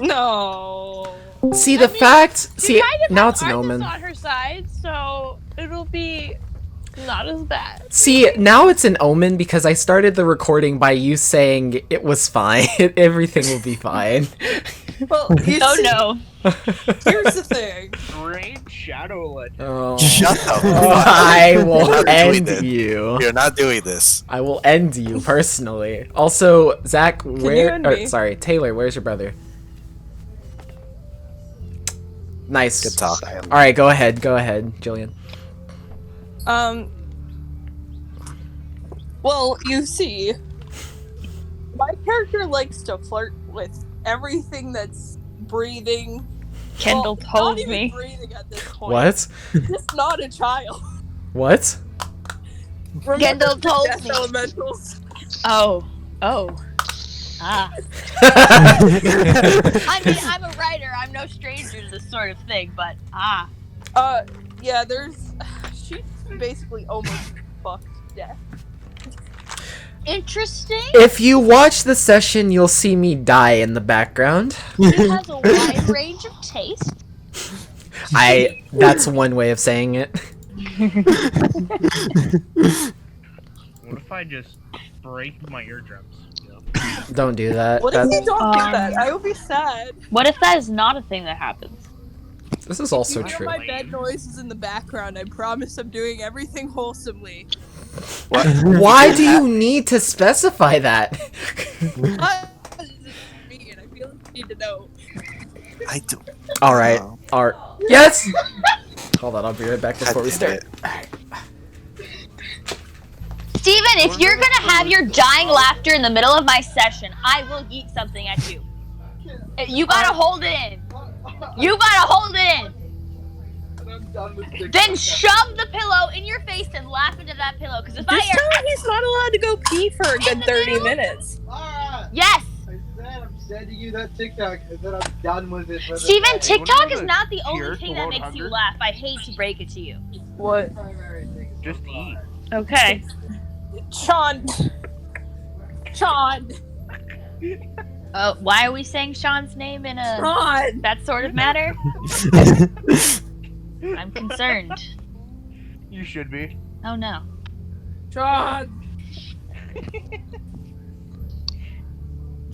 No. See, the fact... See, kind of now have it's an Arthas omen. on her side, so it'll be not as bad. See, now it's an omen because I started the recording by you saying it was fine. Everything will be fine. Well, you Oh see, no. here's the thing. Raid Shadow Legend. Oh. Shut the fuck I up. will Not doing end this. you. You're not doing this. I will end you personally. Also, Zach, you where? end me? Sorry, Taylor. Where's your brother? Nice. Good talk. All right, go ahead, Jillian. Well, you see, my character likes to flirt with everything that's breathing. Kendall Well, told not even me. breathing at this point. What? Just not a child. What? Remember Kendall the told Death me. Elementals? Oh. Ah. I mean, I'm a writer. I'm no stranger to this sort of thing, but Yeah, she's basically almost fucked to death. interesting. If you watch the session, you'll see me die in the background. She has a wide range of taste. That's one way of saying it. What if I just break my eardrums? Don't do that. What if That- you don't do that? I will be sad. What if that is not a thing that happens? This is also You hear true. my bed noises in the background. I promise I'm doing everything wholesomely. What? Why do you need to specify that? I feel like you need to know. I do. All right. Oh. Yes. Hold on, I'll be right back before we God damn start. Steven, if you're gonna have your dying laughter in the middle of my session, I will yeet something at you. You gotta hold it in. You gotta hold it in. Then shove the pillow in your face and laugh into that pillow. Because if Just I tell him he's not allowed to go pee for a good the 30 middle? minutes. yes, I'm sending you that TikTok and then I'm done with it. for the Steven, day. TikTok is the not the only cure thing for that world makes you hunger? laugh. I hate to break it to you. What? Primary thing is Just eat. Okay. Sean. Why are we saying Sean's name in a Sean. that sort of matter? I'm concerned. You should be. Oh no. Sean.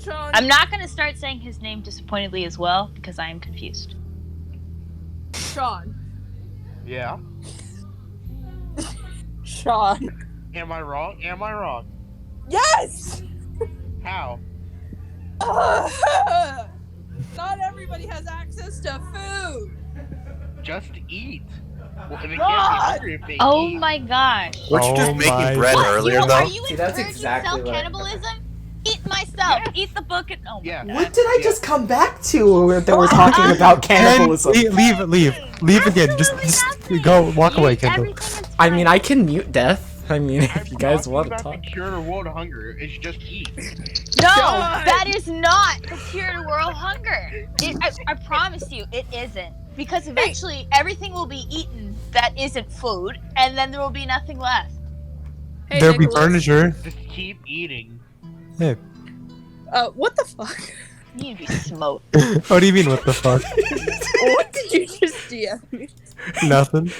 Sean. I'm not gonna start saying his name disappointedly as well because I am confused. Sean. Yeah. Sean. Am I wrong? Am I wrong? Yes! How? Not everybody has access to food. Just eat. Well, if they can't be God! hungry if they Oh eat. my gosh. Weren't you just Oh making my bread What? earlier, Are though? you See, that's encouraging exactly what I- self-cannibalism? Eat myself. Eat the book and oh my Yeah. God. What did I Yeah. just come back to that we're talking about cannibalism? Leave again. Just go, walk away, Kendall. Everything is I mean, fine. I can mute death. I mean, I'm if you guys talking want to about talk. the cure to world hunger is just eat. No, God. that is not the cure to world hunger. I promise you, it isn't. Because eventually, everything will be eaten that isn't food, and then there will be nothing left. Hey, There'll be Nicholas. furniture. Just keep eating. Yeah. What the fuck? You need to be smoked. What do you mean? What the fuck? What did you just DM me? Nothing.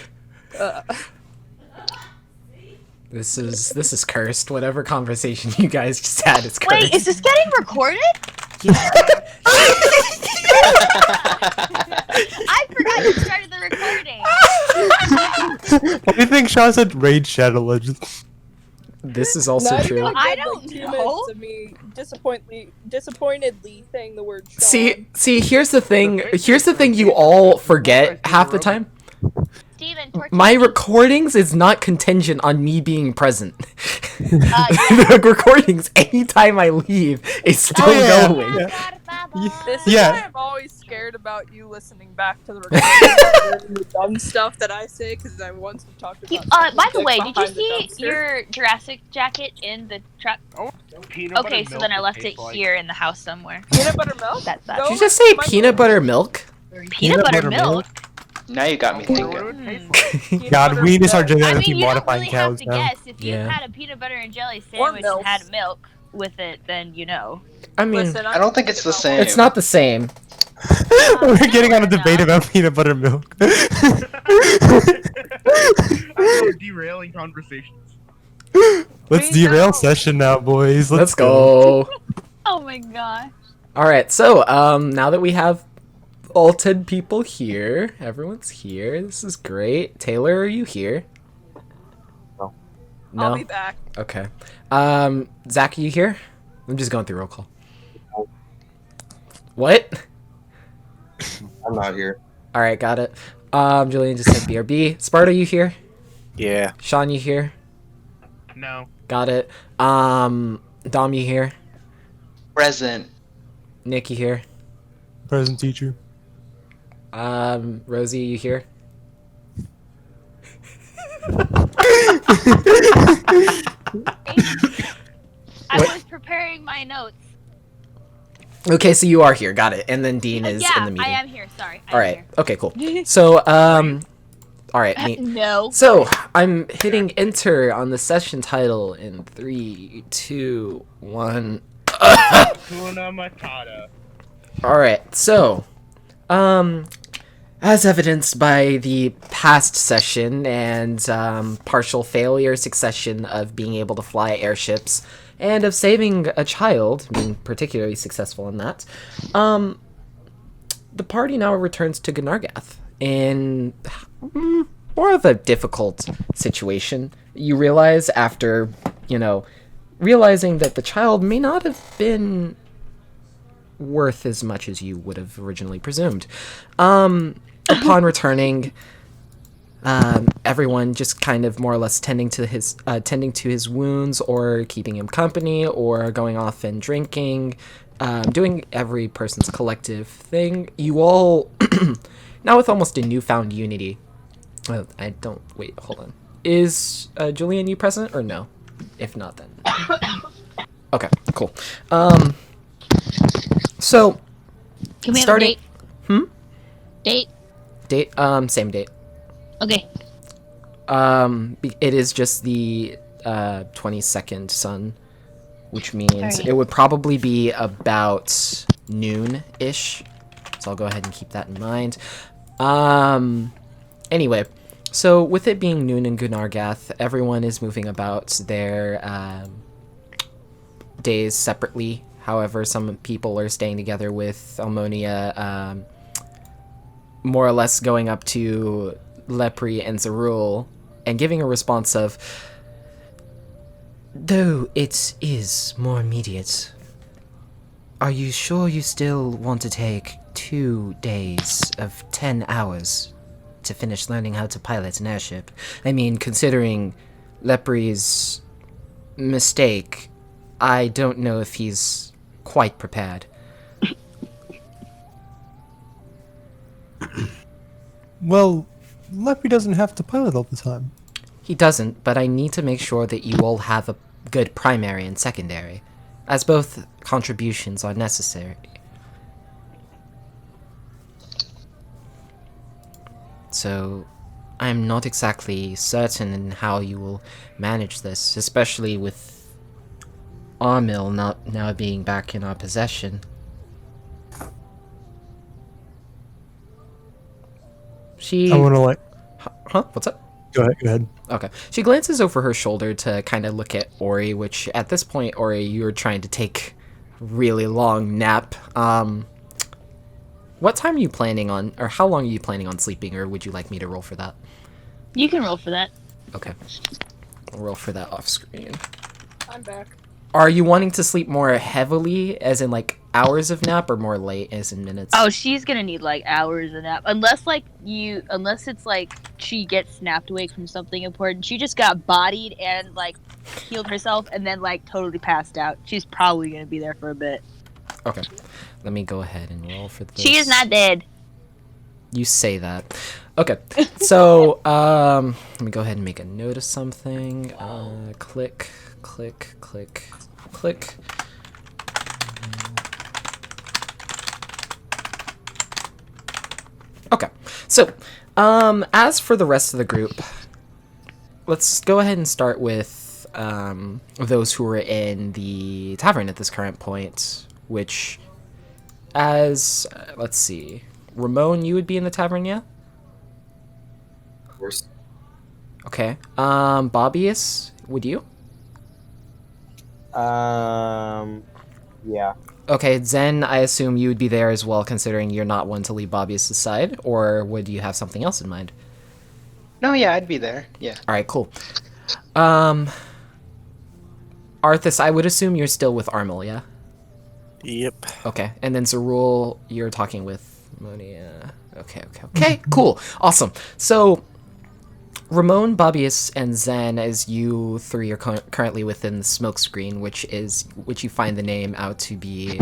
This is cursed. Whatever conversation you guys just had is cursed. Wait, is this getting recorded? I forgot you started the recording. What do you think Sean said? Raid Shadow Legends. This is also Not true. even a I good, don't 2 know. minutes of me disappointedly saying the word Sean. See, here's the thing. Here's the thing you all forget half the time. Steven, tortilla. My recordings is not contingent on me being present. Yeah. The recordings, anytime I leave, is still Oh, yeah. going. This is Yeah. why I'm always scared about you listening back to the recording and the dumb stuff that I say, because I once have talked about By the something way, did you behind the see dumpster. your Jurassic jacket in the truck? Peanut butter Okay, so milk then I would left it taste like- here in the house somewhere. peanut butter milk? That's that. Go Did you just with say my peanut butter milk? Peanut butter milk? Now you got me What thinking. would it taste like? peanut God, butter we need to start milk. I genetically mean, you don't modifying really have cows to now. guess. If you Yeah. had a peanut butter and jelly Or sandwich milk. and had milk with it, then you know. I mean, Listen, I don't think it's the same. it's not the same. We're getting on a fair debate enough. about peanut butter milk. I know, derailing conversations. Let's We derail know. session now, boys. Let's go. Oh my god. All right, so now that we have all 10 people here, everyone's here. This is great. Taylor, are you here? No. No. I'll be back. Okay. Zach, are you here? I'm just going through roll call. What? I'm not here. All right, got it. Julian just said BRB. Sparta, you here? Yeah. Sean, you here? No. Got it. Dom, you here? Present. Nick, you here? Present teacher. Rosie, you here? I What? was preparing my notes. Okay, so you are here. Got it. And then Dean is Yeah, in the meeting. I am here. Sorry. All right. Okay, cool. So, all right. Neat. No. So I'm hitting enter on the session title in 3, 2, 1. Hakuna Matata. All right. So, as evidenced by the past session and partial failure succession of being able to fly airships and of saving a child, being particularly successful in that, the party now returns to Gnargath in more of a difficult situation. You realize after, realizing that the child may not have been worth as much as you would have originally presumed. Upon returning, everyone just kind of more or less tending to his wounds, or keeping him company, or going off and drinking, doing every person's collective thing. You all, now with almost a newfound unity. Wait, hold on. Is Julian, you present or no? If not, then. Okay, cool. So, Can we have starting. a date? Date? Same date. Okay. It is just the 22nd sun, which means Alright. it would probably be about noon-ish. So I'll go ahead and keep that in mind. Anyway, so with it being noon in Gunargath, everyone is moving about their days separately. However, some people are staying together with Almonia, more or less going up to Lepri and Zerul and giving a response of, "Though it is more immediate, are you sure you still want to take 2 days of 10 hours to finish learning how to pilot an airship? I mean, considering Lepri's mistake, I don't know if he's quite prepared." Well, Leppy doesn't have to pilot all the time. He doesn't, but I need to make sure that you all have a good primary and secondary, as both contributions are necessary. So, I'm not exactly certain in how you will manage this, especially with Armil not now being back in our possession. She... I want to Huh? What's up? Go ahead. Okay. She glances over her shoulder to kind of look at Ori, which at this point, Ori, you're trying to take a really long nap. What time are you planning on, or how long are you planning on sleeping, or would you like me to roll for that? You can roll for that. Okay. I'll roll for that off screen. I'm back. Are you wanting to sleep more heavily, as in like hours of nap, or more late, as in minutes? Oh, she's gonna need like hours of nap. Unless it's like she gets snapped awake from something important. She just got bodied and like healed herself and then like totally passed out. She's probably gonna be there for a bit. Okay. Let me go ahead and roll for this. She is not dead. You say that. Okay. So, let me go ahead and make a note of something. Click, click, click, click. Okay. So, as for the rest of the group, let's go ahead and start with those who are in the tavern at this current point, which as let's see, Ramon, you would be in the tavern, yeah? Of course. Okay. Bobbius, would you? Yeah. Okay, Zen, I assume you would be there as well, considering you're not one to leave Bobbius' side, or would you have something else in mind? No, yeah, I'd be there. Yeah. All right, cool. Um, Arthas, I would assume you're still with Armel, yeah? Yep. Okay, and then Zerul, you're talking with Monia. Okay, cool, awesome. So, Ramon, Bobbius, and Zen, as you three are currently within the smoke screen, which you find the name out to be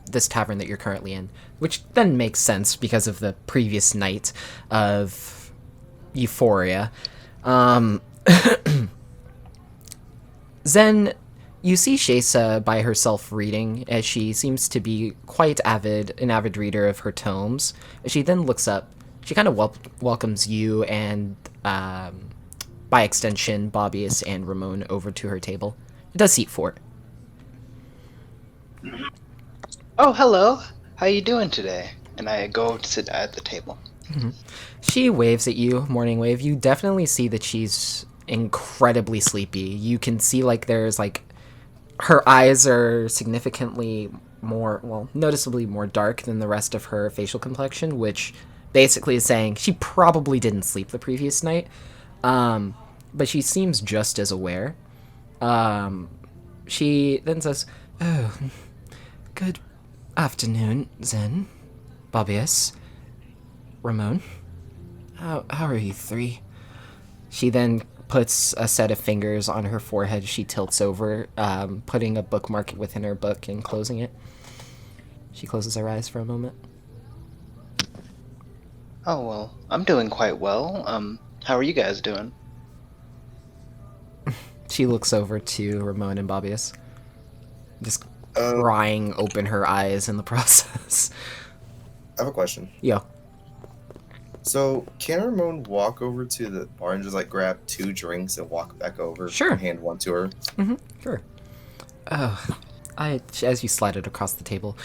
this tavern that you're currently in, which then makes sense because of the previous night of euphoria. Zen, you see Shesa by herself reading, as she seems to be quite an avid reader of her tomes. She then looks up. She kind of welcomes you and, by extension, Bobbius and Ramon over to her table. It does seat 4. Oh, hello. How you doing today? And I go to sit at the table. She waves at you, morning wave. You definitely see that she's incredibly sleepy. You can see, like, there's, like, her eyes are significantly more, well, noticeably more dark than the rest of her facial complexion, which basically is saying she probably didn't sleep the previous night. But she seems just as aware. She then says, "Oh, good afternoon, Zen, Bobbius, Ramon. How are you three?" She then puts a set of fingers on her forehead. She tilts over, putting a bookmark within her book and closing it. She closes her eyes for a moment. Oh, well, I'm doing quite well. How are you guys doing? She looks over to Ramon and Bobbius, just Uh, prying open her eyes in the process. I have a question. Yo. So, can Ramon walk over to the bar and just like grab 2 drinks and walk back over? Sure. And hand one to her. Sure. Oh, as you slide it across the table,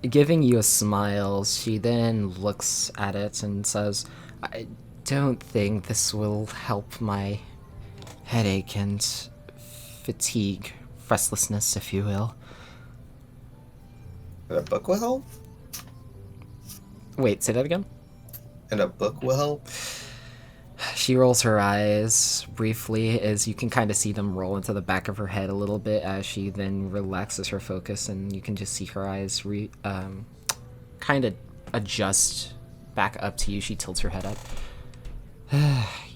giving you a smile, she then looks at it and says, "I don't think this will help my headache and fatigue, restlessness, if you will." And a book will help. Wait, say that again? And a book will help. She rolls her eyes briefly, as you can kind of see them roll into the back of her head a little bit as she then relaxes her focus, and you can just see her eyes kind of adjust back up to you. She tilts her head up.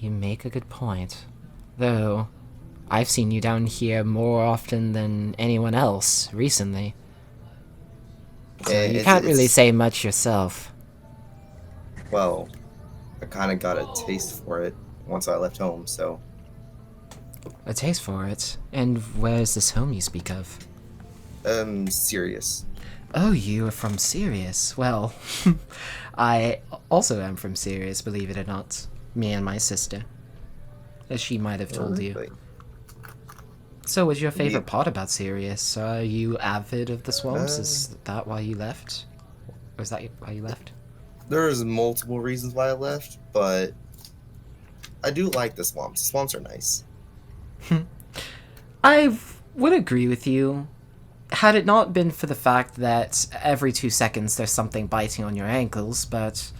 You make a good point. Though, I've seen you down here more often than anyone else recently. So you can't really say much yourself. Well, I kind of got a taste for it once I left home, so. A taste for it? And where is this home you speak of? Serious. Oh, you are from Sirius. Well, I also am from Sirius, believe it or not. Me and my sister. As she might have told you. Really? So, what's your favorite part about Sirius? Are you avid of the swamps? Is that why you left? Or is that why you left? There's multiple reasons why I left, but I do like the swamps. The swamps are nice. I would agree with you. Had it not been for the fact that every 2 seconds there's something biting on your ankles, but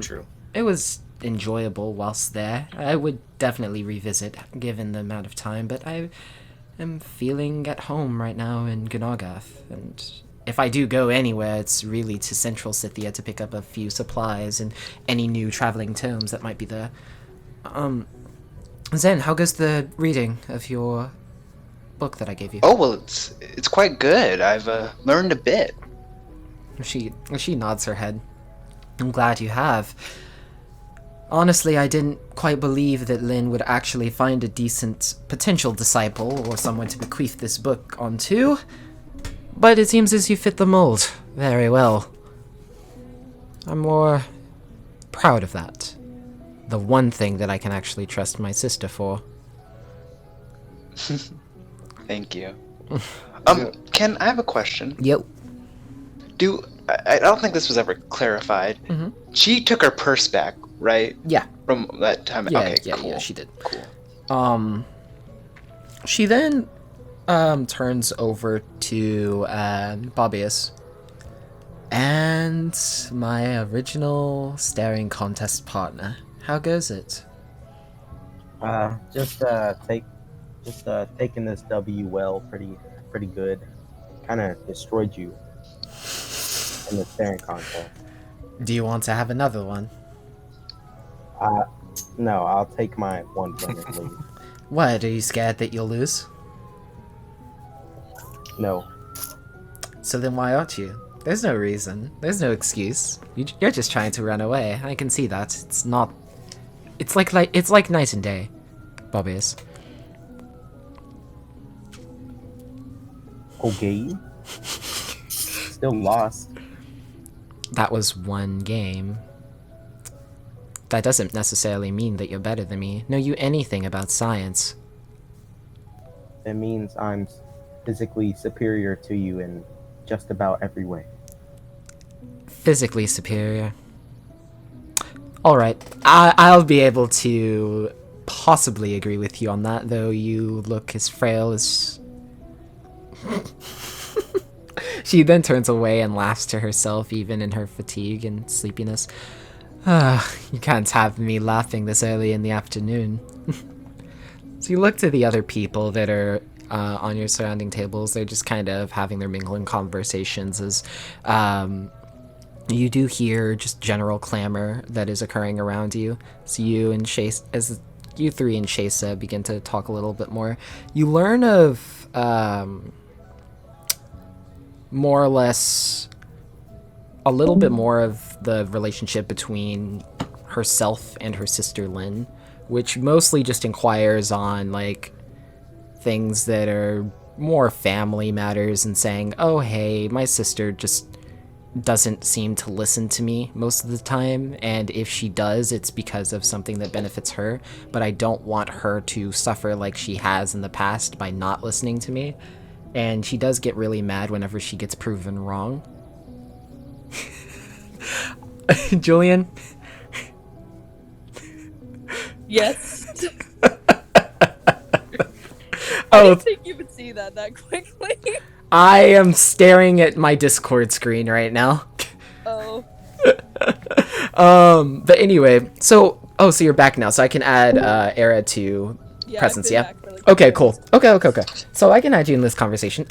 True. it was enjoyable whilst there. I would definitely revisit, given the amount of time, but I am feeling at home right now in Gnagarth, and if I do go anywhere, it's really to Central Scythia to pick up a few supplies and any new traveling tomes that might be there. Zen, how goes the reading of your book that I gave you? Oh, well, it's quite good. I've learned a bit. She nods her head. I'm glad you have. Honestly, I didn't quite believe that Lynn would actually find a decent potential disciple or someone to bequeath this book onto, but it seems as you fit the mold very well. I'm more proud of that. The one thing that I can actually trust my sister for. Thank you. Ken, I have a question. Yep. I don't think this was ever clarified. Mhm. She took her purse back, right? Yeah. From that time. Yeah, Okay, yeah, cool. yeah, she did. Cool. She then turns over to Bobbius. And my original staring contest partner. How goes it? Just taking this W well, pretty good. Kind of destroyed you in the staring contest. Do you want to have another one? No, I'll take my one win and leave. What, are you scared that you'll lose? No, So then why aren't you? There's no reason. There's no excuse. You're just trying to run away. I can see that. It's not... It's like night and day, Bobbius. okay. Still lost. That was one game. That doesn't necessarily mean that you're better than me. Know you anything about science? It means I'm physically superior to you in just about every way. Physically superior. Alright, I'll be able to possibly agree with you on that, though you look as frail as... She then turns away and laughs to herself, even in her fatigue and sleepiness. You can't have me laughing this early in the afternoon. So you look to the other people that are on your surrounding tables. They're just kind of having their mingling conversations as you do hear just general clamor that is occurring around you. So you and Chase, as you three and Shasa begin to talk a little bit more, you learn of more or less a little bit more of the relationship between herself and her sister Lynn, which mostly just inquires on like things that are more family matters and saying, oh hey, my sister just doesn't seem to listen to me most of the time, and if she does, it's because of something that benefits her, but I don't want her to suffer like she has in the past by not listening to me. And she does get really mad whenever she gets proven wrong. Julian? Yes. I Oh, didn't think you would see that quickly. I am staring at my Discord screen right now. Oh. But anyway, so you're back now, so I can add Era to Yeah, presence, I've been yeah? back for, like, Okay, 2 cool. minutes. Okay. So I can add you in this conversation.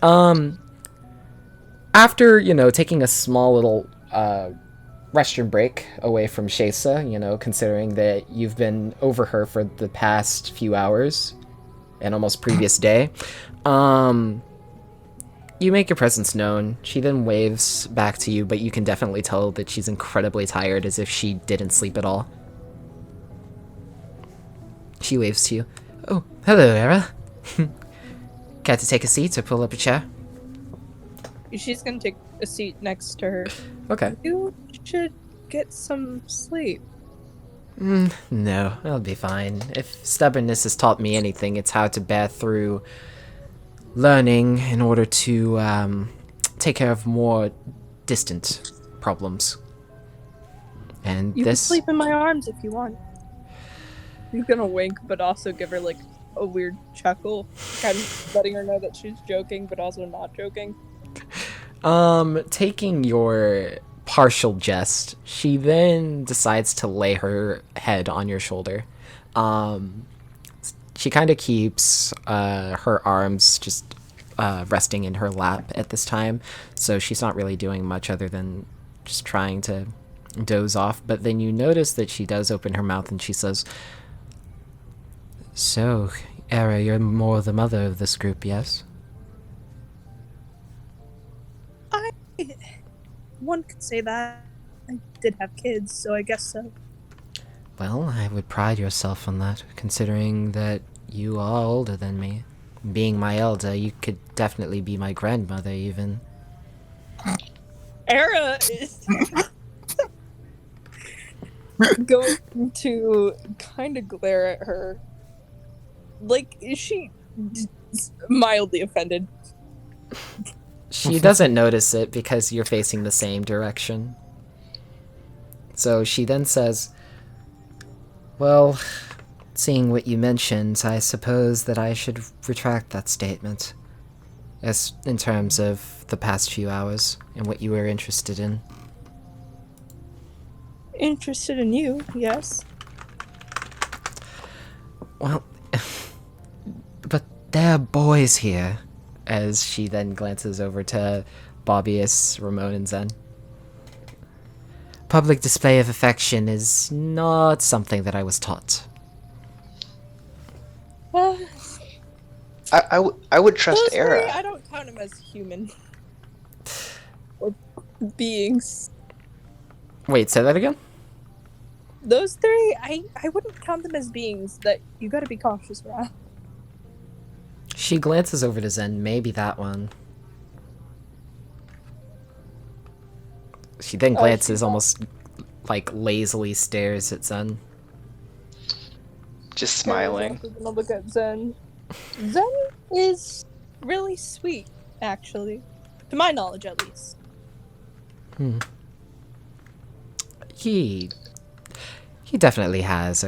After, taking a small little restroom break away from Shasa, considering that you've been over her for the past few hours and almost previous day, you make your presence known. She then waves back to you, but you can definitely tell that she's incredibly tired, as if she didn't sleep at all. She waves to you. Oh, hello, Era. Care to take a seat or pull up a chair? She's gonna take a seat next to her. Okay. You should get some sleep. No, I'll be fine. If stubbornness has taught me anything, it's how to bear through learning in order to take care of more distant problems. And You can this... sleep in my arms if you want. He's gonna wink, but also give her like a weird chuckle, kind of letting her know that she's joking, but also not joking. Taking your partial jest, she then decides to lay her head on your shoulder. She kind of keeps her arms just resting in her lap at this time, so she's not really doing much other than just trying to doze off. But then you notice that she does open her mouth and she says, "So, Era, you're more the mother of this group, yes?" One could say that. I did have kids, so I guess so. Well, I would pride yourself on that, considering that you are older than me. Being my elder, you could definitely be my grandmother, even. Era is going to kind of glare at her. Like, is she mildly offended? She doesn't notice it because you're facing the same direction. So she then says, well, seeing what you mentioned, I suppose that I should retract that statement. As in terms of the past few hours and what you were interested in. Interested in you, yes. Well, but there are boys here. As she then glances over to Bobbius, Ramon, and Zen. Public display of affection is not something that I was taught. Well, I would trust those three, Era. I don't count them as human. Or beings. Wait, say that again? Those three, I wouldn't count them as beings that you gotta be cautious around. She glances over to Zen, maybe that one. She then glances almost like lazily stares at Zen. Just smiling. I'm gonna look at Zen. Zen is really sweet, actually. To my knowledge, at least. He definitely has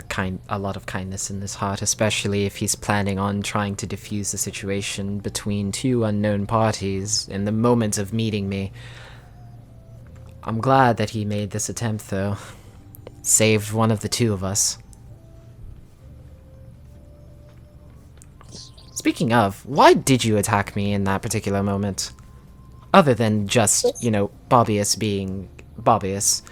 a lot of kindness in his heart, especially if he's planning on trying to defuse the situation between two unknown parties in the moment of meeting me. I'm glad that he made this attempt, though. Saved one of the two of us. Speaking of, why did you attack me in that particular moment? Other than just, Bobbius being Bobbius.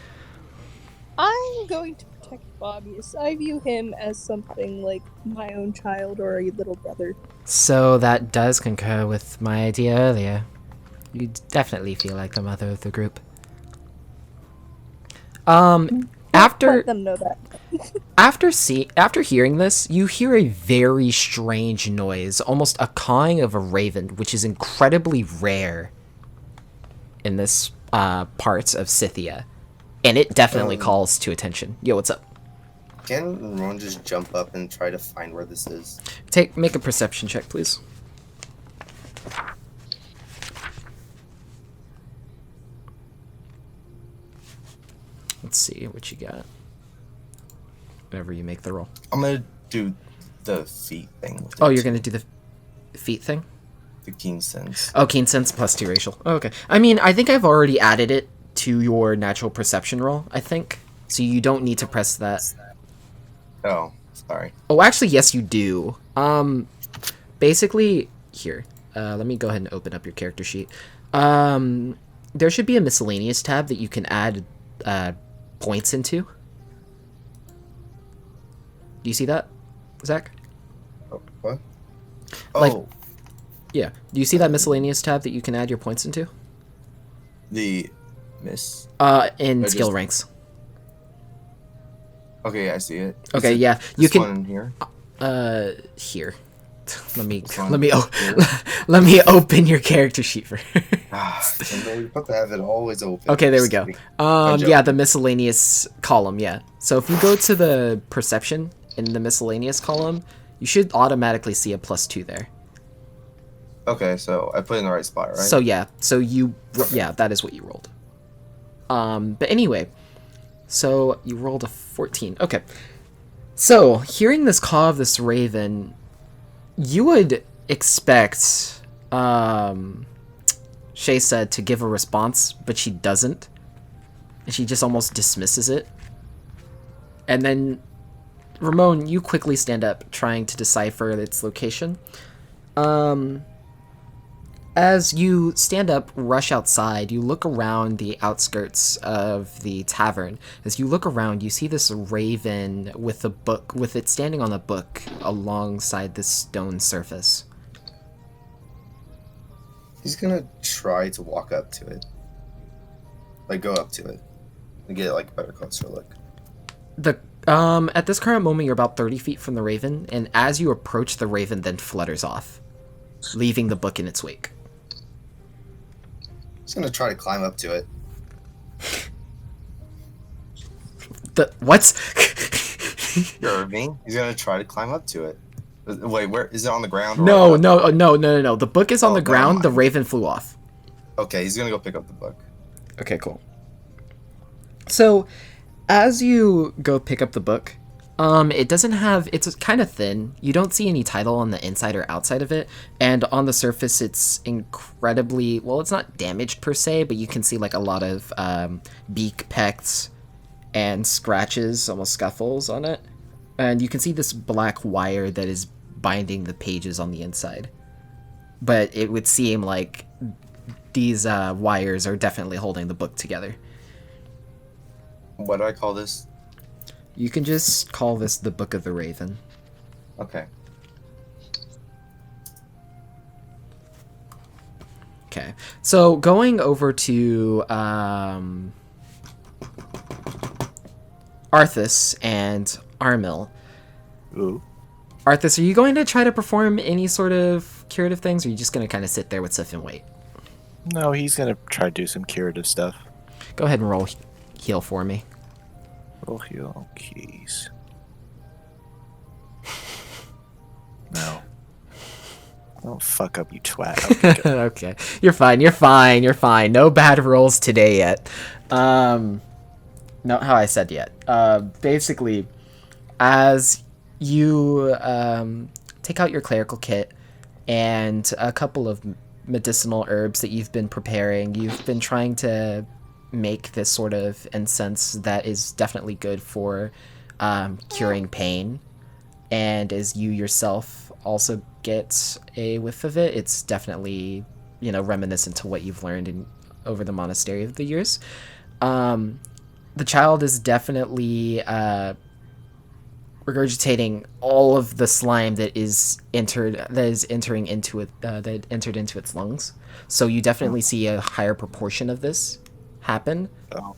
I'm going to protect Bobbius. I view him as something like my own child or a little brother. So that does concur with my idea earlier. You definitely feel like the mother of the group. After Let them know that. after hearing this, you hear a very strange noise, almost a cawing of a raven, which is incredibly rare in this part of Scythia. And it definitely calls to attention. Yo, what's up? Can Ron just jump up and try to find where this is? Make a perception check, please. Let's see what you got. Whenever you make the roll. I'm gonna do the feet thing. Oh, you're gonna do the feet thing? The keen sense. Oh, keen sense plus 2 racial. Oh, okay. I mean, I think I've already added it to your natural perception roll, I think. So you don't need to press that. Oh, sorry. Oh, actually, yes, you do. Basically, here. Let me go ahead and open up your character sheet. There should be a miscellaneous tab that you can add points into. Do you see that, Zach? Oh, what? Like, Oh. Yeah. Do you see that miscellaneous tab that you can add your points into? The miss? In skill ranks. Okay, I see it. Okay, Is it yeah. You this can one here. Here. Let me Here? open your character sheet for. We put to have it always open. Okay, there we go. Yeah, the miscellaneous column, yeah. So if you go to the perception in the miscellaneous column, you should automatically see a +2 there. Okay, so I put it in the right spot, right? So yeah, that is what you rolled. But anyway, so you rolled a 14. Okay. So, hearing this caw of this raven, you would expect Shay said to give a response, but she doesn't. And she just almost dismisses it. And then, Ramon, you quickly stand up, trying to decipher its location. As you stand up, rush outside, you look around the outskirts of the tavern. As you look around, you see this raven with a book, with it standing on a book alongside this stone surface. He's gonna try to walk up to it. Like, go up to it. And get, like, a better closer look. At this current moment, you're about 30 feet from the raven, and as you approach, the raven then flutters off, leaving the book in its wake. He's gonna try to climb up to it. What? You heard me? He's gonna try to climb up to it. Wait, where is it on the ground? No. The book is on Oh, the never ground. The mind. raven flew off. Okay, he's gonna go pick up the book. Okay, cool. So, as you go pick up the book, it doesn't have. It's kind of thin. You don't see any title on the inside or outside of it, and on the surface, it's incredibly well. It's not damaged per se, but you can see like a lot of beak pecks and scratches, almost scuffles on it, and you can see this black wire that is binding the pages on the inside. But it would seem like these wires are definitely holding the book together. What do I call this? You can just call this the Book of the Raven. Okay. Okay. So going over to Arthas and Armil. Ooh. Arthas, are you going to try to perform any sort of curative things, or are you just going to kind of sit there with Sif and wait? No, he's gonna try to do some curative stuff. Go ahead and roll heal for me. Roll heal keys. No. Don't fuck up, you twat. Okay, good. Okay. You're fine. No bad rolls today yet. Not how I said yet. Basically, as you take out your clerical kit and a couple of medicinal herbs that you've been preparing, you've been trying to make this sort of incense that is definitely good for curing pain. And as you yourself also get a whiff of it, it's definitely, reminiscent to what you've learned over the monastery of the years. The child is definitely regurgitating all of the slime that entering into it, that entered into its lungs. So you definitely see a higher proportion of this happen. Oh.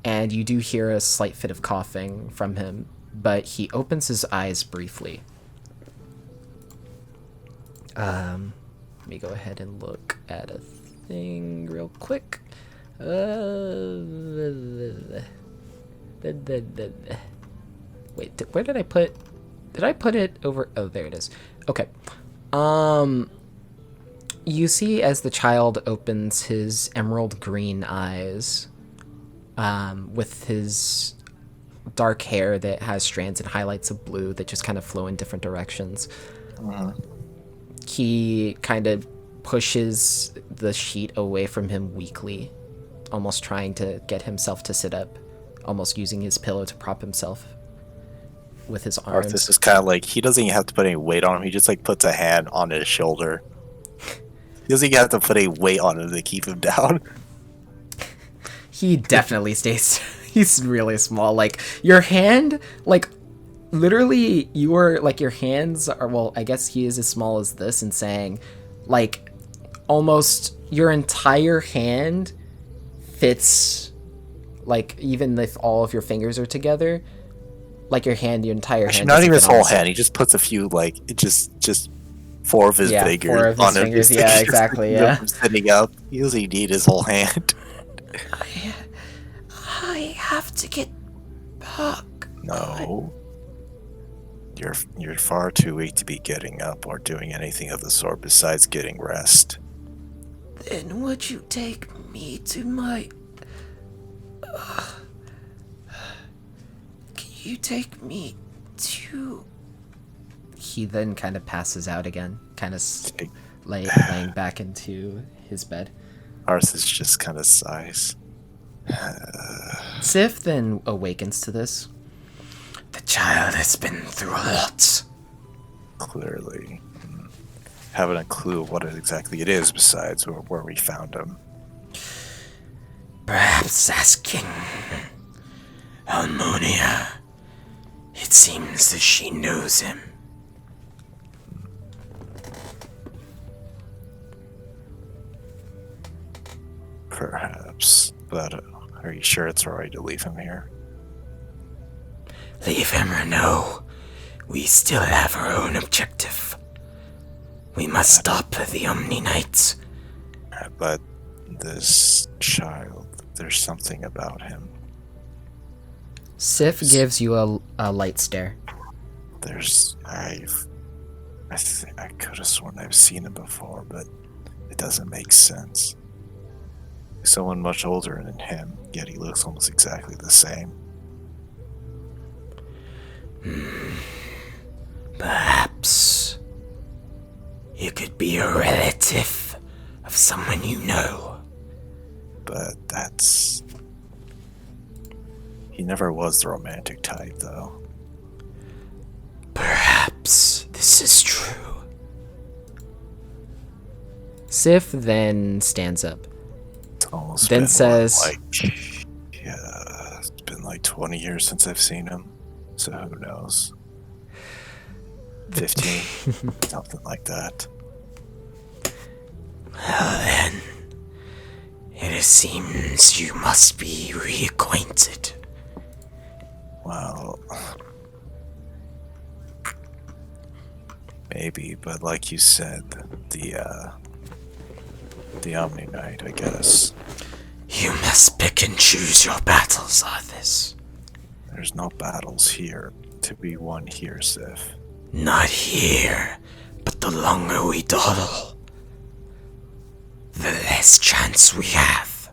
And you do hear a slight fit of coughing from him, but he opens his eyes briefly. Let me go ahead and look at a thing real quick. Wait, where did I put... Did I put it over... Oh, there it is. Okay. You see as the child opens his emerald green eyes, with his dark hair that has strands and highlights of blue that just kind of flow in different directions. He kind of pushes the sheet away from him weakly, almost trying to get himself to sit up, almost using his pillow to prop himself with his arms. Arthas is kind of like, he doesn't even have to put any weight on him. He just like puts a hand on his shoulder. He doesn't even have to put any weight on him to keep him down. He definitely stays. He's really small. Like, your hand, like, literally, your hands are, well, I guess he is as small as this, and saying, like, almost your entire hand fits, like, even if all of your fingers are together, like, your entire Actually, hand. not even his whole hand. hand. He just puts a few, like, just four of his fingers four of his on him. fingers. Yeah, exactly. Yeah. Sitting up. He doesn't need his whole hand. I have to get back. No. You're far too weak to be getting up or doing anything of the sort besides getting rest. Then would you take me to my... Can you take me to... He then kind of passes out again, kind of laying back into his bed. Arthas just kind of sighs. Sif then awakens to this. The child has been through a lot. Clearly. Haven't a clue what exactly it is besides where we found him. Perhaps asking Almonia. It seems that she knows him. Perhaps. But are you sure it's alright to leave him here? Leave him or no, we still have our own objective. We must stop the Omni Knights. But this child, there's something about him. Sif gives you a light stare. I could have sworn I've seen him before, but it doesn't make sense. He's someone much older than him, yet he looks almost exactly the same. Perhaps you could be a relative of someone you know. But that's... He never was the romantic type, though. Perhaps this is true. Sif then stands up. It's almost Then been, says- yeah, it's been like 20 years since I've seen him. So who knows? 15, something like that. Well then, it seems you must be reacquainted. Well, maybe, but like you said, the Omni Knight, I guess. You must pick and choose your battles, Arthas. There's no battles here to be won here, Sif. Not here, but the longer we dawdle, the less chance we have.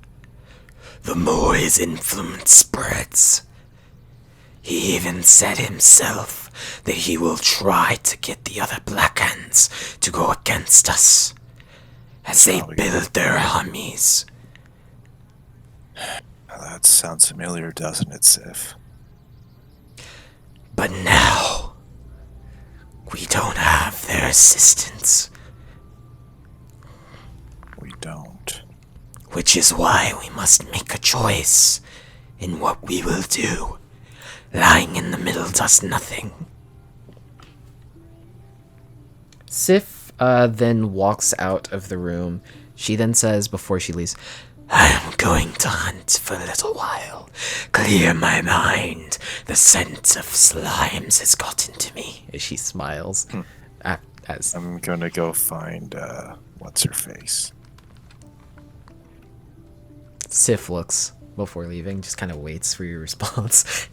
The more his influence spreads. He even said himself that he will try to get the other Black Hands to go against us as they build their armies. That sounds familiar, doesn't it, Sif? But now, we don't have their assistance. We don't. Which is why we must make a choice in what we will do. Lying in the middle does nothing. Sif then walks out of the room. She then says before she leaves, I am going to hunt for a little while. Clear my mind. The scent of slimes has gotten to me. As she smiles. I'm gonna go find, what's-her-face. Sif looks before leaving, just kind of waits for your response.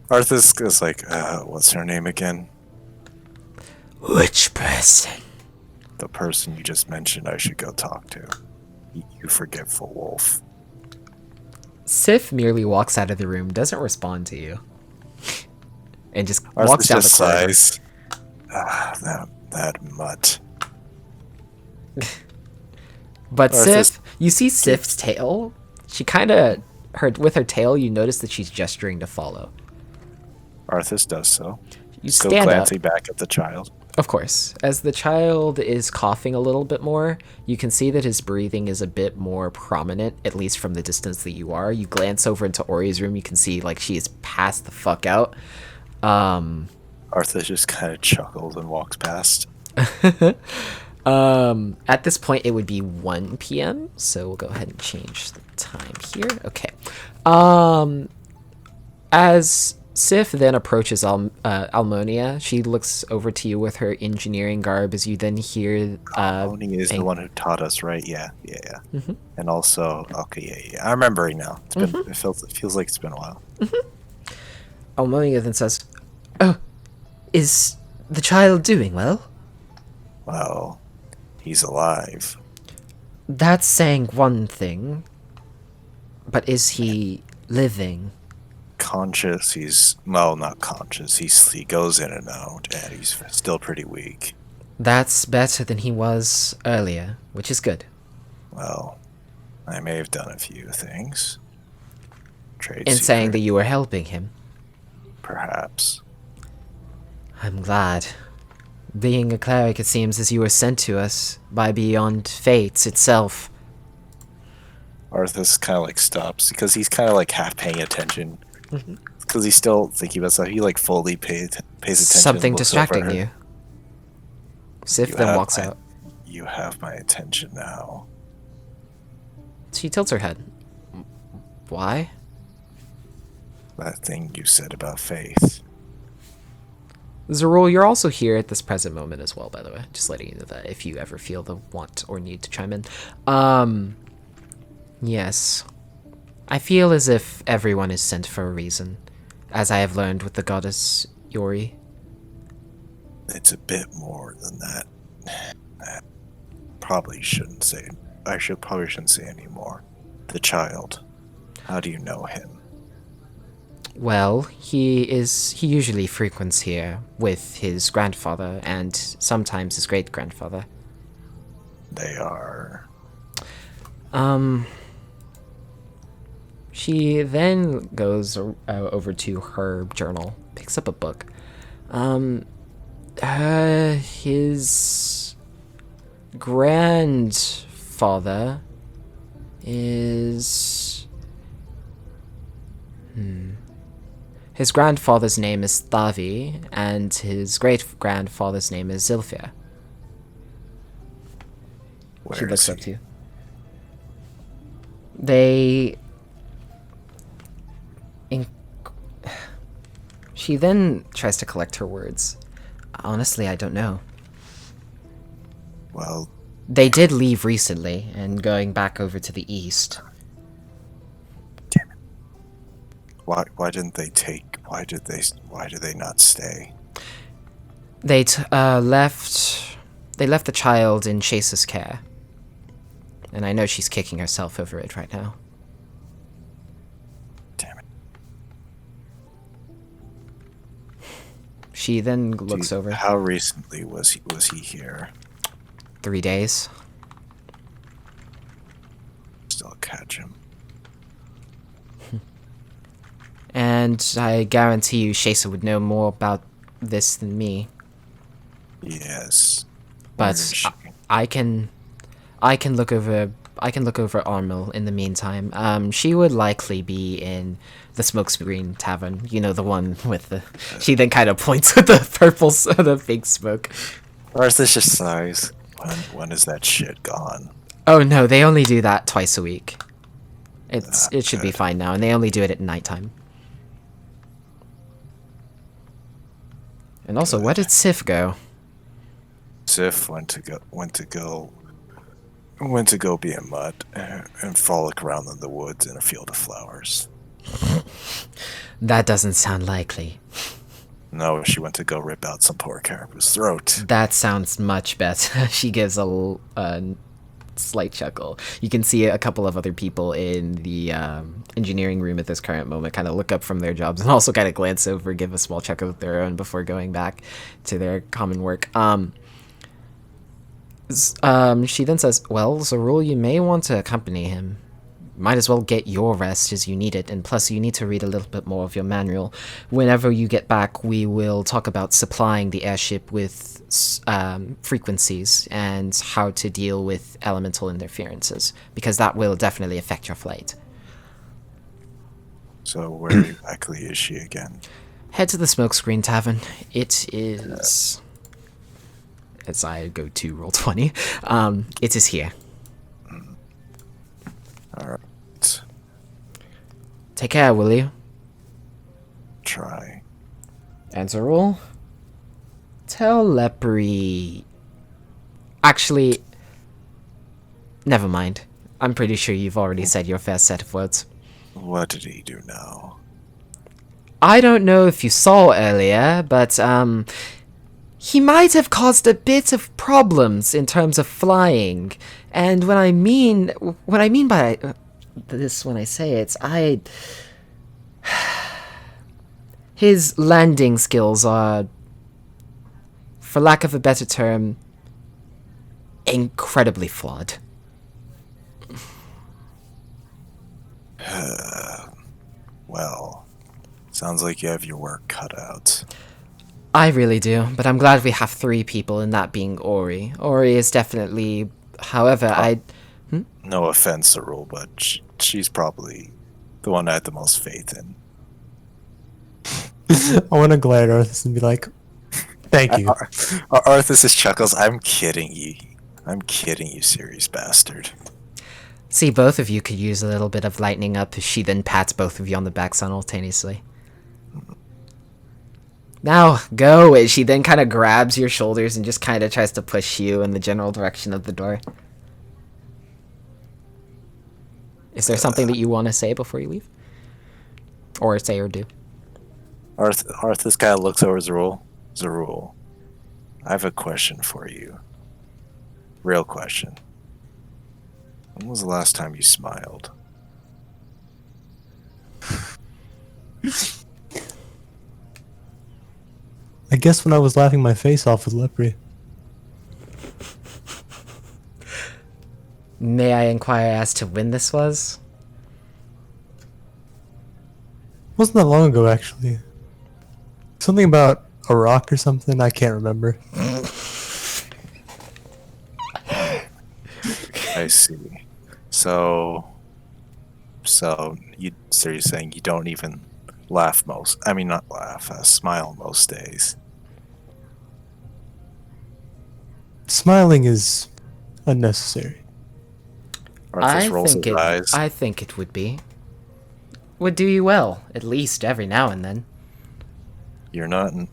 Arthas is like, what's her name again? Which person? The person you just mentioned I should go talk to. You forgetful wolf. Sif merely walks out of the room, doesn't respond to you, and just Arthas walks down the just corridor. sighs. That mutt. But Arthas- Sif, you see Sif's tail. She kind of, with her tail, you notice that she's gesturing to follow. Arthas does so. You Still stand up. glancing back at the child. Of course. As the child is coughing a little bit more, you can see that his breathing is a bit more prominent, at least from the distance that you are. You glance over into Ori's room, you can see, like, she is passed the fuck out. Arthas just kind of chuckles and walks past. At this point, it would be 1 p.m., so we'll go ahead and change the time here. Okay. As Sif then approaches Almonia, she looks over to you with her engineering garb as you then hear... Almonia is the one who taught us, right? Yeah. Mm-hmm. And also, okay, yeah. I'm remembering now. It's been, it feels like it's been a while. Almonia then says, Oh, is the child doing well? Well, he's alive. That's saying one thing, but is he living? Conscious, not conscious. He goes in and out, and he's still pretty weak. That's better than he was earlier, which is good. Well, I may have done a few things. Trade In saying secret, that you were helping him. perhaps. I'm glad. Being a cleric, it seems as you were sent to us by beyond fate itself. Arthas kind of like stops because he's kind of like half paying attention because he's still thinking about stuff. He like fully pays attention. Something looks over distracting at her. you. Sif You then have walks my- out. You have my attention now. She tilts her head. Why? That thing you said about faith. Zerul, you're also here at this present moment as well, by the way. Just letting you know that if you ever feel the want or need to chime in. Yes. I feel as if everyone is sent for a reason, as I have learned with the goddess Yori. it's a bit more than that. Probably shouldn't say. Probably shouldn't say anymore. The child. How do you know him? Well, he usually frequents here with his grandfather and sometimes his great-grandfather. They are. She then goes over to her journal, picks up a book. His grandfather is... His grandfather's name is Thavi, and his great-grandfather's name is Zilphia. Where She is looks he? up to you. They... She then tries to collect her words. Honestly, I don't know. Well, They did leave recently, and going back over to the east. why didn't they take? Why did they not stay? They left the child in Chase's care. And I know she's kicking herself over it right now. Damn it. She then looks over. How recently was he here? 3 days. Still catch him. And I guarantee you Shasa would know more about this than me. Yes. Where is But she? I can look over Armel in the meantime. She would likely be in the Smokescreen Tavern. You know, the one with the... She then kind of points with the purple, the big smoke. Arthas just sighs. When is that shit gone? Oh no, they only do that twice a week. It should be good. fine now, and they only do it at nighttime. And also, where did Sif go? Sif went to go be a mutt and frolic around in the woods in a field of flowers. That doesn't sound likely. No, she went to go rip out some poor caribou's throat. That sounds much better. She gives a slight chuckle. You can see a couple of other people in the engineering room at this current moment kind of look up from their jobs and also kind of glance over, give a small chuckle of their own before going back to their common work. She then says, well, Zarul, you may want to accompany him. Might as well get your rest as you need it, and plus you need to read a little bit more of your manual. Whenever you get back, we will talk about supplying the airship with frequencies and how to deal with elemental interferences, because that will definitely affect your flight. So where exactly is she again? Head to the Smokescreen Tavern. It is... As I go to roll 20. It is here. Alright. Take care, will you? Try. And Zarul? Tell Leprey... Actually... Never mind. I'm pretty sure you've already said your fair set of words. What did he do now? I don't know if you saw earlier, but, he might have caused a bit of problems in terms of flying. And what I mean by this when I say it, his landing skills are, for lack of a better term, incredibly flawed. Well, sounds like you have your work cut out. I really do, but I'm glad we have 3 people, and that being Ori. Ori is definitely, however, No offense, Zarul, but she's probably the one I had the most faith in. I want to glare at Arthas and be like, thank you. Arthas chuckles. I'm kidding you. I'm kidding you, serious bastard. See, both of you could use a little bit of lightening up as she then pats both of you on the back simultaneously. Now, go! She then kind of grabs your shoulders and just kind of tries to push you in the general direction of the door. Is there something that you want to say before you leave? Or say or do? Arthas kind of looks over Zarul. Zarul, I have a question for you. Real question. When was the last time you smiled? I guess when I was laughing my face off with Lepre. May I inquire as to when this was? Wasn't that long ago, actually. Something about a rock or something. I can't remember. I see. So you're saying you don't even laugh most? I mean, not laugh. Smile most days. Smiling is unnecessary. Arthas rolls his eyes. I think it would be. Would do you well, at least every now and then. You're not in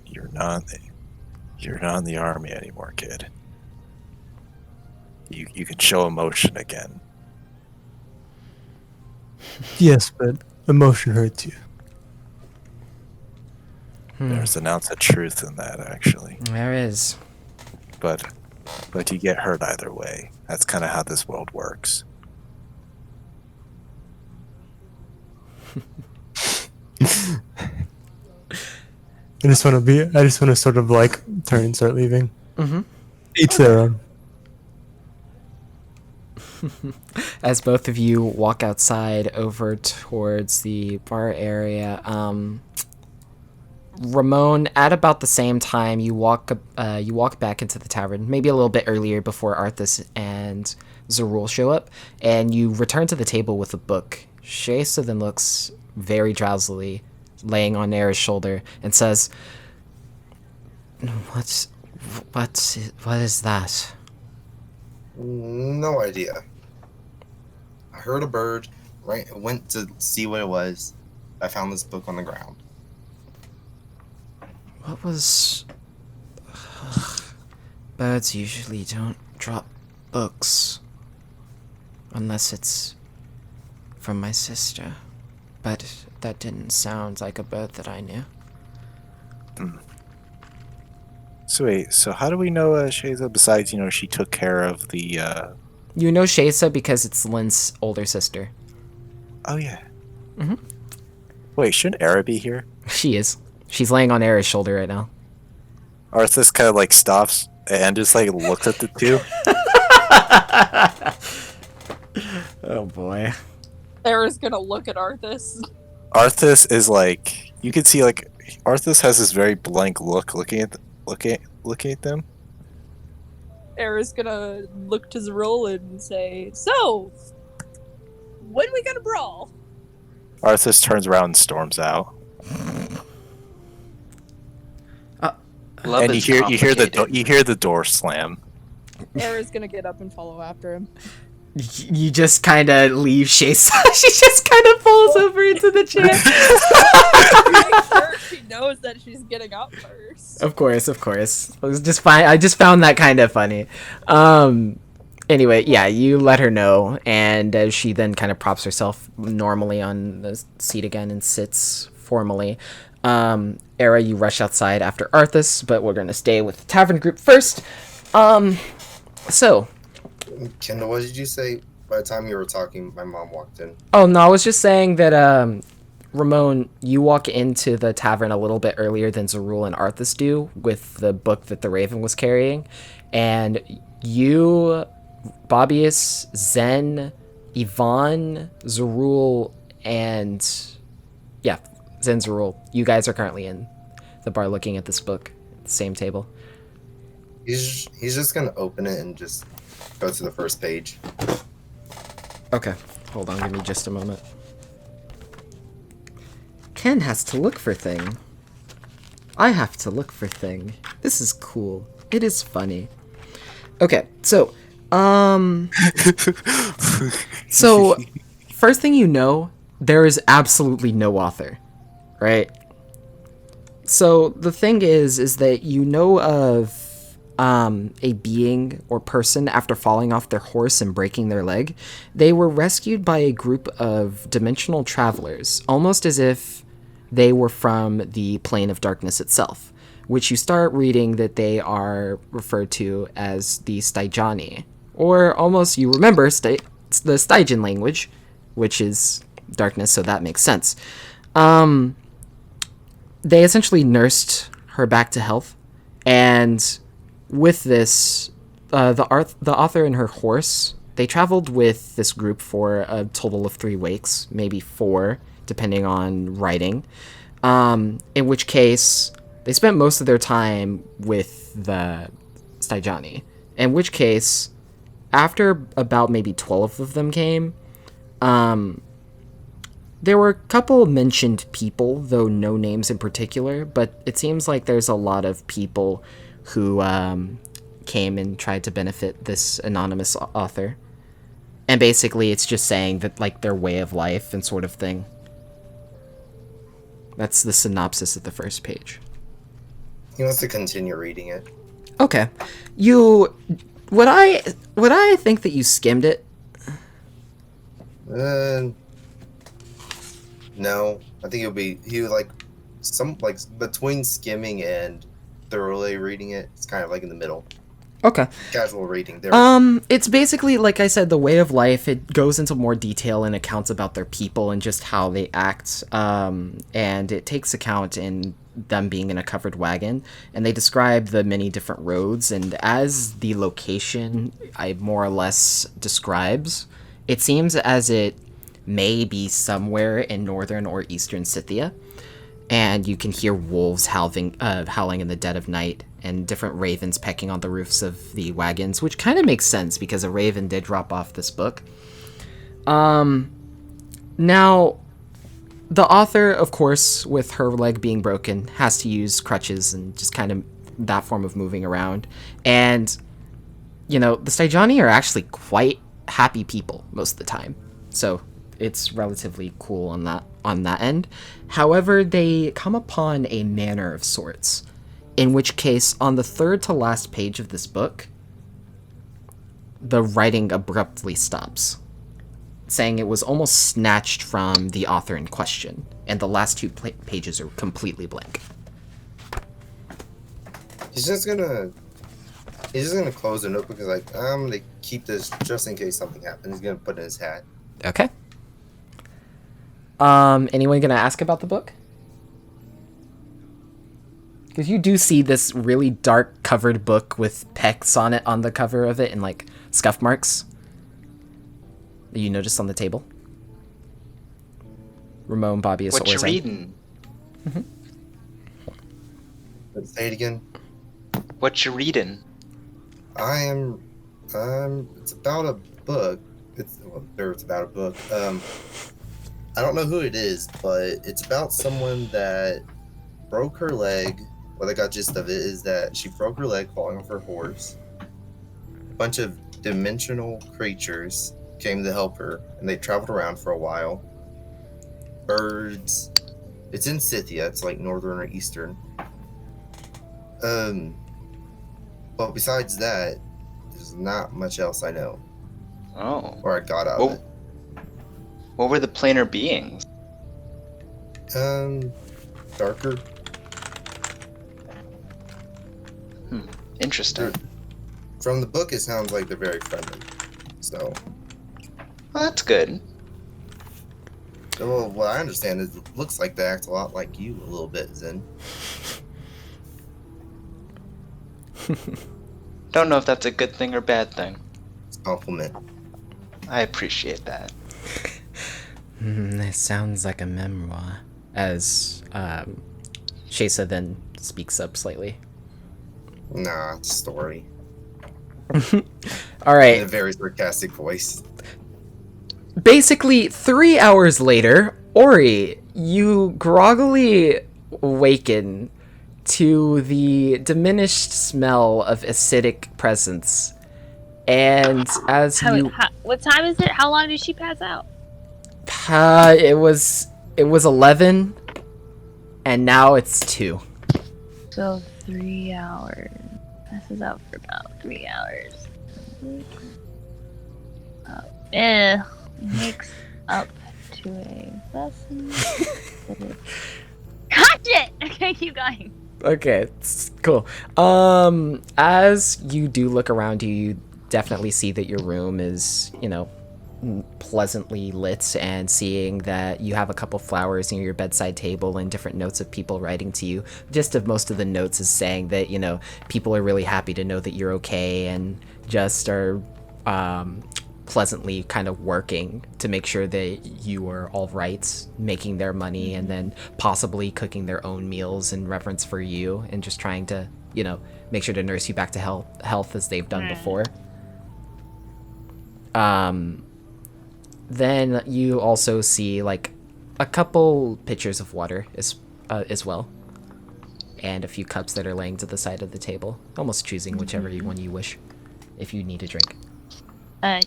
the army anymore, kid. You can show emotion again. Yes, but emotion hurts you. There's an ounce of truth in that, actually. There is. But you get hurt either way. That's kind of how this world works. I just want to sort of like turn and start leaving. Mm-hmm. Each their own. As both of you walk outside over towards the bar area, Ramon, at about the same time, you walk back into the tavern, maybe a little bit earlier before Arthas and Zerul show up, and you return to the table with a book. Shaysa then looks very drowsily, laying on Era's shoulder, and says, what is that? No idea. I heard a bird, right? I went to see what it was. I found this book on the ground. What was... Birds usually don't drop books. Unless it's from my sister. But that didn't sound like a bird that I knew. So wait, so how do we know Shaysa, besides, she took care of the... You know Shaysa because it's Lynn's older sister. Oh, yeah. Mm-hmm. Wait, shouldn't Era be here? She is. She's laying on Era's shoulder right now. Arthas kind of, stops and just, looks at the two. Oh, boy. Sarah's gonna look at Arthas. Arthas is, you can see, Arthas has this very blank look looking at them. Sarah's gonna look to Zerul and say, "So, when we gonna brawl?" Arthas turns around and storms out. Love and is you hear the door slam. Sarah's gonna get up and follow after him. You just kind of leave Shaysa. She just kind of falls over into the chair. Make sure she knows that she's getting up first. Of course. It was just fine. I just found that kind of funny. Anyway, yeah, you let her know, and she then kind of props herself normally on the seat again and sits formally. Era, you rush outside after Arthas, but we're going to stay with the tavern group first. So... Kendall, what did you say? By the time you were talking, my mom walked in. Oh, no, I was just saying that, Ramon, you walk into the tavern a little bit earlier than Zerul and Arthas do with the book that the Raven was carrying. And you, Bobius, Zen, Yvonne, Zerul, and... yeah, Zen, Zerul. You guys are currently in the bar looking at this book at the same table. He's just gonna open it and just go to the first page. Okay, hold on, give me just a moment. Ken has to look for thing. I have to look for thing. This is cool. It is funny. Okay, so, so, first thing you know, there is absolutely no author, right? So, the thing is that you know of a being or person after falling off their horse and breaking their leg. They were rescued by a group of dimensional travelers, almost as if they were from the plane of darkness itself. which you start reading that they are referred to as the Stygiani, or almost you remember the Stygian language, which is darkness, so that makes sense. They essentially nursed her back to health, and with this, the author and her horse, they traveled with this group for a total of 3 weeks, maybe 4, depending on writing. In which case, they spent most of their time with the Stygiani. In which case, after about maybe 12 of them came, there were a couple mentioned people, though no names in particular, but it seems like there's a lot of people who came and tried to benefit this anonymous author. And basically it's just saying that, like, their way of life and sort of thing. That's the synopsis of the first page. He wants to continue reading it. Okay. Would I think that you skimmed it? No. I think he would like between skimming and thoroughly reading it. It's kind of like in the middle. Okay. Casual reading. It's basically, like I said, the way of life. It goes into more detail and accounts about their people and just how they act. And it takes account in them being in a covered wagon. And they describe the many different roads. And as the location I more or less describes, it seems as it may be somewhere in northern or eastern Scythia. And you can hear wolves howling in the dead of night, and different ravens pecking on the roofs of the wagons, which kind of makes sense because a raven did drop off this book. Now, the author, of course, with her leg being broken, has to use crutches and just kind of that form of moving around. And, the Stygiani are actually quite happy people most of the time. So it's relatively cool on that end. However, they come upon a manor of sorts, in which case, on the 3rd to last page of this book, the writing abruptly stops, saying it was almost snatched from the author in question, and the last 2 pages are completely blank. He's just gonna close the notebook and like, I'm gonna keep this just in case something happens. He's gonna put it in his hat. Okay. Anyone gonna ask about the book? Because you do see this really dark covered book with pecks on it on the cover of it and like scuff marks that you noticed on the table. Ramon, Bobby, is What you reading? Say it again. What you reading? I am. It's about a book. It's about a book. I don't know who it is, but it's about someone that broke her leg. What I got gist of it is that she broke her leg falling off her horse. A bunch of dimensional creatures came to help her, and they traveled around for a while. Birds. It's in Scythia. It's like northern or eastern. But besides that, there's not much else I know. Oh. Or I got out of it. What were the planar beings? Darker. Interesting. From the book, it sounds like they're very friendly. So. Well, that's good. Well, what I understand is it looks like they act a lot like you a little bit, Zen. Don't know if that's a good thing or bad thing. It's a compliment. I appreciate that. It sounds like a memoir. As Shesa then speaks up slightly. Nah, it's a story. All right. In a very sarcastic voice. Basically, 3 hours later, Ori, you groggily awaken to the diminished smell of acidic presence. And as what time is it? How long did she pass out? It was 11, and now it's 2. So 3 hours. Passes out for about 3 hours. Makes up to a lesson. Catch it! Okay, keep going. Okay, cool. As you do look around you definitely see that your room is, pleasantly lit, and seeing that you have a couple flowers near your bedside table and different notes of people writing to you. Gist of most of the notes is saying that, people are really happy to know that you're okay and just are pleasantly kind of working to make sure that you are all right, making their money, and then possibly cooking their own meals in reverence for you, and just trying to, make sure to nurse you back to health as they've done before. Then you also see like a couple pitchers of water as well, and a few cups that are laying to the side of the table, almost choosing whichever one you wish if you need a drink.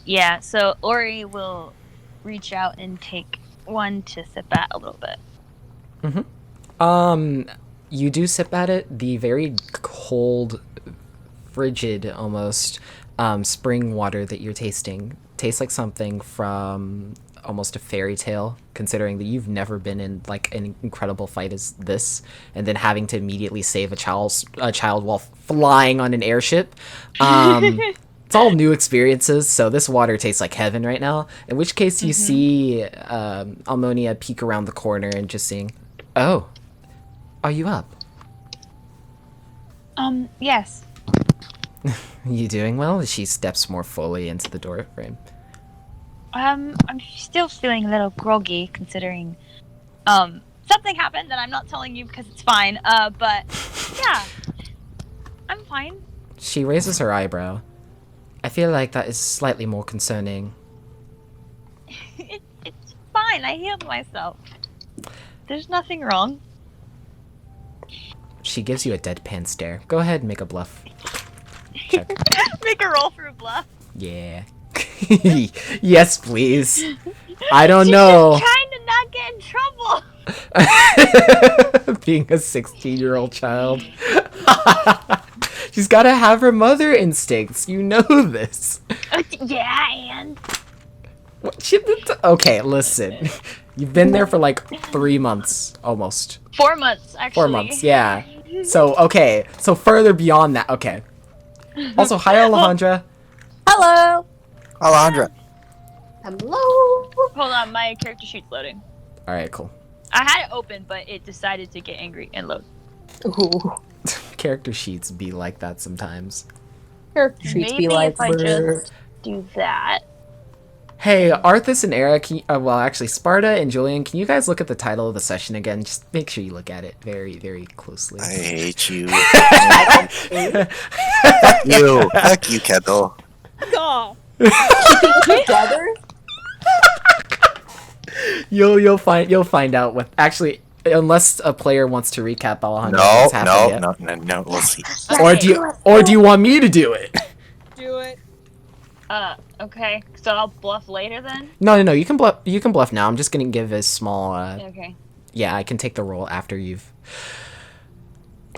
Yeah, so Ori will reach out and take one to sip at a little bit. You do sip at it. The very cold, frigid almost spring water that you're tasting tastes like something from almost a fairy tale, considering that you've never been in like an incredible fight as this, and then having to immediately save a child while flying on an airship. It's all new experiences, so this water tastes like heaven right now. In which case you see Almonia peek around the corner and just saying, "Oh, are you up? Yes. You doing well?" She steps more fully into the door frame. I'm still feeling a little groggy, considering something happened that I'm not telling you because it's fine. But yeah, I'm fine. She raises her eyebrow. I feel like that is slightly more concerning. It's fine. I healed myself. There's nothing wrong. She gives you a deadpan stare. Go ahead and make a bluff check. Make a roll for a bluff. Yeah. Yes, please. I don't know. She's just trying to not get in trouble. Being a 16-year-old child. She's gotta have her mother instincts. You know this. Yeah, and What? Okay, listen. You've been there for like 3 months, almost. 4 months, actually. 4 months, yeah. So, okay. So further beyond that, okay. Also, hi, Alejandra. Hello. Alejandra. Hello. Hold on, my character sheet's loading. All right, cool. I had it open, but it decided to get angry and load. Ooh. Character sheets be like that sometimes. Character sheets Maybe be like, if I just do that. Hey, Arthas and Era, actually, Sparta and Julian, can you guys look at the title of the session again? Just make sure you look at it very, very closely. I hate you. Fuck you. Fuck you, Kendall. Aw. together. You'll find out what actually, unless a player wants to recap Alejandro. No. We'll see. Or do you want me to do it? Do it. Okay. So I'll bluff later then? No. You can bluff now. I'm just gonna give a small. Okay. Yeah, I can take the roll after you've.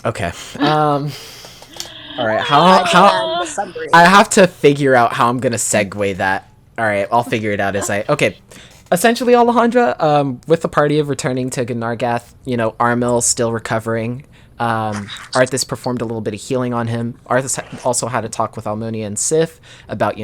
Okay. All right. How I have to figure out how I'm gonna segue that. All right, I'll figure it out as I. Okay. Essentially, Alejandra, with the party of returning to Gnargath, Armil still recovering. Arthas performed a little bit of healing on him. Arthas also had a talk with Almonia and Sif about,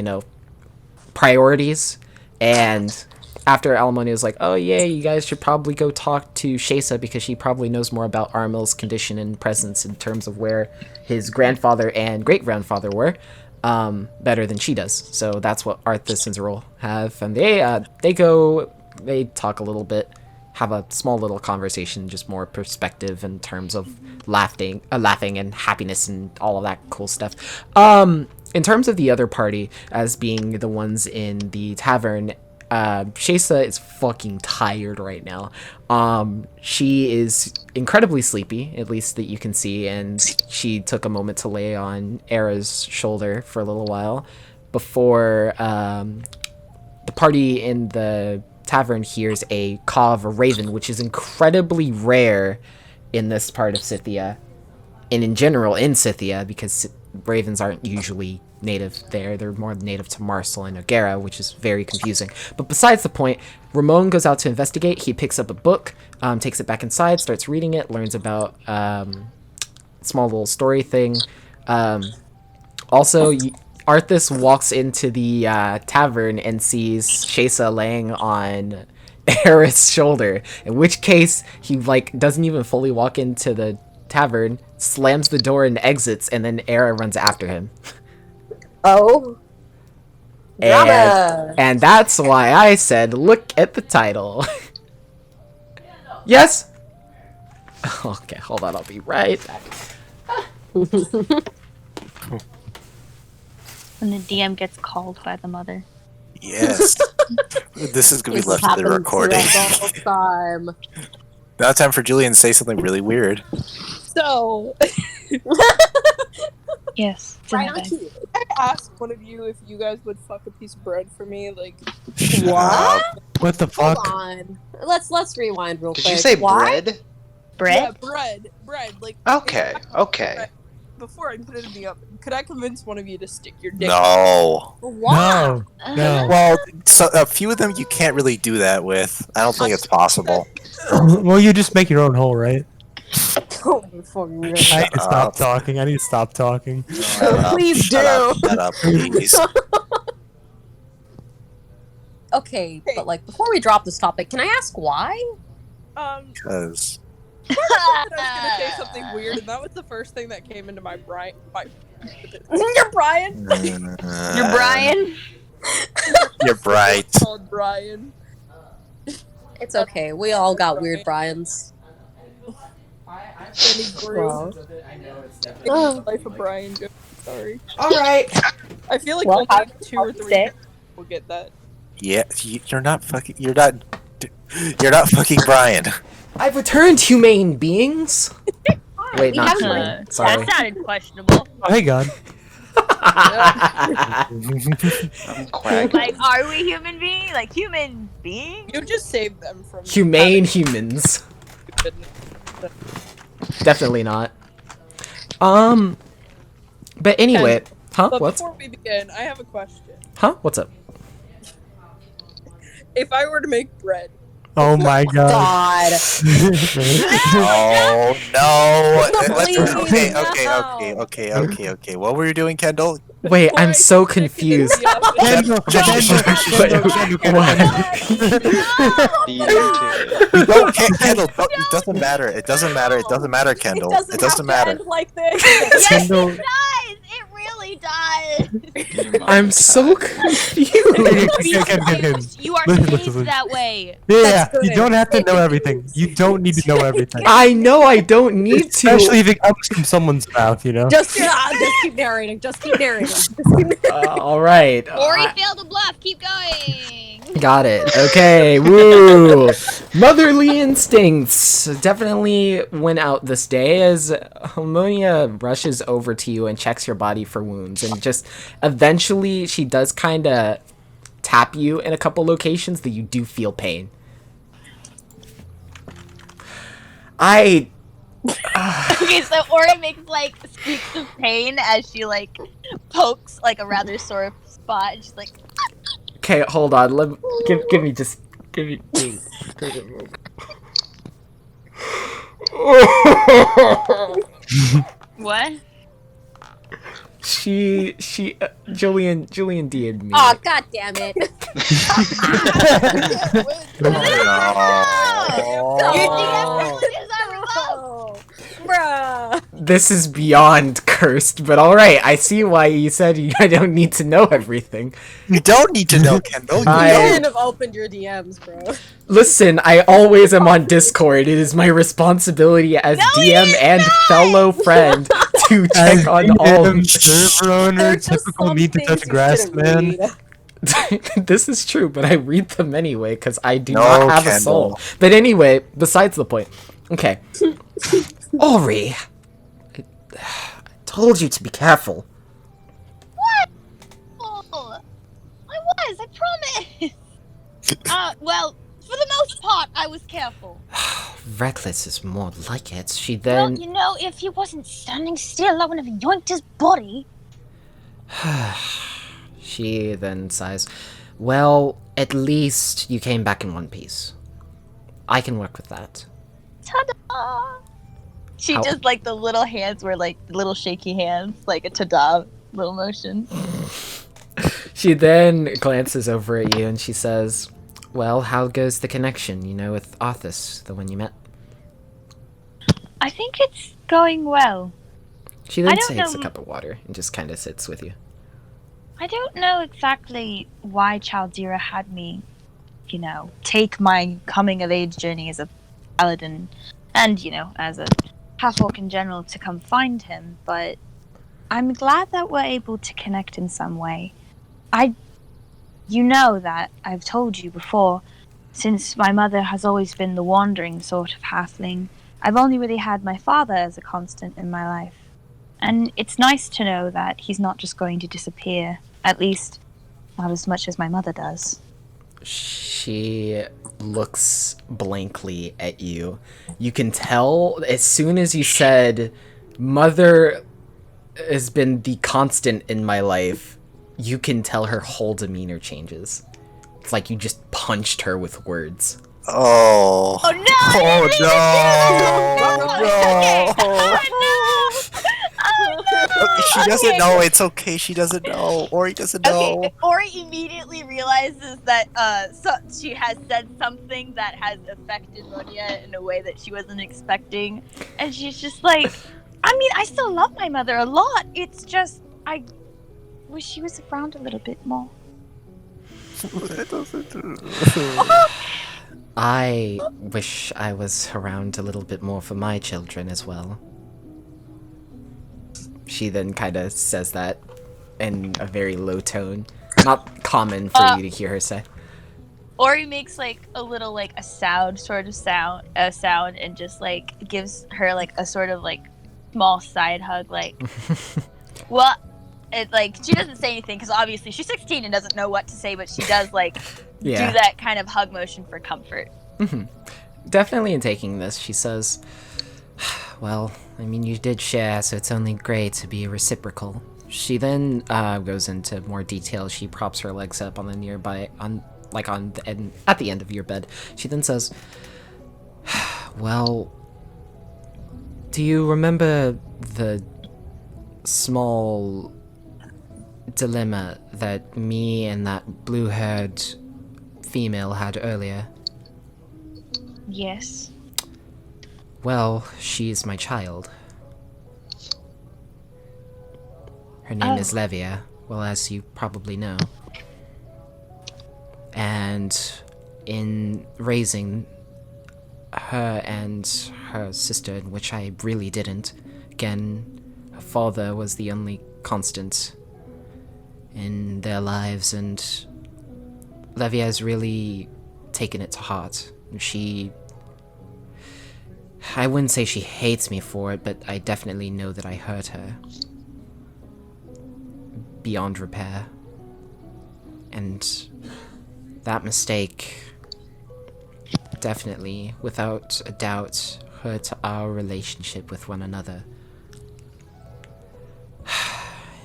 priorities. And after Almonia was like, oh, yeah, you guys should probably go talk to Shesa because she probably knows more about Armil's condition and presence in terms of where his grandfather and great-grandfather were. Better than she does. So that's what Arthas and Zerul have. And they talk a little bit, have a small little conversation, just more perspective in terms of laughing and happiness and all of that cool stuff. In terms of the other party, as being the ones in the tavern, Shesa is fucking tired right now. She is incredibly sleepy, at least that you can see, and she took a moment to lay on Era's shoulder for a little while before the party in the tavern hears a caw of a raven, which is incredibly rare in this part of Scythia, and in general in Scythia, because ravens aren't usually native there. They're more native to Marcel and Ogera, which is very confusing. But besides the point, Ramon goes out to investigate. He picks up a book, takes it back inside, starts reading it, learns about small little story thing. Also, Arthas walks into the tavern and sees Shesa laying on Aerith's shoulder. In which case, he like doesn't even fully walk into the tavern, slams the door and exits, and then Era runs after him. Oh. Drama. And that's why I said, look at the title. Yes? Okay, hold on, I'll be right back. When the DM gets called by the mother. Yes. This is going to be This left to the happens recording. to us all the time. Now time for Julian to say something really weird. So, Yes. It's in Right the on bag. cue. I asked one of you if you guys would fuck a piece of bread for me. Like, Shut What? up. What the Hold fuck? on. Let's rewind real Did quick. you say Why? bread? yeah, Bread? bread. Like, Okay, if I- okay. Before I put it in the oven, could I convince one of you to stick your dick? No. Why? No. No. Well, so, a few of them you can't really do that with. I don't think it's possible. Well, you just make your own hole, right? Don't be fucking I weird. need to stop talking. I need to stop talking. Shut up, Please shut up, do. shut up, please. Okay, but like before we drop this topic, can I ask why? Because I was gonna say something weird, and that was the first thing that came into my brain. You're Brian. You're Brian? You're bright. Called Brian. It's okay. We all got weird Brians. Any Well. Life of Brian joke. Sorry. All right. I feel like Well, only how- 2 or 3 say? people will get that. Yeah, you're not fucking. You're not fucking Brian. I've returned, humane beings. Wait, We not haven't humane. That Sorry. sounded questionable. Oh, hey, God. I'm quack. Like, are we human beings? Like, human beings? You just saved them from Humane humans. having Definitely not. But anyway, huh? But What's? before we begin, I have a question. Huh? What's up? If I were to make bread, Oh my God. God. Oh no! Please, Okay. What were you doing, Kendall? Wait, before I'm I so stick it in the confused. oven- Kendall, You don't, Kendall. Don't, it doesn't matter. It doesn't matter. It doesn't matter, Kendall. It doesn't matter. End like this. Yes, Kendall. it does! It really does! I'm so confused. You are Listen, raised listen. that way. Yeah, That's you good. don't have to know everything. You don't need to know everything. I know I don't need to. Especially if it comes from someone's mouth, you know? Just keep narrating. Just keep narrating. All right. Ori failed a bluff. Keep going. Got it. Okay. Woo. Motherly instincts definitely went out this day as Harmonia rushes over to you and checks your body for wounds, and just eventually she does kind of tap you in a couple locations that you do feel pain. Okay, so Ori makes like squeaks of pain as she like pokes like a rather sore spot, and she's like, Okay, hold on. Give me just give me. "What? Julian DM'd me. Oh, God damn it. Your DM privileges are revoked." Bruh. This is beyond cursed, but alright, I see why you said I don't need to know everything. You don't need to know, Kendall. You I- You don't. shouldn't have opened your DMs, bro. Listen, I always am on Discord. It is my responsibility as DM and fellow friend to As check on all. DM, server owner, There's just typical some need to things touch you grass, shouldn't man. read. This is true, but I read them anyway because I do No, not have a Kendall. soul. But anyway, besides the point. Okay. Ori, I told you to be careful. Oh, I was, I promise. Well, for the most part, I was careful. Reckless is more like it. She Well, then. you know, if he wasn't standing still, I would have yoinked his body. She then sighs. Well, at least you came back in one piece. I can work with that. Ta-da! She How- does like the little hands were like little shaky hands, like a tada little motion. She then glances over at you and she says, well, how goes the connection, with Arthas, the one you met? I think it's going well. She I then don't takes a know- cup of water and just kind of sits with you. I don't know exactly why Chaldira had me, take my coming of age journey as a paladin and, as a half-orc in general to come find him, but I'm glad that we're able to connect in some way. You know that I've told you before, since my mother has always been the wandering sort of halfling, I've only really had my father as a constant in my life. And it's nice to know that he's not just going to disappear, at least not as much as my mother does. She looks blankly at you. You can tell as soon as you said, Mother has been the constant in my life, you can tell her whole demeanor changes. It's like you just punched her with words. Oh. Oh no! She doesn't know. It's okay. She doesn't know. Ori doesn't know. Okay, Ori immediately realizes that she has said something that has affected Monia in a way that she wasn't expecting, and she's just like, I still love my mother a lot. It's just I wish she was around a little bit more. I wish I was around a little bit more for my children as well. She then kind of says that in a very low tone. Not common for you to hear her say. Ori makes like a little like a sound and just like gives her like a sort of like small side hug like well it like she doesn't say anything because obviously she's 16 and doesn't know what to say, but she does like do that kind of hug motion for comfort. Definitely in taking this, she says, well, you did share, so it's only great to be reciprocal. She then goes into more detail. She props her legs up on the nearby at the end of your bed. She then says, well, do you remember the small dilemma that me and that blue-haired female had earlier? Yes. Well, she's my child. Her name is Levia, well, as you probably know. And in raising her and her sister, which I really didn't, again, her father was the only constant in their lives, and Levia has really taken it to heart. I wouldn't say she hates me for it, but I definitely know that I hurt her beyond repair. And that mistake definitely, without a doubt, hurt our relationship with one another.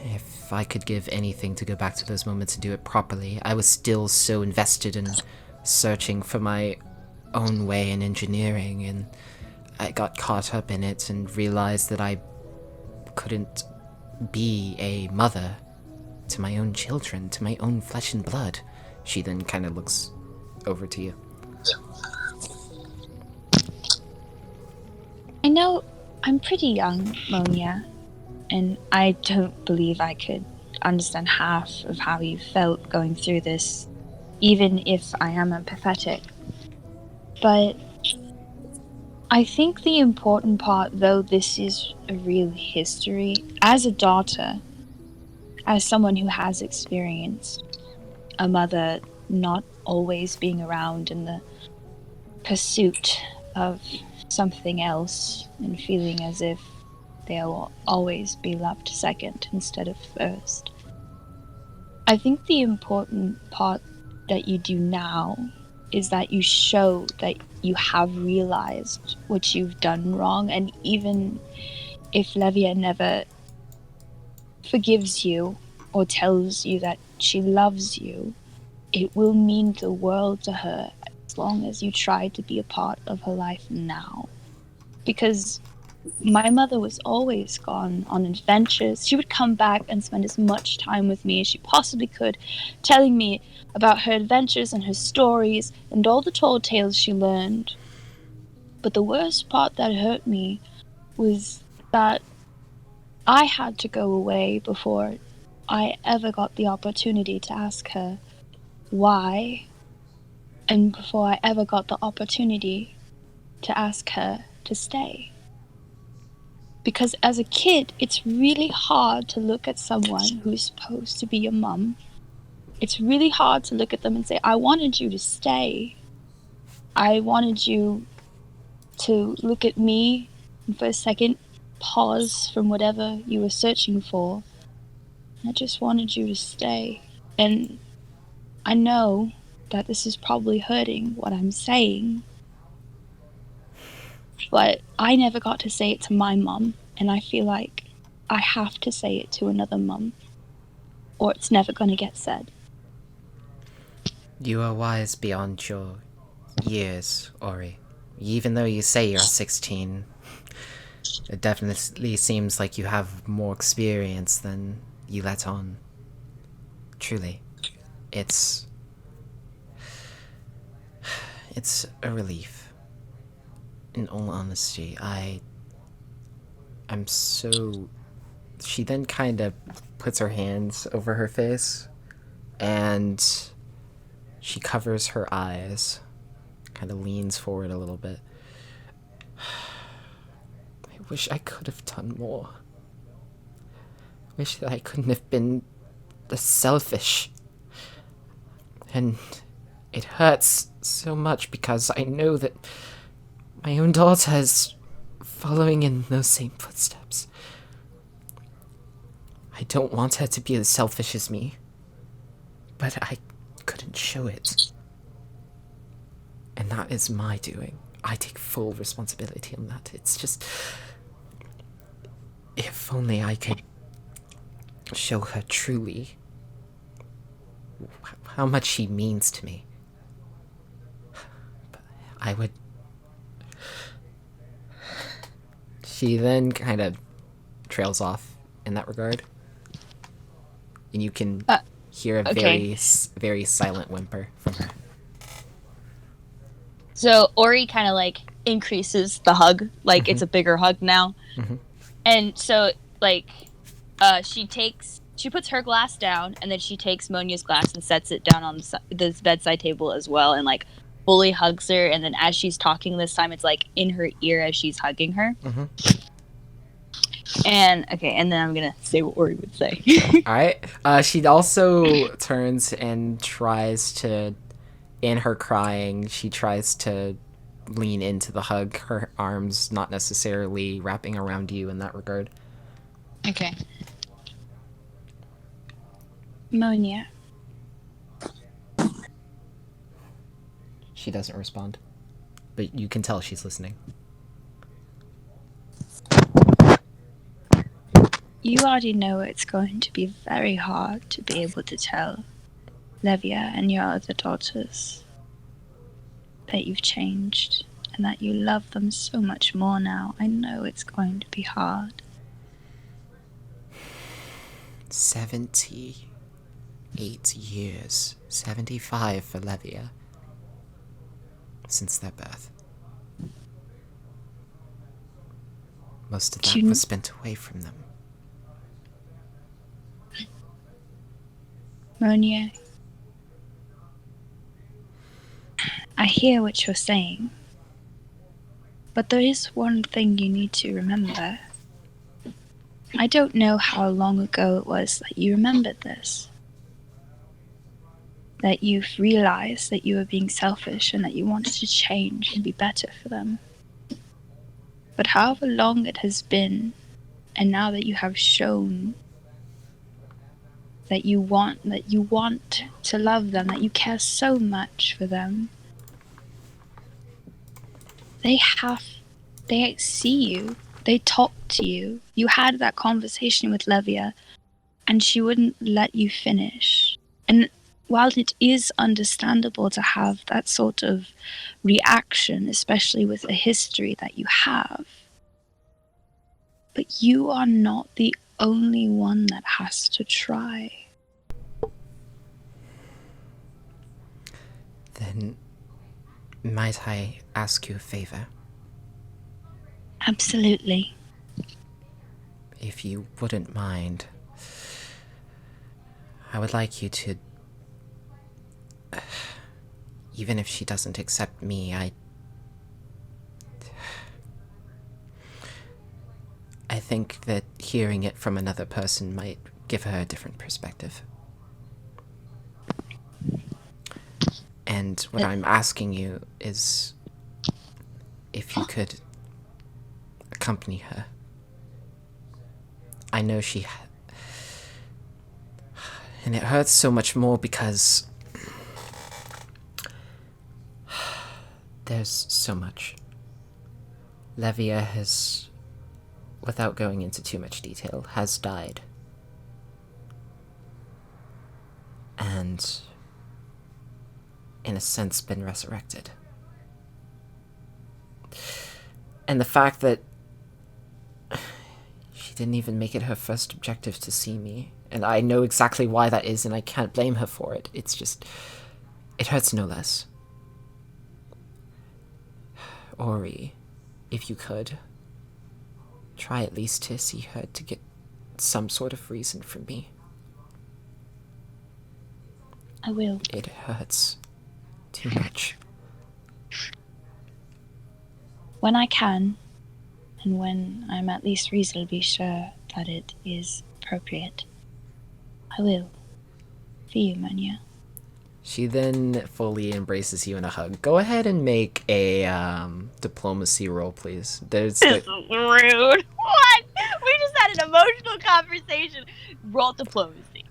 If I could give anything to go back to those moments and do it properly, I was still so invested in searching for my own way in engineering, and I got caught up in it and realized that I couldn't be a mother to my own children, to my own flesh and blood. She then kind of looks over to you. I know I'm pretty young, Monia, and I don't believe I could understand half of how you felt going through this, even if I am empathetic. But I think the important part, though this is a real history, as a daughter, as someone who has experienced a mother not always being around in the pursuit of something else and feeling as if they'll always be loved second instead of first. I think the important part that you do now is that you show that you have realized what you've done wrong, and even if Levia never forgives you or tells you that she loves you, it will mean the world to her as long as you try to be a part of her life now. Because my mother was always gone on adventures. She would come back and spend as much time with me as she possibly could, telling me about her adventures and her stories and all the tall tales she learned. But the worst part that hurt me was that I had to go away before I ever got the opportunity to ask her why, and before I ever got the opportunity to ask her to stay. Because as a kid, it's really hard to look at someone who's supposed to be your mum. It's really hard to look at them and say, I wanted you to stay. I wanted you to look at me and for a second pause from whatever you were searching for. I just wanted you to stay. And I know that this is probably hurting what I'm saying, but I never got to say it to my mum, and I feel like I have to say it to another mum, or it's never going to get said. You are wise beyond your years, Ori. Even though you say you're 16, it definitely seems like you have more experience than you let on. Truly. It's a relief. In all honesty, I'm so... She then kind of puts her hands over her face, and she covers her eyes, kind of leans forward a little bit. I wish I could have done more. Wish that I couldn't have been selfish. And it hurts so much because I know that my own daughter is following in those same footsteps. I don't want her to be as selfish as me, but I couldn't show it. And that is my doing. I take full responsibility on that. It's just... If only I could show her truly how much she means to me. But I would... She then kind of trails off in that regard. And you can hear a okay. very silent whimper from her. So Ori kind of like increases the hug, like it's a bigger hug now. Mhm. And so like she puts her glass down, and then she takes Monia's glass and sets it down on the bedside table as well, and like fully hugs her. And then as she's talking this time, it's like in her ear as she's hugging her. Mhm. And okay, and then I'm gonna say what Ori would say. Alright. She also turns and tries to, in her crying, she tries to lean into the hug, her arms not necessarily wrapping around you in that regard. Okay. Monia. She doesn't respond, but you can tell she's listening. You already know it's going to be very hard to be able to tell Levia and your other daughters that you've changed and that you love them so much more now. I know it's going to be hard. 78 years. 75 for Levia. Since their birth. Most of that was spent away from them. Monia, I hear what you're saying, but there is one thing you need to remember. I don't know how long ago it was that you remembered this. That you've realized that you were being selfish and that you wanted to change and be better for them. But however long it has been, and now that you have shown that you want to love them, that you care so much for them, they see you, they talk to you. You had that conversation with Levia, and she wouldn't let you finish. And while it is understandable to have that sort of reaction, especially with the history that you have, But you are not the only one that has to try. Then, might I ask you a favor? Absolutely. If you wouldn't mind, I would like you to... Even if she doesn't accept me, I think that hearing it from another person might give her a different perspective. And what I'm asking you is if you could accompany her. I know she... And it hurts so much more because... There's so much. Levia has, without going into too much detail, has died. And, in a sense, been resurrected. And the fact that she didn't even make it her first objective to see me, and I know exactly why that is, and I can't blame her for it. It's just, it hurts no less. Ori, if you could, try at least to see her to get some sort of reason from me. I will. It hurts too much. When I can, and when I'm at least reasonably sure that it is appropriate, I will. For you, Manya. She then fully embraces you in a hug. Go ahead and make a diplomacy roll, please. This is rude. What? We just had an emotional conversation. Roll diplomacy.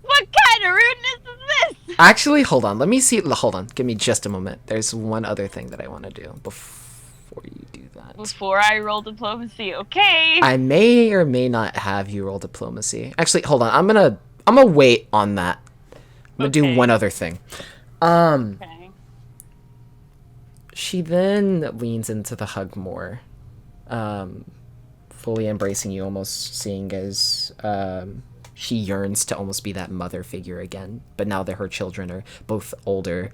What kind of rudeness is this? Actually, hold on. Let me see. Hold on. Give me just a moment. There's one other thing that I want to do before you do that. Before I roll diplomacy, okay. I may or may not have you roll diplomacy. Actually, hold on. I'm gonna wait on that. I'm gonna do one other thing. Okay. She then leans into the hug more, fully embracing you, almost seeing as she yearns to almost be that mother figure again. But now that her children are both older,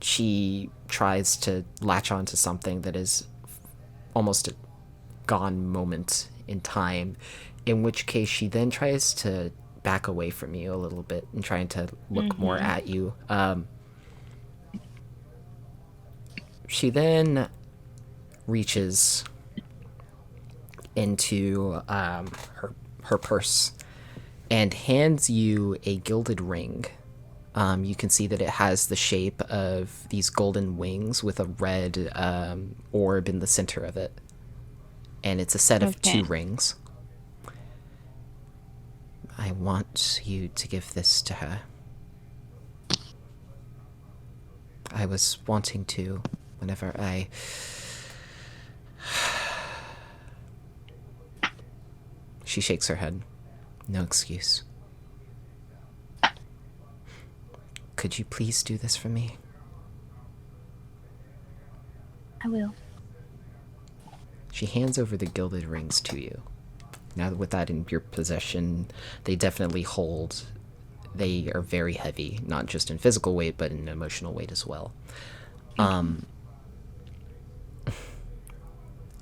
she tries to latch onto something that is almost a gone moment in time, in which case she then tries to back away from you a little bit and trying to look more at you. She then reaches into her purse and hands you a gilded ring. You can see that it has the shape of these golden wings with a red orb in the center of it. And it's a set of 2 rings. I want you to give this to her. I was wanting to whenever I... She shakes her head. No excuse. Could you please do this for me? I will. She hands over the gilded rings to you. Now with that in your possession, they definitely hold. They are very heavy, not just in physical weight, but in emotional weight as well.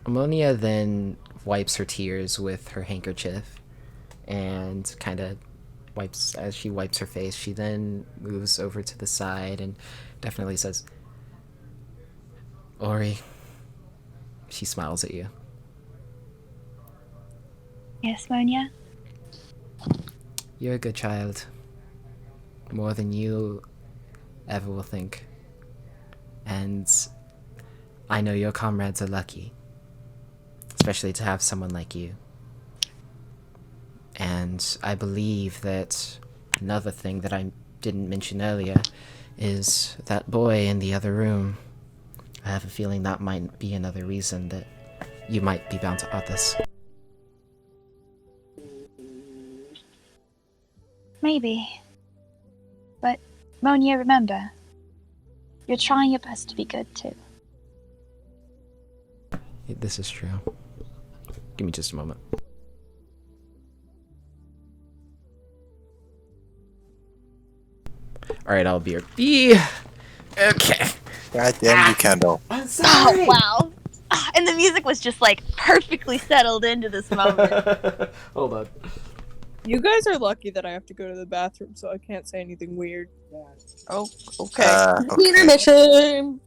Ammonia then wipes her tears with her handkerchief and kind of wipes, as she wipes her face, she then moves over to the side and definitely says, Ori. She smiles at you. Yes, Monia? You're a good child. More than you ever will think. And I know your comrades are lucky. Especially to have someone like you. And I believe that another thing that I didn't mention earlier is that boy in the other room. I have a feeling that might be another reason that you might be bound to others. Maybe. But, Monia, remember, you're trying your best to be good too. This is true. Give me just a moment. All right, I'll be here. Okay. God damn you, Kendall. I'm sorry. Oh, wow. And the music was just like perfectly settled into this moment. Hold on. You guys are lucky that I have to go to the bathroom, so I can't say anything weird. Oh, okay. Okay. Intermission.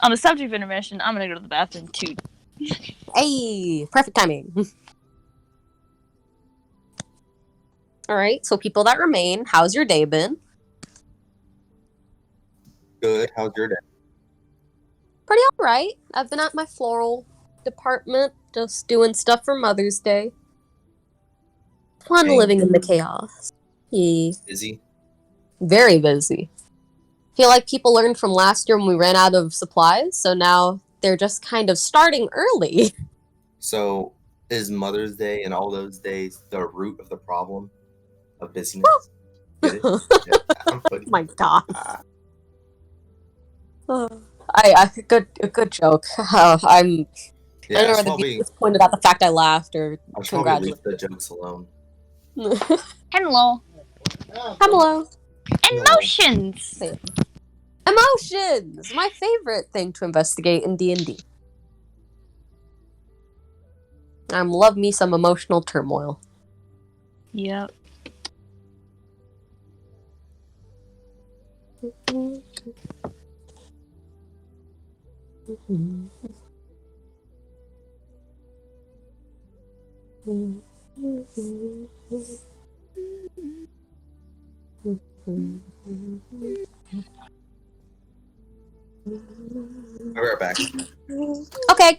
On the subject of intermission, I'm gonna go to the bathroom too. Hey, perfect timing. All right, so people that remain, how's your day been? Good. How's your day? Pretty all right. I've been at my floral department, just doing stuff for Mother's Day. Fun Dang. living in the chaos. Yeah, Busy. very busy. Feel like people learned from last year when we ran out of supplies, so now they're just kind of starting early. So, is Mother's Day and all those days the root of the problem of busyness? Get it? Yeah, I'm funny. My God. Ah, A good joke. I'm. yeah, I I don't know should whether probably, you pointed out the fact I laughed or I should probably leave congratulated. the jokes alone. Hello. Hello. Emotions. Emotions! My favorite thing to investigate in D&D. Love me some emotional turmoil. Yep. I'll be right back. Okay.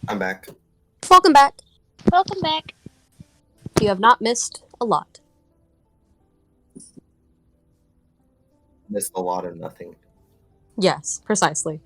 I'm back. Welcome back. Welcome back. You have not missed a lot. Missed a lot of nothing. Yes, precisely.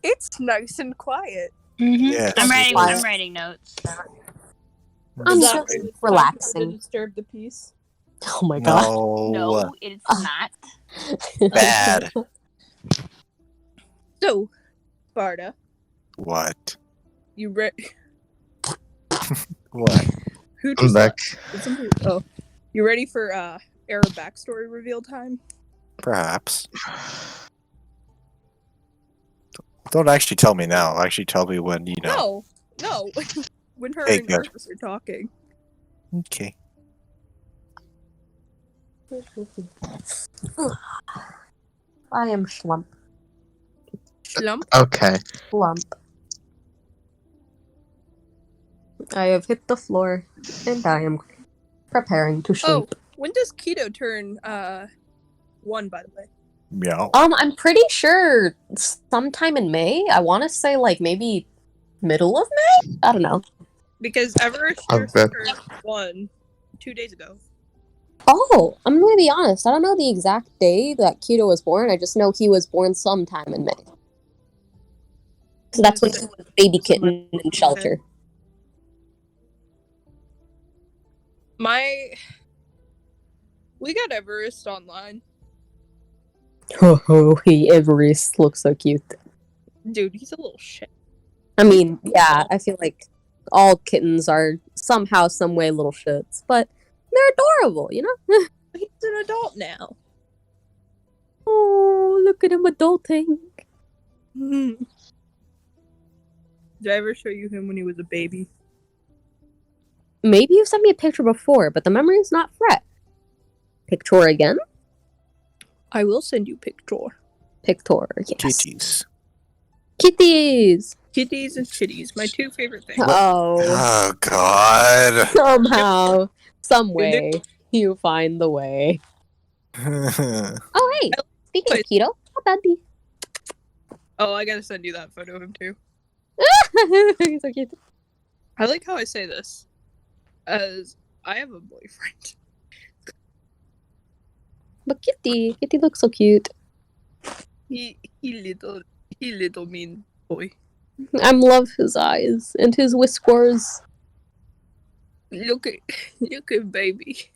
It's nice and quiet. Yes, I'm it writing. is. I'm writing notes. I'm Is just that when it's time for her relaxing. to disturb the peace? Oh my god. No, it's not. Bad. So, Sparta, What? you ready? What? Who I'm just back. Did somebody? Oh, you ready for era backstory reveal time? Perhaps. Don't actually tell me now. Actually tell me when you know. No. When her Hey, and good. Arthas are talking. Okay. I am Schlump. Schlump. Okay. Slump. I have hit the floor, and I am preparing to Oh, sleep. when does Keto turn 1, by the way? Meow. I'm pretty sure sometime in May. I want to say like maybe middle of May. I don't know. Because Everest I just bet. turned 1 2 days ago. Oh, I'm gonna be honest. I don't know the exact day that Keto was born. I just know he was born sometime in May. So that's when he was baby kitten in shelter. We got Everest online. Oh, Everest looks so cute. Dude, he's a little shit. I mean, yeah, I feel like all kittens are somehow, some way little shits, but they're adorable, you know? He's an adult now. Oh, look at him adulting. Did I ever show you him when he was a baby? Maybe you sent me a picture before, but the memory is not fresh. Picture again? I will send you picture. Picture, yes. Kitties. Kitties! Kitties and chitties, my 2 favorite things. Oh. Oh, God. Somehow, some way, you find the way. Oh, hey! Speaking of Keto, how baby? Oh, I gotta send you that photo of him too. He's so cute. I like how I say this. As I have a boyfriend. But Kitty looks so cute. He little mean boy. I love his eyes and his whiskers. Look at baby.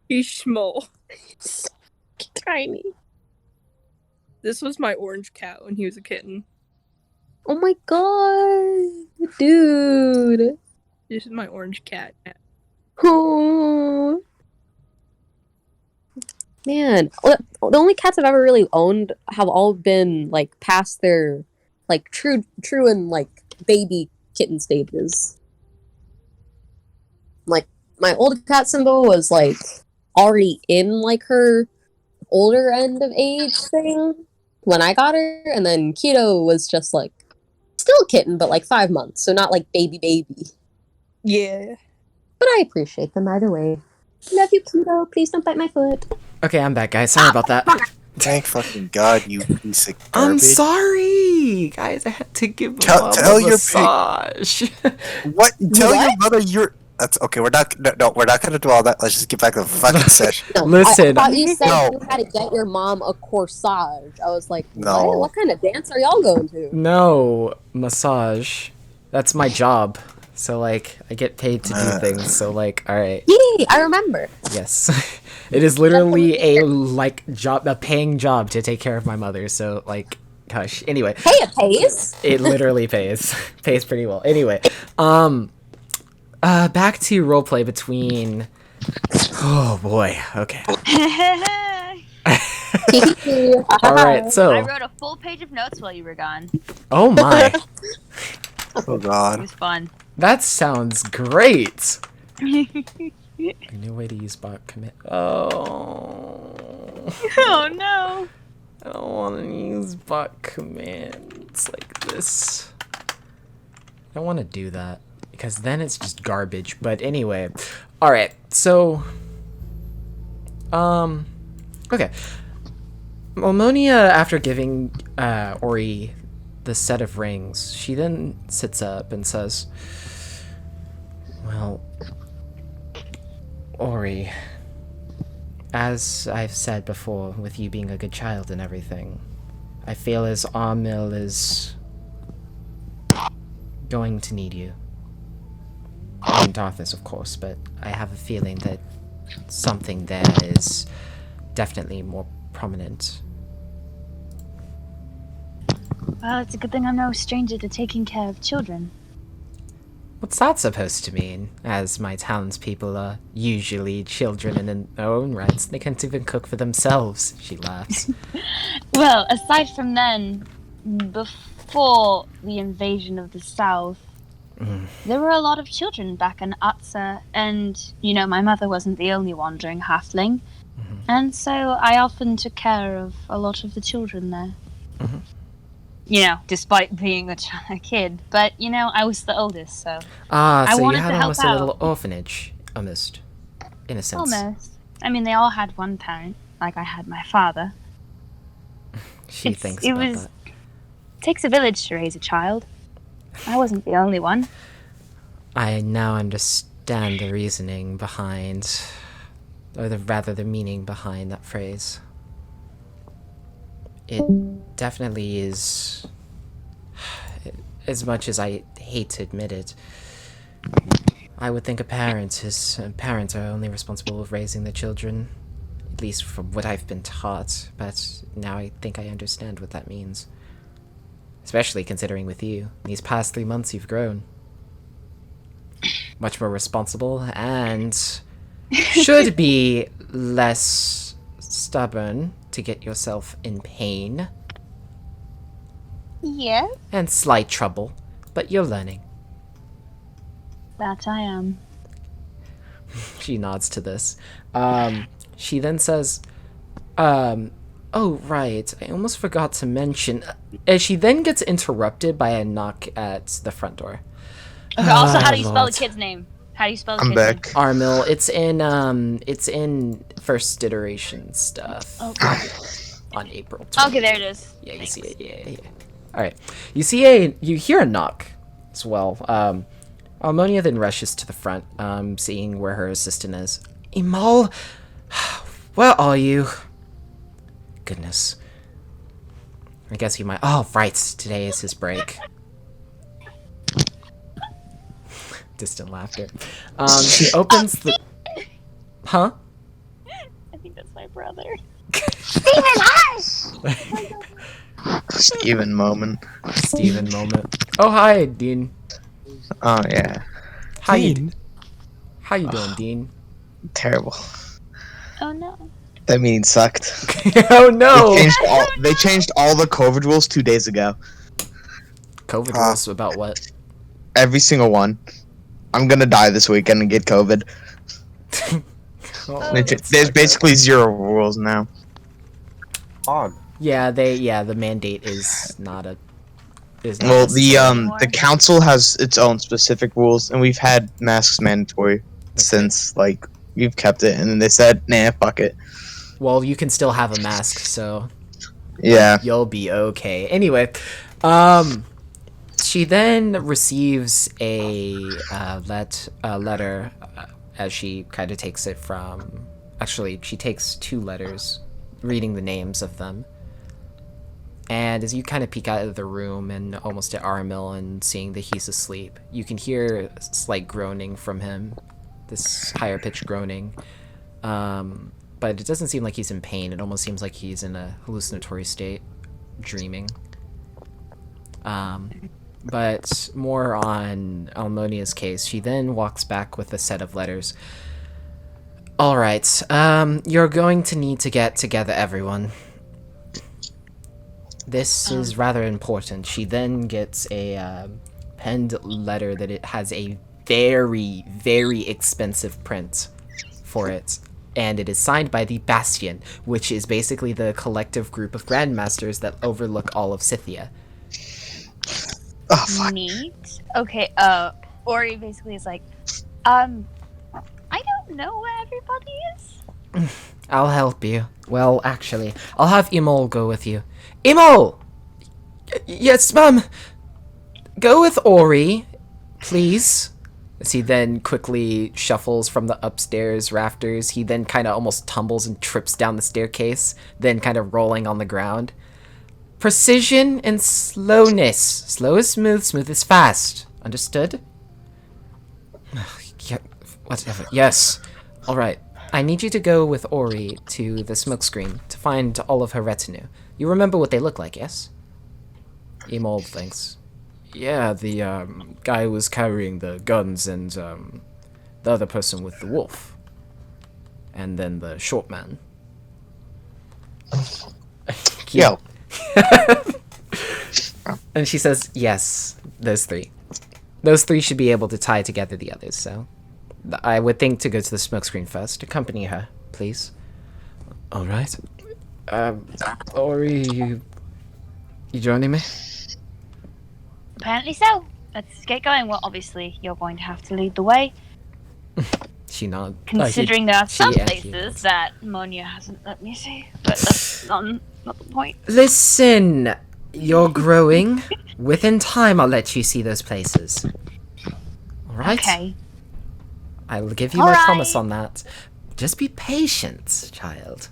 He's small. So tiny. This was my orange cat when he was a kitten. Oh my god, dude. This is my orange cat. Oh. Man, the only cats I've ever really owned have all been like past their like true and like baby kitten stages. Like my old cat Simba was like already in like her older end of age thing when I got her, and then Keto was just like still a kitten but like 5 months, so not like baby. Yeah. But I appreciate them either way. Love you, Keto. Please don't bite my foot. Okay, I'm back, guys. Sorry about that. Thank fucking God, you piece of garbage. I'm sorry, guys. I had to give Tell a your massage. What? Tell your mother you're. That's okay. We're not. No, we're not gonna do all that. Let's just get back to the fucking session. No, Listen. I thought you said No. you had to get your mom a corsage. I was like, No. what? What kind of dance are y'all going to? No, massage. That's my job. So, like, I get paid to do things. So, like, all right. Yay, I remember. Yes. It is literally a paying job to take care of my mother. So, like, gosh. Anyway. Hey, it pays. It literally pays. Pays pretty well. Anyway, back to roleplay between. Oh boy. Okay. All right. So. I wrote a full page of notes while you were gone. Oh my. Oh God. It was fun. That sounds great. A new way to use bot commit. Oh. Oh no. I don't want to use bot commands like this. I don't want to do that because then it's just garbage. But anyway, all right. So, okay. Momonia, after giving Ori the set of rings, she then sits up and says, "Well, Ori, as I've said before, with you being a good child and everything, I feel as Armil is going to need you. And Darthus, of course, but I have a feeling that something there is definitely more prominent. Well, it's a good thing I'm no stranger to taking care of children. What's that supposed to mean? As my townspeople are usually children in their own rights. They can't even cook for themselves, she laughs. Well, aside from then, before the invasion of the South, there were a lot of children back in Utsa, and, you know, my mother wasn't the only wandering halfling, and so I often took care of a lot of the children there. You know, despite being a kid, but, you know, I was the oldest, so Ah, I so you wanted had to help almost a little out. orphanage, almost, in a sense. Almost. I mean, they all had one parent, like I had my father. She thinks it about was that. Takes a village to raise a child. I wasn't the only one. I now understand the reasoning behind, or the meaning behind that phrase. It definitely is, as much as I hate to admit it, I would think parents are only responsible for raising the children, at least from what I've been taught, but now I think I understand what that means. Especially considering with you, these past 3 months you've grown. Much more responsible and should be less stubborn to get yourself in pain. Yeah. And slight trouble, but you're learning. That I am. She nods to this. She then says, oh, right, I almost forgot to mention. As she then gets interrupted by a knock at the front door. Okay, also, how do you Lord. spell the kid's name? How do you spell the I'm kid's back. name? Armil, it's in first iteration stuff. Okay. On April 20th. Okay, there it is. Yeah, you Thanks. see it. Yeah. Alright. You hear a knock as well. Almonia then rushes to the front, seeing where her assistant is. Imal, where are you? Goodness. I guess he might. Oh, right. Today is his break. Distant laughter. She opens the. Huh? I think that's my brother. Steven moment. Steven moment. Oh, hi, Dean. Oh yeah. How Dean? How you doing, Dean? Terrible. Oh no. That meeting sucked. Oh no! They changed all the COVID rules 2 days ago. COVID rules about what? Every single one. I'm gonna die this weekend and get COVID. There's basically 0 rules now. Odd. Yeah, the mandate is not a. Well, the council has its own specific rules, and we've had masks mandatory since like we've kept it, and then they said, nah, fuck it. Well, you can still have a mask, so yeah, you'll be okay. Anyway, she then receives a letter as she kind of takes it from. Actually, she takes 2 letters, reading the names of them. And as you kind of peek out of the room and almost at Armil and seeing that he's asleep, you can hear a slight groaning from him, this higher pitched groaning. But it doesn't seem like he's in pain. It almost seems like he's in a hallucinatory state, dreaming. But more on Almonia's case, she then walks back with a set of letters. All right, you're going to need to get together, everyone. This is rather important. She then gets a penned letter that it has a very, very expensive print for it. And it is signed by the Bastion, which is basically the collective group of Grandmasters that overlook all of Scythia. Oh, fuck. Neat. Okay, Ori basically is like, I don't know where everybody is. I'll help you. Well, actually, I'll have Imol go with you. Imol! Yes, ma'am. Go with Ori, please. As he then quickly shuffles from the upstairs rafters, he then kind of almost tumbles and trips down the staircase, then kind of rolling on the ground. Precision and slowness. Slow is smooth, smooth is fast. Understood? Yeah, whatever. Yes. All right. I need you to go with Ori to the smokescreen to find all of her retinue. You remember what they look like, yes? Emold thinks. Yeah, the guy who was carrying the guns and the other person with the wolf. And then the short man. Yo. And she says, yes, those three. Those three should be able to tie together the others, so... I would think to go to the smokescreen first. Accompany her, please. All right. Ori, you joining me? Apparently so. Let's get going. Well, obviously, you're going to have to lead the way. She nods. Considering there are some places that Monia hasn't let me see. But that's not the point. Listen, you're growing. Within time, I'll let you see those places. All right? Okay. I will give you my promise on that. Just be patient, child.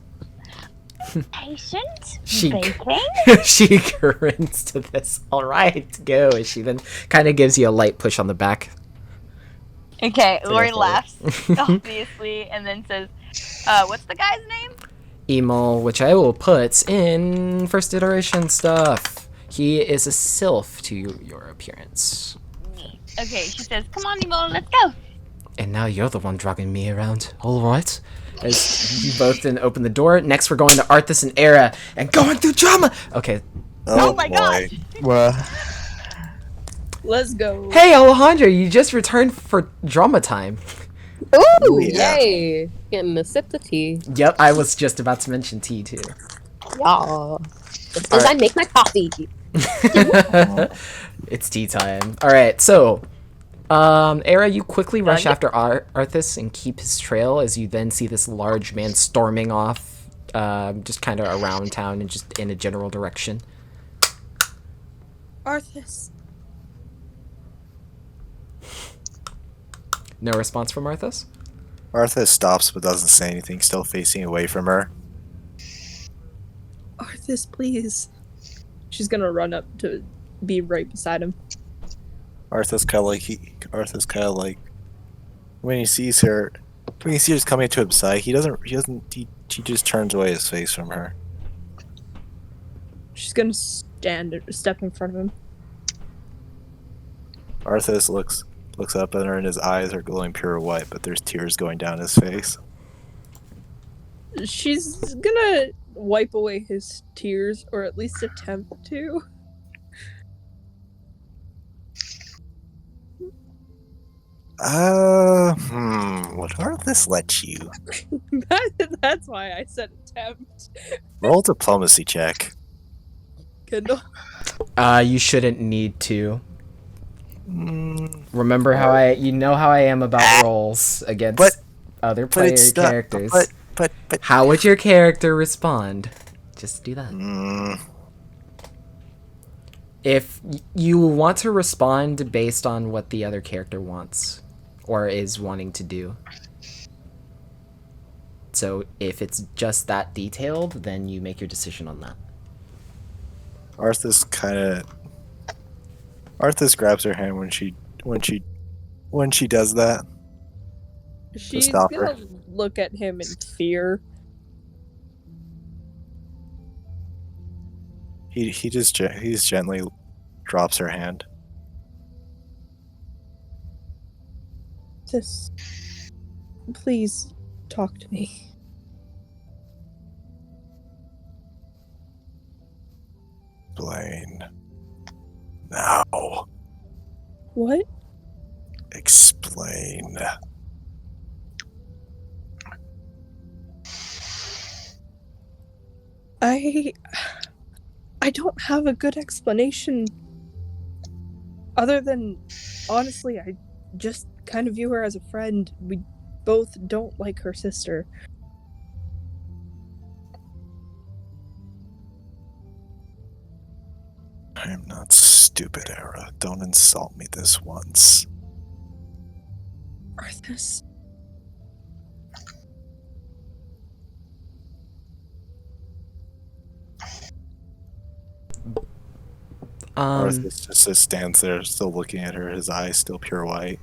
Patient? She Baking? she grins to this. All right, go. As she then kind of gives you a light push on the back. Okay, So Lori that's laughs, obviously, and then says, what's the guy's name? Emil, which I will put in first iteration stuff. He is a sylph to your appearance. Okay, she says, come on, Emo, let's go. And now you're the one dragging me around. All right. As you both then open the door. Next, we're going to Arthas and Era and going through drama. Okay. Oh my gosh. Well. Let's go. Hey, Alejandro, you just returned for drama time. Ooh, Yeah. yay! Getting a sip of tea. Yep, I was just about to mention tea too. Yeah. Just as I make my coffee. It's tea time. All right, so Era, you quickly rush after Arthas and keep his trail as you then see this large man storming off, just kind of around town and just in a general direction. Arthas. No response from Arthas? Arthas stops but doesn't say anything, still facing away from her. Arthas, please. She's gonna run up to be right beside him. Arthas kind of like when he sees her coming to his side, he just turns away his face from her. She's gonna step in front of him. Arthas looks up at her and his eyes are glowing pure white, but there's tears going down his face. She's gonna wipe away his tears, or at least attempt to. Would Arthas let you? That's why I said attempt. Roll diplomacy check. Kendall. You shouldn't need to. Remember how I am about rolls against other player characters. But how would your character respond? Just do that. If you want to respond based on what the other character wants or is wanting to do. So if it's just that detailed, then you make your decision on that. Arthas grabs her hand when she does that. She's stop gonna her. look at him in fear. He's gently drops her hand. Just please talk to me. Explain. Now. What? Explain. I don't have a good explanation. Other than, honestly, I just kind of view her as a friend. We both don't like her sister. I'm not stupid, Era. Don't insult me this once. Arthas. Arthas just stands there, still looking at her, his eyes still pure white.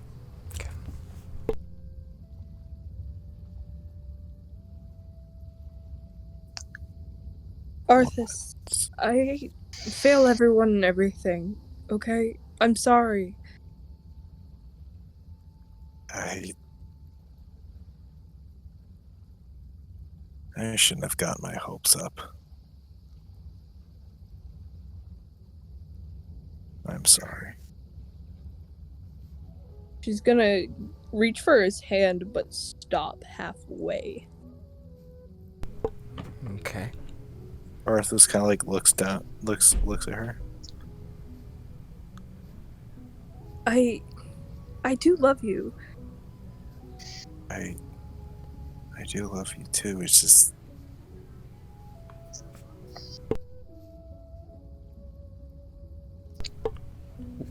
Arthas, I fail everyone and everything, okay? I'm sorry. I shouldn't have got my hopes up. I'm sorry. She's gonna reach for his hand, but stop halfway. Okay. Arthas kind of like looks down, looks at her. I do love you. I do love you too. It's just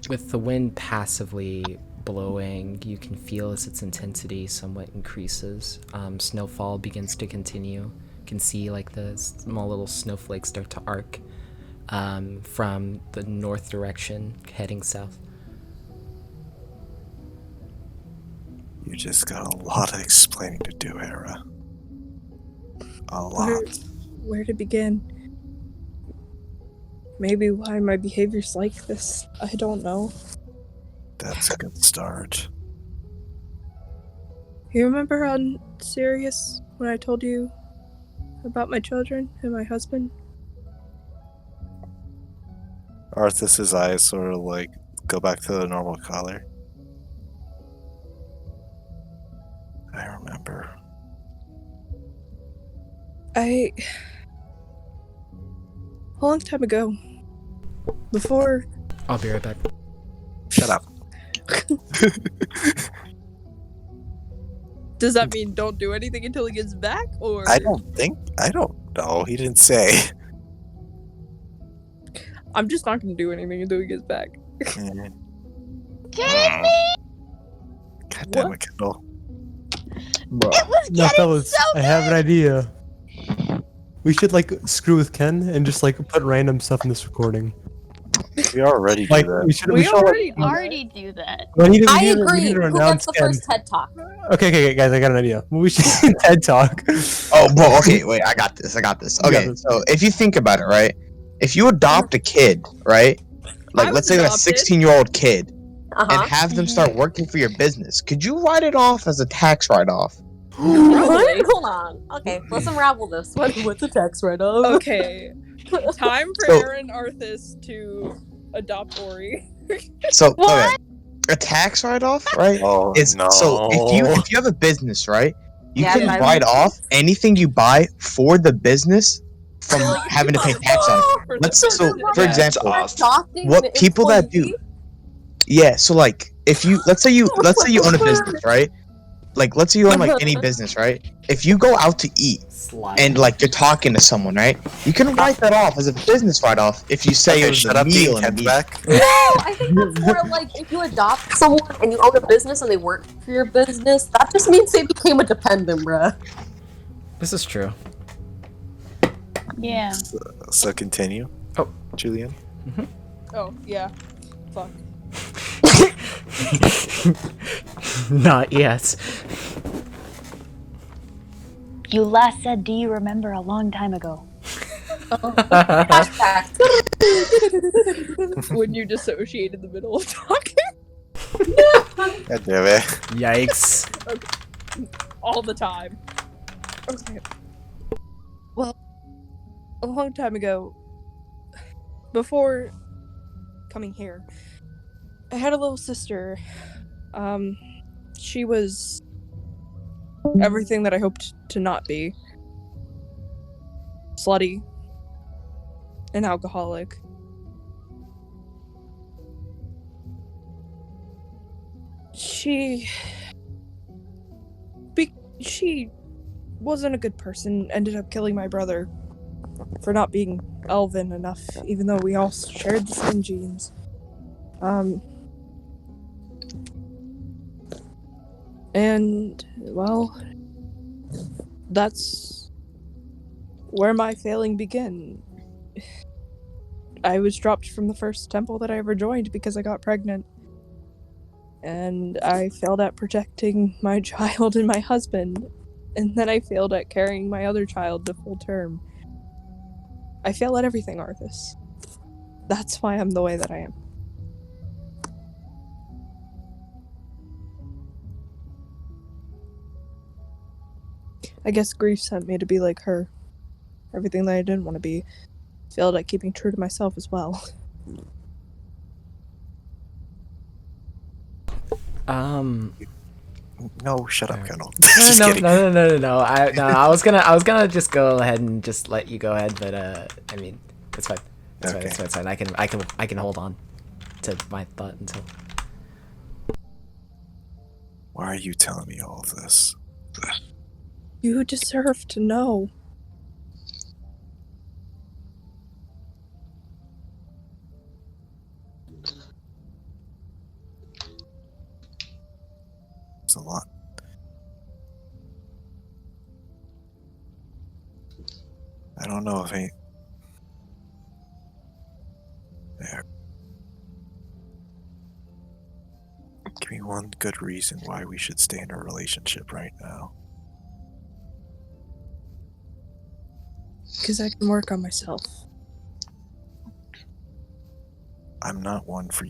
with the wind passively blowing, you can feel as its intensity somewhat increases. Snowfall begins to continue. You can see like the small little snowflakes start to arc from the north direction heading south. you just got a lot of explaining to do, Hera. A lot. Where to begin? Maybe why my behavior's like this. I don't know. That's a good start. You remember on Sirius when I told you about my children and my husband? Arthas's eyes sort of like go back to the normal color. I remember. A long time ago. Before. I'll be right back. Shut up. Does that mean don't do anything until he gets back, or? I don't know. He didn't say. I'm just not gonna do anything until he gets back. God damn it, Kendall. Bro. It was No, getting fellas, so I have an idea. We should like screw with Ken and just like put random stuff in this recording. We already do Like that. we should. We should already do that. We need to I agree. to Who announce gets the Ken. first TED Talk? Okay, guys, I got an idea. We should TED Talk. Oh, bro, okay, wait, I got this. You got Okay, this. so if you think about it, right? If you adopt a kid, right? Like, I let's was say a adopted. 16-year-old kid, and Uh-huh. have them start working for your business, could you write it off as a tax write-off? Probably. Hold on. Okay, let's unravel this. What's the text right up? Okay. Time for So- Aaron Arthas to adopt Ori. So, What? okay, a tax write-off, right? Oh Is no. so if you have a business, right? You Yeah, can I write would- off anything you buy for the business from having to pay tax on it. Let's so for Yeah. example, Adopting what an people that do, employee? yeah. So like, if you let's say you own a business, right? Like, let's say you own like any business, right? If you go out to eat and like you're talking to someone, right? You can write that off as a business write-off if you say it was shut a up, meal Dean and a Ken's meal. back. No, I think that's more like if you adopt someone and you own a business and they work for your business, that just means they became a dependent, bruh. This is true. Yeah. So continue. Oh. Julian. Oh, yeah. Fuck. Not yet. You last said, "Do you remember a long time ago?" Flashback. When you dissociate in the middle of talking. God damn it. Yikes. All the time. Okay. Well, a long time ago, before coming here, I had a little sister. She was everything that I hoped to not be. Slutty. An alcoholic. She wasn't a good person, ended up killing my brother for not being elven enough, even though we all shared the same And, well, that's where my failing began. I was dropped from the first temple that I ever joined because I got pregnant. And I failed at protecting my child and my husband. And then I failed at carrying my other child to full term. I fail at everything, Arthas. That's why I'm the way that I am. I guess grief sent me to be like her. Everything that I didn't want to be. Failed at keeping true to myself as well. No, shut up, Alright. Kendall. No, Just no, kidding. no. I was gonna just go ahead and just let you go ahead, but I mean, it's fine. It's Okay. fine. It's fine. I can hold on to my thought until. Why are you telling me all of this? You deserve to know. It's a lot. I don't know if I... There. Give me one good reason why we should stay in a relationship right now. Because I can work on myself. I'm not one for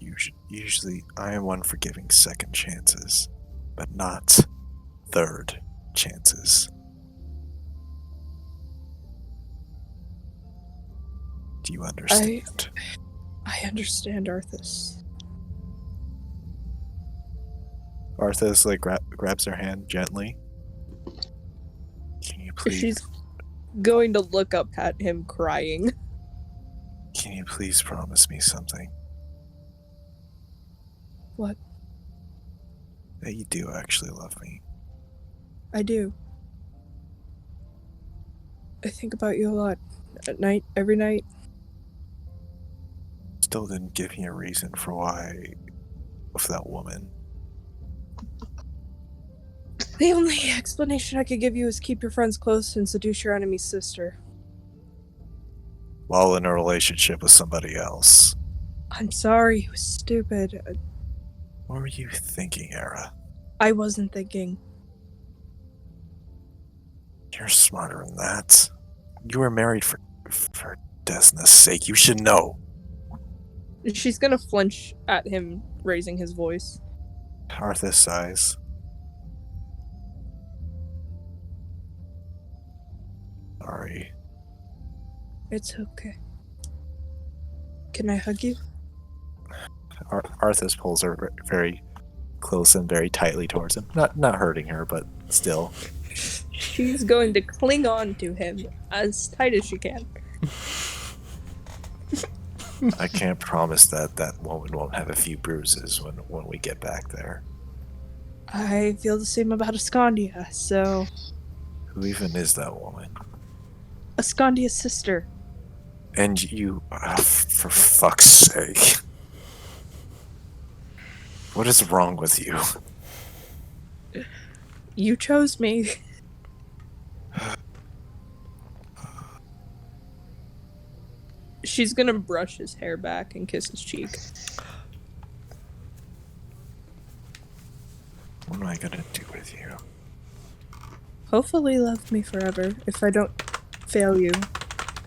usually I am one for giving second chances, but not third chances. Do you understand? I understand, Arthas. Arthas like grabs her hand gently. Can you please? She's going to look up at him crying. Can you please promise me something? What? That you do actually love me. I do. I think about you a lot. At night, every night. Still didn't give me a reason for why with that woman. The only explanation I could give you is keep your friends close and seduce your enemy's sister. While in a relationship with somebody else. I'm sorry, it was stupid. What were you thinking, Era? I wasn't thinking. You're smarter than that. You were married for Desna's sake. You should know. She's gonna flinch at him raising his voice. Arthas sighs. Sorry. It's okay. Can I hug you? Arthas pulls her very close and very tightly towards him. Not hurting her, but still. She's going to cling on to him as tight as she can. I can't promise that woman won't have a few bruises when we get back there. I feel the same about Ascandia, so... Who even is that woman? Ascandia's sister. And you... for fuck's sake. What is wrong with you? You chose me. She's gonna brush his hair back and kiss his cheek. What am I gonna do with you? Hopefully love me forever, if I don't fail you.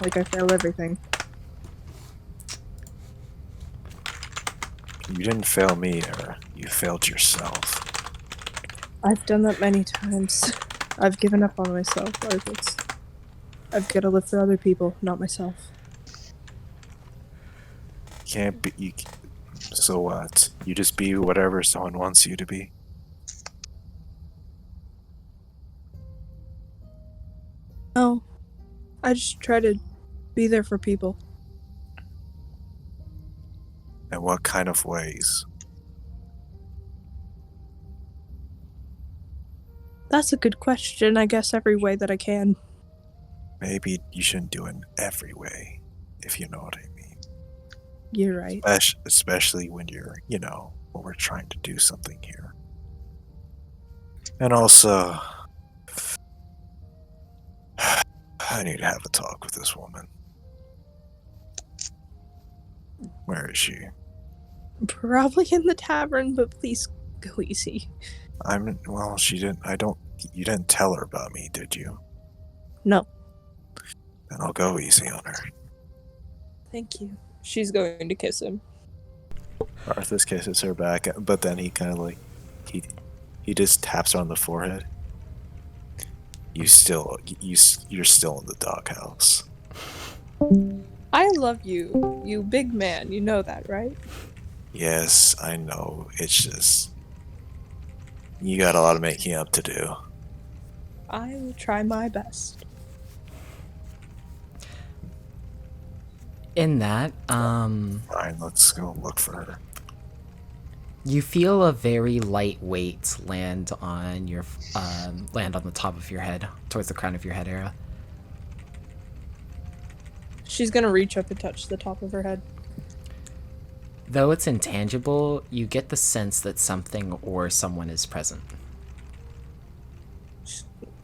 Like I fail everything. You didn't fail me, Era. You failed yourself. I've done that many times. I've given up on myself, Arthas. I've gotta live for other people, not myself. Can't be... So what? You just be whatever someone wants you to be? No. I just try to be there for people. And what kind of ways? That's a good question. I guess every way that I can. Maybe you shouldn't do it in every way, if you know what I mean. You're right. Especially when you're, when we're trying to do something here. And also, I need to have a talk with this woman. Where is she? Probably in the tavern, but please go easy. Well, she didn't. You didn't tell her about me, did you? No. Then I'll go easy on her. Thank you. She's going to kiss him. Arthas kisses her back, but then he kind of like he just taps her on the forehead. You're still in the doghouse. I love you, you big man. You know that, right? Yes, I know. It's just you got a lot of making up to do. I will try my best. In that, Fine, let's go look for her. you feel a very light weight land on the top of your head, towards the crown of your head, Era. She's gonna reach up and touch the top of her head. Though it's intangible, you get the sense that something or someone is present.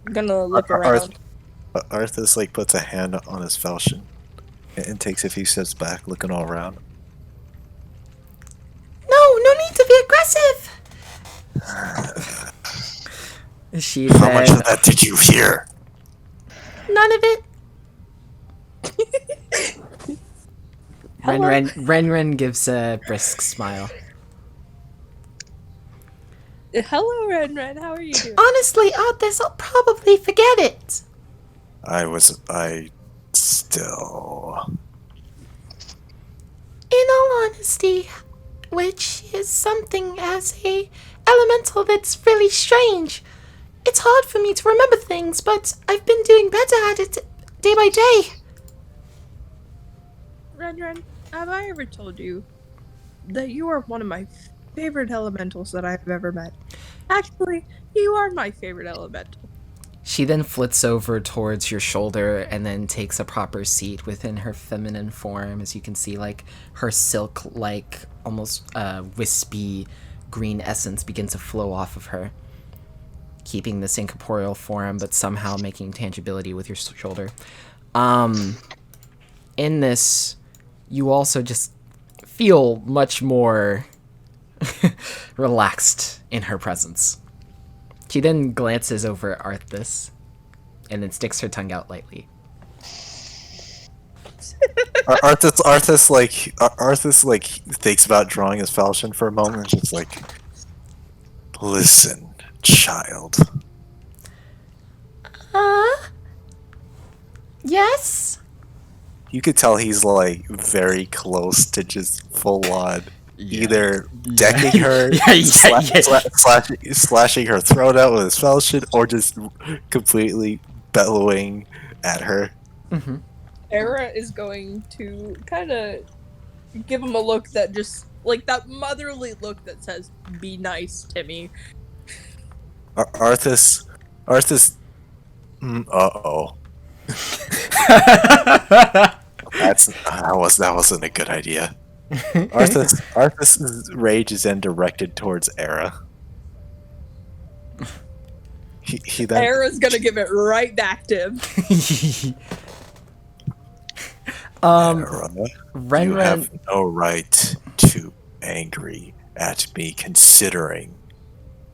I'm gonna look around. Arthas like puts a hand on his falchion and takes a few steps back, looking all around. No need to be aggressive! She How much of that did you hear? None of it. Ren gives a brisk smile. Hello, Ren. How are you doing? Honestly, Arthas, I'll probably forget it. I still... In all honesty, which is something as a elemental that's really strange. It's hard for me to remember things, but I've been doing better at it day by day. Ren, have I ever told you that you are one of my favorite elementals that I've ever met? Actually, you are my favorite elemental. She then flits over towards your shoulder and then takes a proper seat within her feminine form. As you can see, like, her silk-like, almost wispy green essence begin to flow off of her, keeping this incorporeal form, but somehow making tangibility with your shoulder. In this, you also just feel much more relaxed in her presence. She then glances over at Arthas and then sticks her tongue out lightly. Arthas thinks about drawing his falchion for a moment and just like, listen, child. Yes? You could tell he's like very close to just full on either decking her, slashing her throat out with his falchion, or just completely bellowing at her. Mm-hmm. Era is going to kind of give him a look that just, like, that motherly look that says, "Be nice, Timmy." Arthas, uh-oh. That wasn't a good idea. Arthas's rage is then directed towards Era. He then Era's gonna give it right back to him. Era, you have no right to be angry at me considering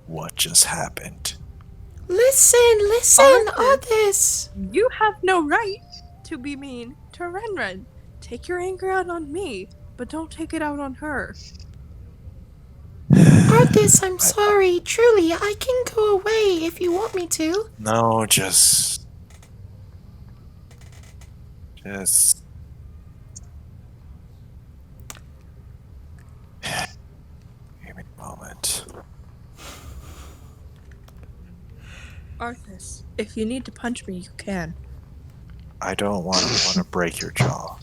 what just happened. Listen, Arthas. You have no right to be mean to Ren. Take your anger out on me, but don't take it out on her. Arthas, I'm sorry. Truly, I can go away if you want me to. No, just give me a moment. Arthas, if you need to punch me, you can. I don't want to break your jaw.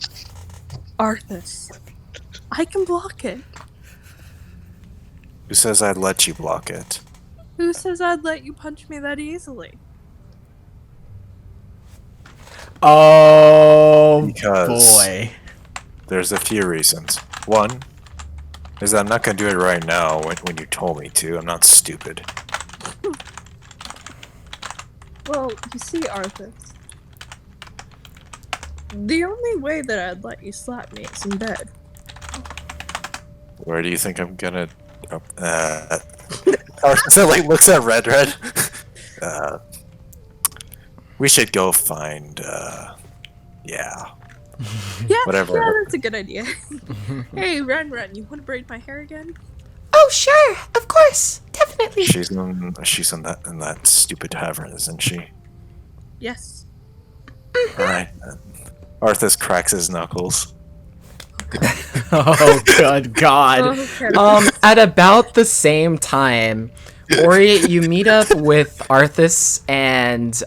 Arthas, I can block it. Who says I'd let you block it? Who says I'd let you punch me that easily? Oh, because boy. There's a few reasons. One is that I'm not going to do it right now when you told me to. I'm not stupid. Well, you see, Arthas, the only way that I'd let you slap me is in bed. Where do you think I'm gonna? Arthas like looks at Red. We should go find. Yeah. Whatever. Yeah, that's a good idea. Hey, Ren, you want to braid my hair again? Oh, sure, of course, definitely. She's in that stupid tavern, isn't she? Yes. All right. Arthas cracks his knuckles. Oh, good God. At about the same time, Ori, you meet up with Arthas and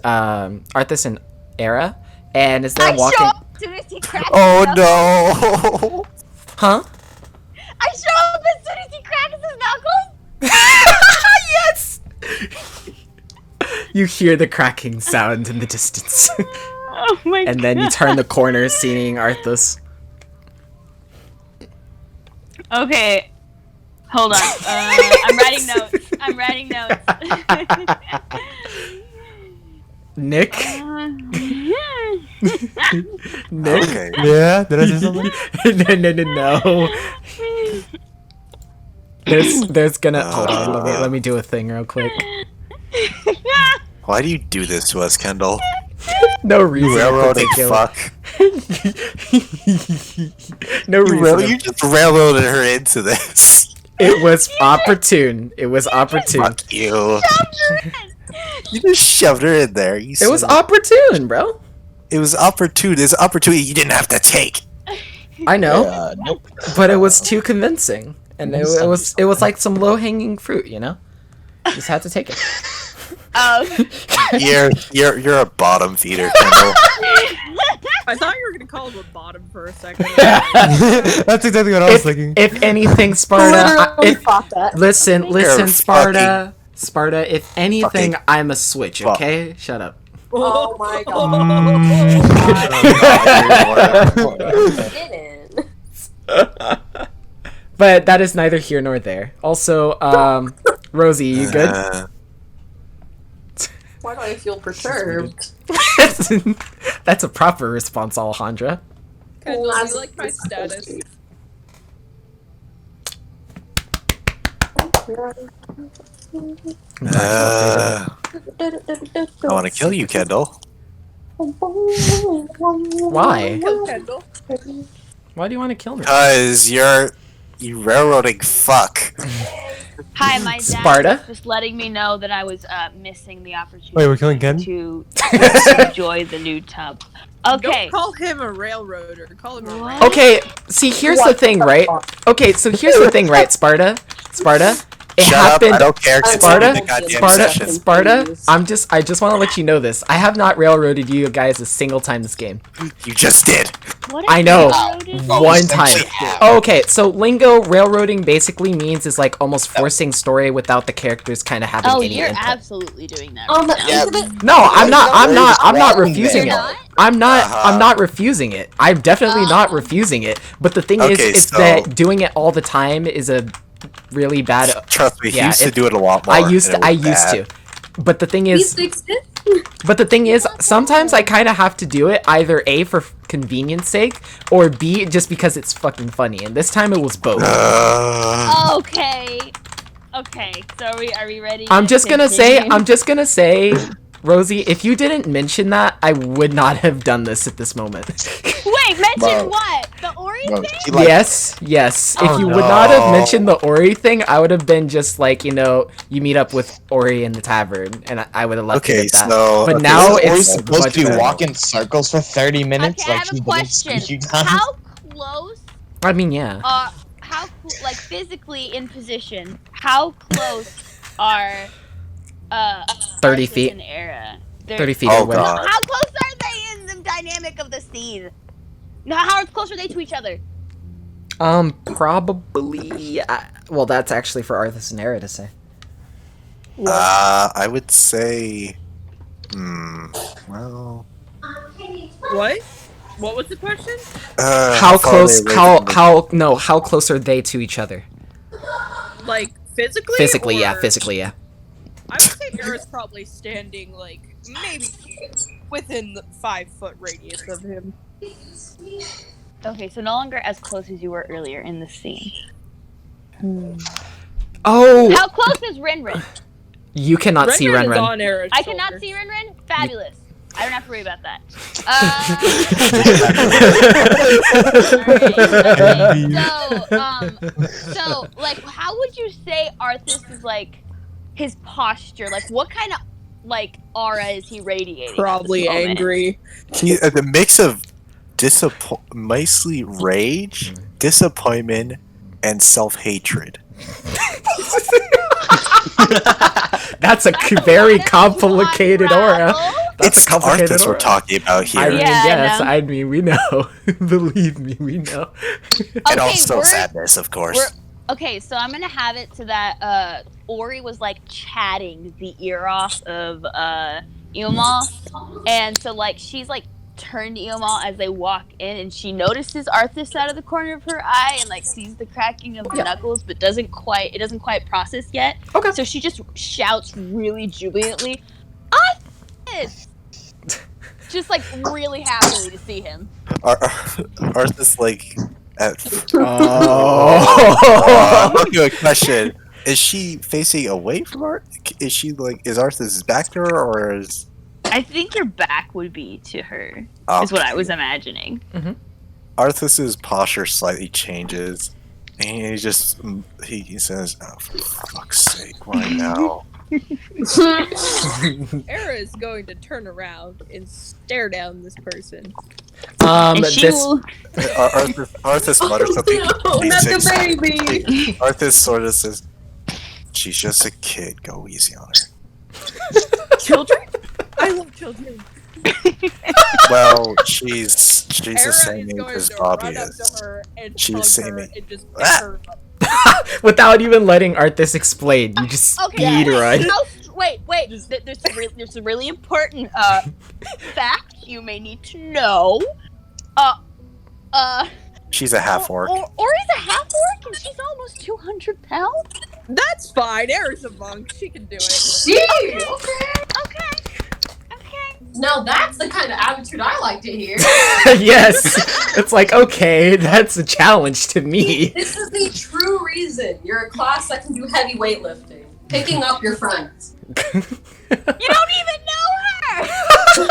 Era, and as they're walking. Show up as soon as he cracks Oh his no! Huh? I show up as soon as he cracks his knuckles. Yes. You hear the cracking sound in the distance, Oh my god. and then you turn the corner, seeing Arthas. Okay. Hold on. I'm writing notes. Nick? Nick? Okay. Yeah, did I say something? No. There's gonna hold on. Let me do a thing real quick. Why do you do this to us, Kendall? No reason. You in railroading particular. fuck. No reason. You just railroaded her into this. It was opportune. It was opportune. Fuck you. You just shoved her in there. You It was opportune, bro. It was opportune. It's opportunity you didn't have to take. I know, Nope. but it was too convincing, and it was like some low hanging fruit, you know. Just had to take it. You're a bottom feeder, Kendall. I thought you were gonna call him a bottom for a second. That's exactly what I was thinking. If anything, Sparta. Literally thought that. Listen, You're Sparta. Sparta. If anything, fucking- I'm a switch. Okay, shut up. Oh my god. Didn't. But that is neither here nor there. Also, Rosie, you good? Why do I feel perturbed? That's a proper response, Alejandra. Kendall, do you like my status? I want to kill you, Kendall. Why? Kill Kendall. Why do you want to kill me? Cause you railroading fuck. Hi, my dad Sparta? was just letting me know that I was missing the opportunity Wait, we're killing Ken? to enjoy the new tub. Okay. Don't call him a railroader. Call him a railroader. Okay, see, here's the thing, right? Okay, so here's the thing, right, Sparta? It Shut happened. up! I don't care. Sparta, Continue the goddamn session. Sparta. I just want to let you know this. I have not railroaded you guys a single time this game. You just did. What I know. railroaded? One time. Okay, so lingo railroading basically means is like almost forcing story without the characters kind of having Oh, any you're input. absolutely doing that. On the right now. think of it, No, I'm not refusing You're it. not? I'm not refusing it. I'm definitely not refusing it. But the thing is, Okay, it's so- that doing it all the time is a really bad. Trust me, he Yeah, used to it- do it a lot more. I used and to. it I was used bad. to. But the thing he is, fixed it. sometimes I kind of have to do it either A, for convenience sake, or B, just because it's fucking funny. And this time it was both. Okay. Okay. So are we ready? I'm to just gonna continue? say, Rosie, if you didn't mention that, I would not have done this at this moment. Wait, mention Bro. what? The Ori Bro, thing? she like, Yes. If Oh, you would not have no. mentioned the Ori thing, I would have been just like, you meet up with Ori in the tavern, and I would have left it Okay, at that. so But okay, now so it's Ori's supposed much to better. walk in circles for 30 minutes. Okay, I like have she a did question. speaking time. How close I mean, yeah. how like physically in position, how close are 30 Arthas feet. and Era? They're- 30 feet Oh, away. God. How close are they in the dynamic of the scene? No, how close are they to each other? Probably. Well, that's actually for Arthas and Era to say. I would say. Well. What? What was the question? How far close? are they away from the- How close are they to each other? Like physically? Physically, yeah. or- Physically, yeah. I would say Era's probably standing like maybe within the 5-foot radius of him. Okay, so no longer as close as you were earlier in the scene. Oh, How close is Rinrin? you cannot see Ren is Renren. on Era's I shoulder. cannot see Rinrin? Fabulous. I don't have to worry about that. Alright. So, like, how would you say Arthas is, like, his posture? Like, what kind of, like, aura is he radiating? Probably angry. He the mix of mostly rage, disappointment, and self-hatred. That's a very complicated aura. That's It's a complicated Arthas we're aura. talking about here. I mean, Yeah, I yes, know. I mean, we know. Believe me, we know. And also sadness, of course. Okay, so I'm gonna have it to that Ori was like chatting the ear off of Eomal, and so like she's like turned to Eomal as they walk in, and she notices Arthas out of the corner of her eye and like sees the cracking of the knuckles, but doesn't quite process yet. Okay. So she just shouts really jubilantly, Arthas! Just like really happily to see him. Arthas like at Oh. Good question. Is she facing away from Art? Is she like is Arthas back to her or is I think your back would be to her, is what I was imagining. Arthas's posture slightly changes, and he says, "Oh, for fuck's sake, why now?" Era is going to turn around and stare down this person. Arthas mutters something. No, not the baby. Arthas sort of says, "She's just a kid. Go easy on her." Children? I love children. Well, she's the Era same is age going as to Bobby run up is. to her and She's hug same her age. and just pick her up. Without even letting Arthas explain, you just speed run. Wait. There's a really important fact you may need to know. She's a half orc. Ori's a half orc and she's almost 200 pounds. That's fine. Era's a monk. She can do it. Okay. Now that's the kind of attitude I like to hear. Yes, it's like, okay, that's a challenge to me. This is the true reason you're a class that can do heavy weightlifting. Picking up your friends. You don't even know her.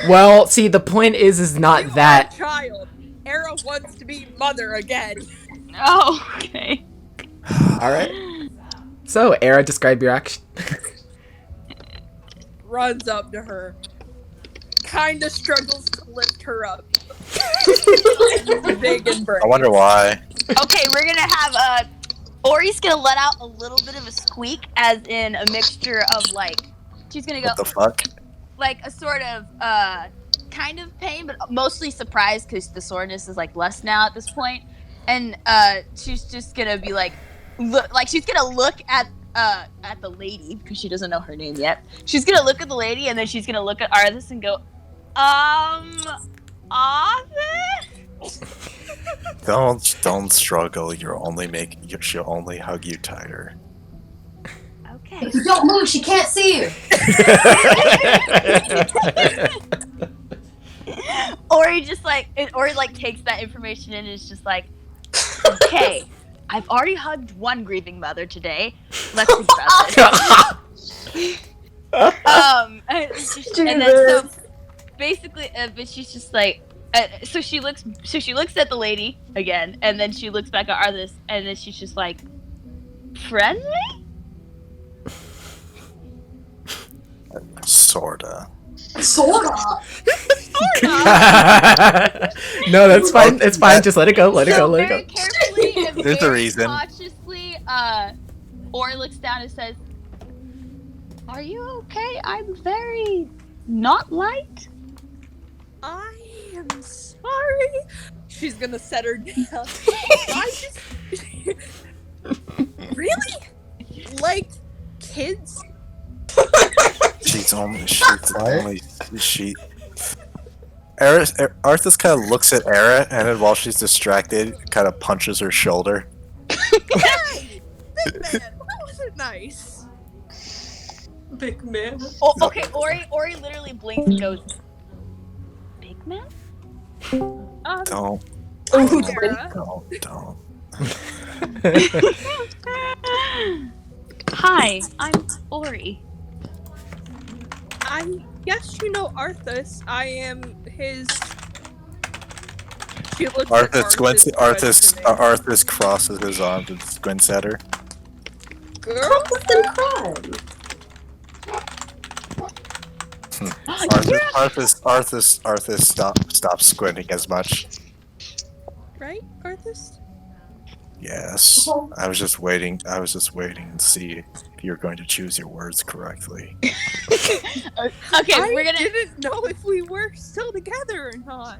Well, see, the point is not You that. are a child. Era wants to be mother again. Oh, okay. All right. So, Era, describe your action. Runs up to her. Kinda struggles to lift her up. Big and brave. I wonder why. Okay, we're gonna have Ori's gonna let out a little bit of a squeak, as in a mixture of like, she's gonna go What the fuck? like a sort of kind of pain, but mostly surprise because the soreness is like less now at this point, and she's just gonna be like, she's gonna look at the lady because she doesn't know her name yet. She's gonna look at the lady and then she's gonna look at Arthas and go, Arthas? Don't struggle. She'll only hug you tighter. Okay. If you don't move, she can't see you. Ori takes that information in and is just like, okay, I've already hugged one grieving mother today. Let's think about this. And then so basically, but she's just like, so she looks at the lady again, and then she looks back at Arthas, and then she's just like, friendly? Sorta. No, that's fine. It's fine. Just let it go. Let it go. Let it Very go. carefully and There's a very reason. cautiously, Ori looks down and says, "Are you okay? I'm very not light." I am sorry. She's gonna set her down. I just really like kids. Arthas kind of looks at Era, and then while she's distracted, kind of punches her shoulder. Hey, big man, that wasn't nice. Big man. Oh, okay, Ori literally blinks and goes, "Big man." Don't. Ooh, Sarah. Don't. Hi, I'm Ori. Yes, you know Arthas. I am his. She looks Arthas at squints. Arthas. Arthas crosses his arms and squints at her. Girl, crime. Arthas, stop squinting as much. right, Arthas? Yes, I was just waiting to see if you're going to choose your words correctly. Okay, we're gonna. didn't know if we were still together or not.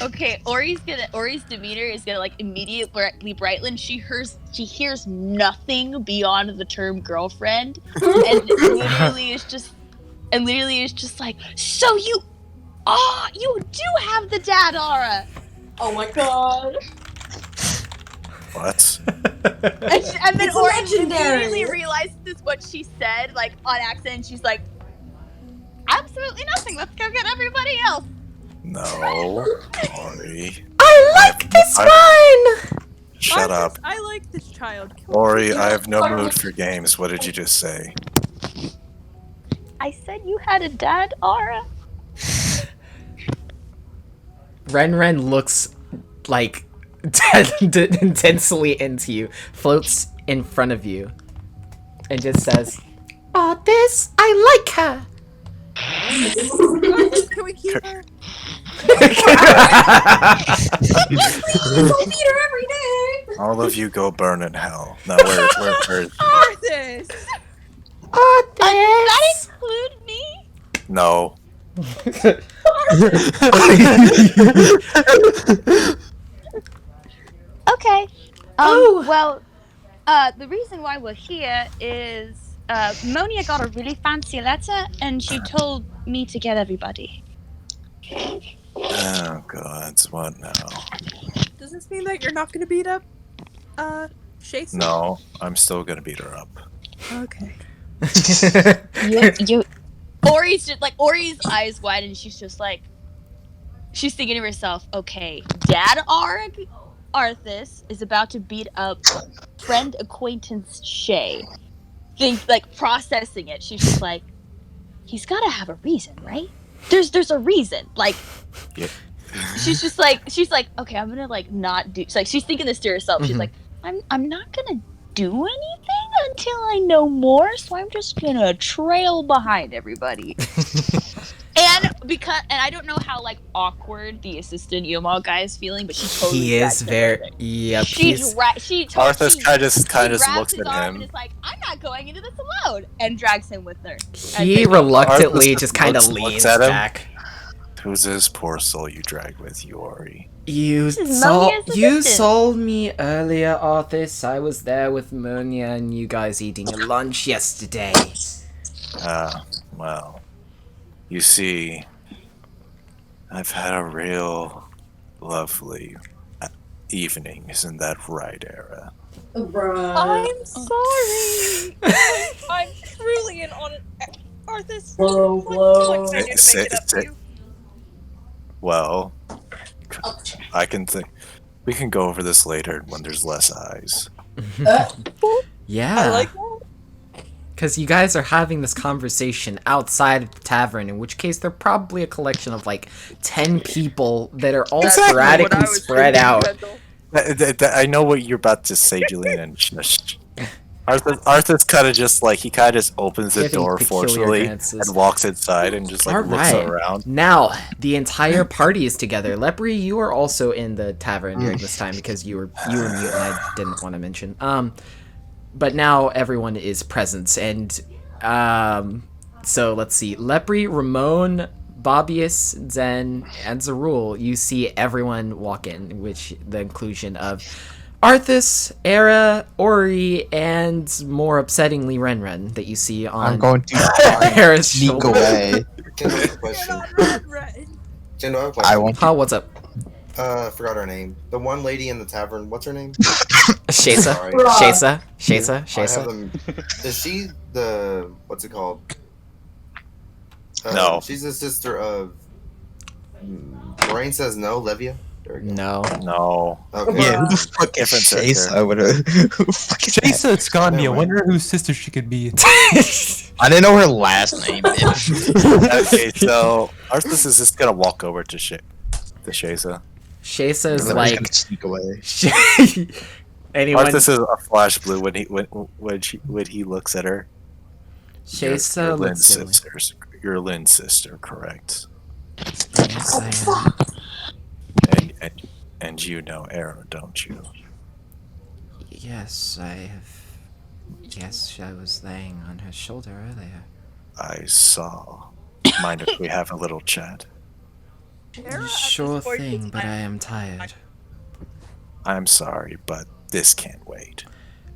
Okay, Ori's demeanor is gonna like immediately brighten. She hears nothing beyond the term girlfriend, and literally is just like, so you do have the dad aura. Oh my god. What? And then It's Ori legendary. immediately realizes what she said, like on accident. She's like, absolutely nothing. Let's go get everybody else. No, Ori. I like this one! Shut Arthas, up, I like this child. Ori. I have no mood for games. What did you just say? I said you had a dad aura. Ren looks like intensely into you, floats in front of you, and just says, "Oh, this I like her." Arthas, can we keep her? Don't beat her every day. All of you go burn in hell. Now where Arthas! Oh, That this. include me? No. Okay. Oh. Well, the reason why we're here is Monia got a really fancy letter, and she told me to get everybody. Oh god, what now? Does this mean that you're not gonna beat up, Shason? No, I'm still gonna beat her up. Okay. You. Ori's just like Ori's eyes wide, and she's just like, she's thinking to herself, okay, Dad Arthas is about to beat up friend acquaintance Shay. Processing it. She's just like, he's gotta have a reason, right? There's a reason. Like, Yeah. she's like, okay, I'm gonna like not do. She's thinking this to herself. She's like, I'm not gonna do anything until I know more. So I'm just gonna trail behind everybody. And I don't know how like awkward the assistant Yoma guy is feeling, but she totally. He is very. Yep. Arthas kind of looks at him. And is like, I'm not going into this alone, and drags him with her. He reluctantly Arthas just kind of looks leans at him. back. Who's this poor soul you drag with you, Ori? You sold me earlier, Arthas. I was there with Monia and you guys eating a lunch yesterday. Well, you see, I've had a real lovely evening. Isn't that right, Era? I'm sorry. I'm truly an honest. Arthas, what can I do to make it up to you? Well, I can think. We can go over this later when there's less eyes. Yeah. I like that. Because you guys are having this conversation outside of the tavern, in which case they're probably a collection of like 10 people that are all sporadically spread out. I know what you're about to say, Julian. And Arthur's kind of just like, he kind of just opens the door forcefully and walks inside and just like looks around. Now, the entire party is together. Lepri, you are also in the tavern during this time because you were mute and I didn't want to mention. But now everyone is present, and so let's see. Lepri, Ramon, Bobius, Zen, and Zarul, you see everyone walk in, which the inclusion of Arthas, Era, Ori, and more upsettingly Renren that you see on I'm going to Era's sneak shoulder. away. Can I have a question? I want. Huh, what's up? I forgot her name. The one lady in the tavern. What's her name? Shaysa. Sorry. Shaysa. I have them. Is she the what's it called? No. She's the sister of. Lorraine says no. Livia. There we go. No. No. Okay. Yeah, who the fuck is Different Chase? sister. I would have. Who the fuck is that? Jason Scondi, I Never mind. wonder whose sister she could be. I didn't know her last name. Okay, so Arthas is just gonna walk over to Shaysa. Shaysa is Then I'm just like. gonna sneak away. Anyone? Arthas is a flash blue when he looks at her. Shaysa You're looks Lynn's at me. sisters. You're Lynn's sister, correct? Yes, I am. And you know Aaron, don't you? Yes, I have. Yes, I was laying on her shoulder earlier. I saw. Mind if we have a little chat? Sure thing, but I am tired. I'm sorry, but this can't wait.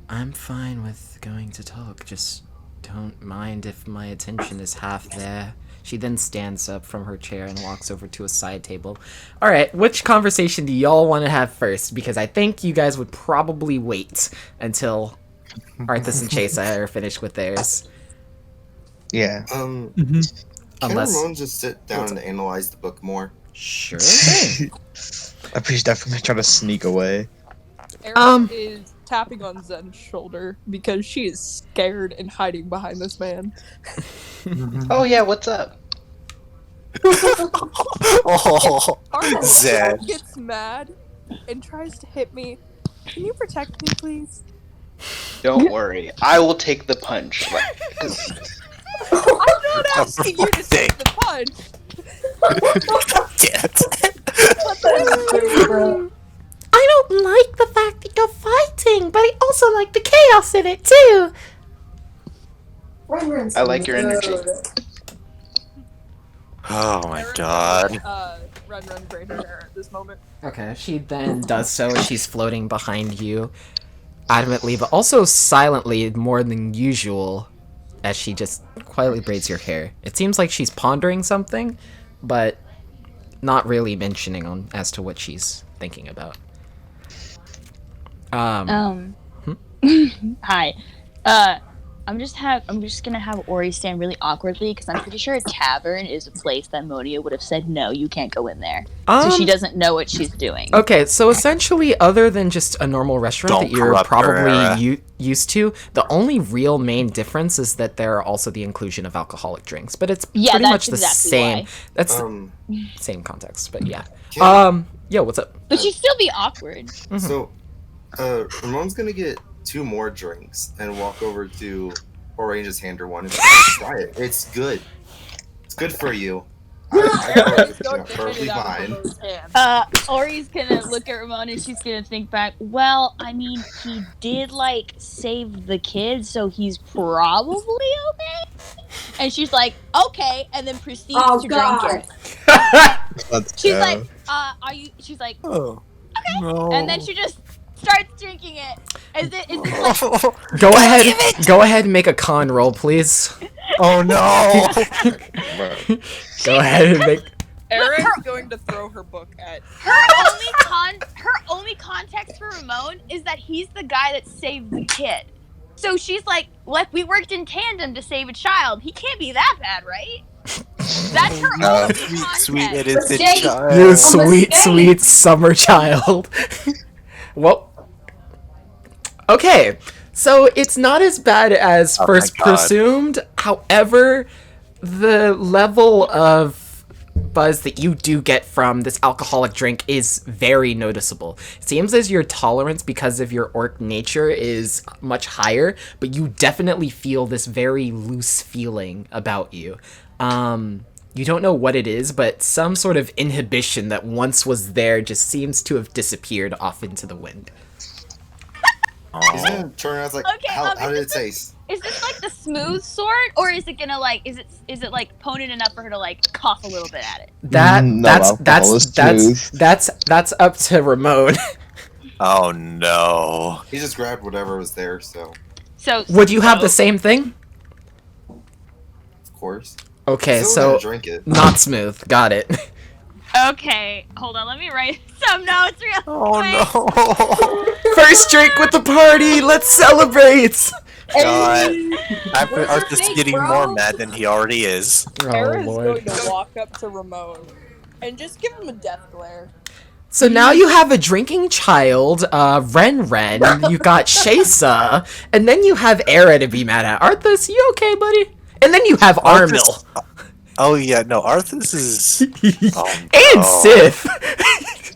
I'm fine with going to talk, just don't mind if my attention is half there. She then stands up from her chair and walks over to a side table. Alright, which conversation do y'all want to have first? Because I think you guys would probably wait until Arthas and Chasa are finished with theirs. Yeah. Can Unless... Ramon just sit down and analyze the book more? Sure thing. I think he's definitely trying to sneak away. Aaron is tapping on Zen's shoulder because she is scared and hiding behind this man. Oh yeah, what's up? Oh, Arthas Zen. gets mad and tries to hit me. Can you protect me, please? Don't worry, I will take the punch. I'm not asking you to take the punch. I don't like the fact that you're fighting, but I also like the chaos in it too. I like your energy. Oh my god. Run greater there at this moment. Okay, she then does so as she's floating behind you, adamantly, but also silently more than usual, as she just quietly braids your hair. It seems like she's pondering something, but not really mentioning on as to what she's thinking about. Hi. I'm just gonna have Ori stand really awkwardly because I'm pretty sure a tavern is a place that Monia would have said no, you can't go in there. So she doesn't know what she's doing. Okay, so essentially, other than just a normal restaurant that you're probably used to, the only real main difference is that there are also the inclusion of alcoholic drinks. But it's pretty much the same. That's the same context, but yeah. Yo, what's up? But she'd still be awkward. So, Ramon's gonna get 2 more drinks and walk over to Ori and just hand her one and try it. It's good. It's good for you. Perfectly fine. Ori's gonna look at Ramon and she's gonna think back, well, I mean, he did, like, save the kid, so he's probably okay? And she's like, okay, and then proceeds to drink it. She's like, she's like, okay. No. And then she just starts drinking it. Is this like... Go ahead and make a con roll, please. Oh no! Go ahead and make... Erin's going to throw her book at Her only context for Ramon is that he's the guy that saved the kid. So she's like, we worked in tandem to save a child. He can't be that bad, right? That's her only context. Sweet innocent child. You sweet summer child. Well, okay, so it's not as bad as first presumed. However, the level of buzz that you do get from this alcoholic drink is very noticeable. It seems as your tolerance, because of your orc nature, is much higher, but you definitely feel this very loose feeling about you. You don't know what it is, but some sort of inhibition that once was there just seems to have disappeared off into the wind. He's gonna turn around. Like, okay, how did it taste? Is this like the smooth sort, or is it gonna like? Is it like potent enough for her to like cough a little bit at it? That's up to Ramon. Oh no! He just grabbed whatever was there. So would you have the same thing? Of course. Okay, Still so gonna drink it. not smooth. Got it. Okay, hold on. Let me write some notes real Oh quick. no! First drink with the party. Let's celebrate. God, Where's your Arthur's steak, getting bro? more mad than he already is. Oh Era is lord. going to walk up to Ramon and just give him a death glare. So now you have a drinking child, Ren. You've got Shaysa, and then you have Era to be mad at. Arthas, you okay, buddy? And then you have Armil. Oh yeah, no, Arthas is. Oh And no. Sif.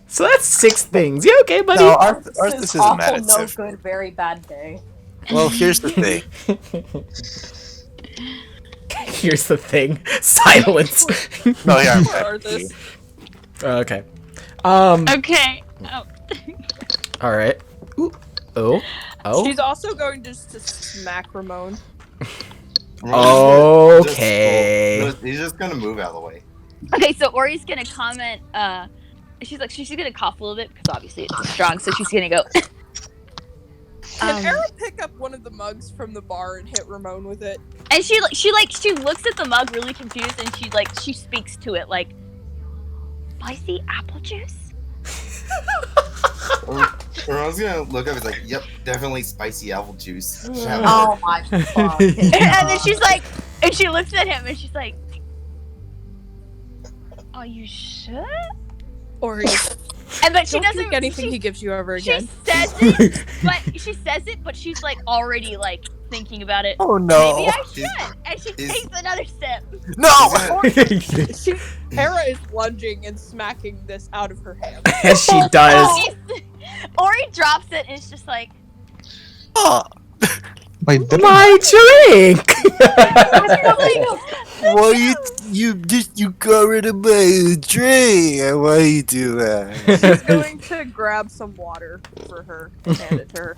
So that's 6 things. You okay, buddy? No, Arthas Arthas is isn't mad awful, at no Sif. good, very bad day. Well, here's the thing. Here's the thing. Silence. No, yeah, I'm Poor mad at you. Arthas. Okay. Okay. Oh. All right. Ooh. Oh. Oh. She's also going just to smack Ramon. Okay. He's just gonna move out of the way. Okay, so Ori's gonna comment. She's gonna cough a little bit because obviously it's strong. So she's gonna go. Can Era pick up one of the mugs from the bar and hit Ramon with it? And she looks at the mug really confused, and she speaks to it like, spicy apple juice. Ramon's gonna look up. It's like, yep, definitely spicy apple juice. Oh my fuck. And then she's like, and she looks at him and she's like, "Are you sure?" Or And but she don't doesn't drink anything he gives you ever She again. says it, but she's like already like thinking about it. Oh no! Maybe I should. And she takes another sip. No! Era is lunging and smacking this out of her hand. As she does. Ori drops it and it's just like, Oh, Wait, My drink. why you got rid of my drink? Why you do that? She's going to grab some water for her and hand it to her.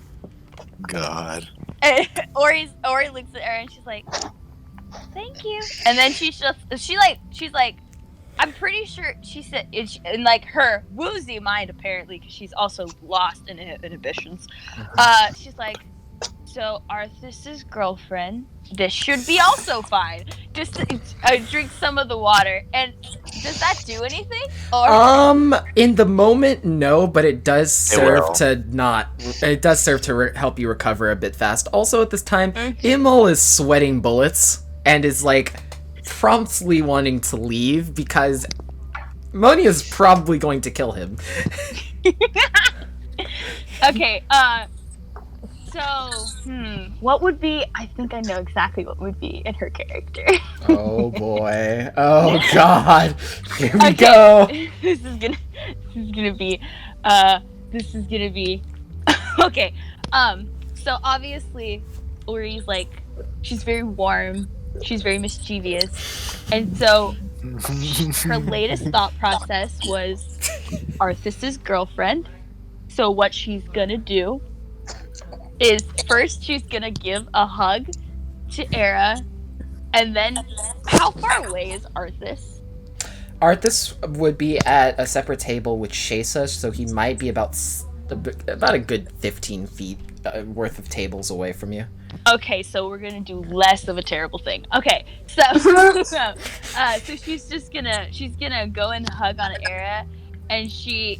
God. and Ori looks at her and she's like, "Thank you." And then she's like, I'm pretty sure she said in like her woozy mind apparently because she's also lost in inhibitions. She's like, "So Arthas's girlfriend, this should be also fine. Just drink some of the water." And does that do anything? Or In the moment, no, but it does serve will. to not. It does serve to help you recover a bit fast. Also, at this time, Imol is sweating bullets and is like promptly wanting to leave because Moni is probably going to kill him. Okay, so, what would be, I think I know exactly what would be in her character. Oh boy. Oh god. Here we go. This is gonna be, okay, so obviously, Uri's like, she's very warm, she's very mischievous, and so, her latest thought process was Arthas's girlfriend. So what she's gonna do is first she's gonna give a hug to Era, and then how far away is Arthas? Arthas would be at a separate table with Shaysa, so he might be about a good 15 feet worth of tables away from you. Okay, so we're gonna do less of a terrible thing. Okay, so so she's gonna go and hug on Era, and she's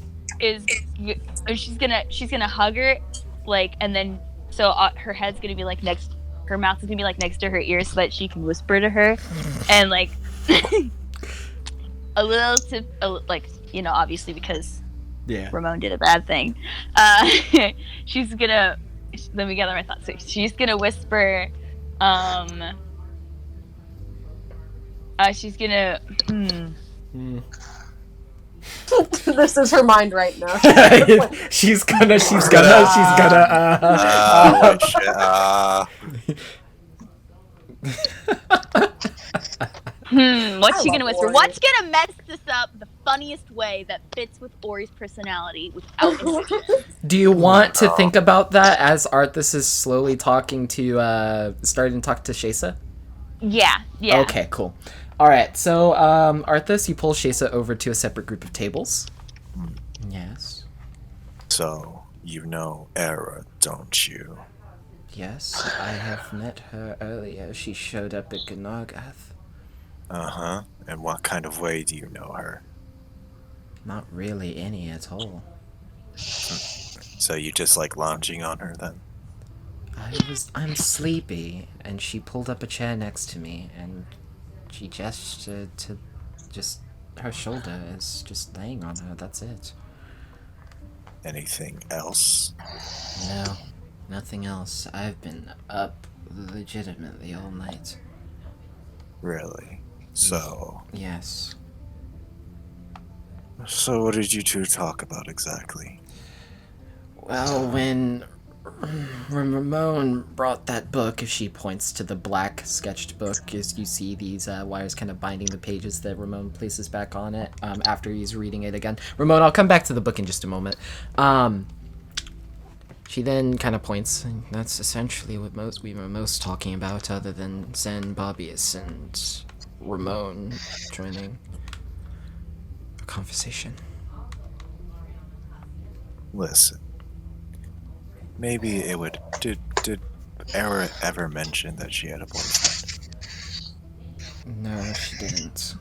gonna hug her, like, and then so her head's gonna be like her mouth is gonna be like next to her ear so that she can whisper to her, and like a little tip, like, you know, obviously because Ramon did a bad thing. She's gonna. Let me gather my thoughts. So she's gonna whisper, she's gonna, This is her mind right now. she's gonna What's she gonna whisper? What's gonna mess this up the funniest way that fits with Ori's personality without inhibitions? Do you want to think about that as Arthas is slowly starting to talk to Shaysa? Yeah. Okay, cool. Alright, so, Arthas, you pull Shaysa over to a separate group of tables. Yes. So, you know Era, don't you? Yes, I have met her earlier. She showed up at Gnargath. Uh-huh. And what kind of way do you know her? Not really any at all. So you just like lounging on her then? I'm sleepy, and she pulled up a chair next to me, and she gestured to just her shoulder is just laying on her. That's it. Anything else? No, nothing else. I've been up legitimately all night. Really? So. Yes. So what did you two talk about exactly? Well, when Ramon brought that book, if she points to the black sketched book, as you see these wires kind of binding the pages that Ramon places back on it after he's reading it again. Ramon, I'll come back to the book in just a moment. She then kind of points, and that's essentially what we were most talking about, other than Zen, Bobbius, and Ramon joining a conversation. Listen. Maybe it would. Did Era ever mention that she had a boyfriend? No, she didn't.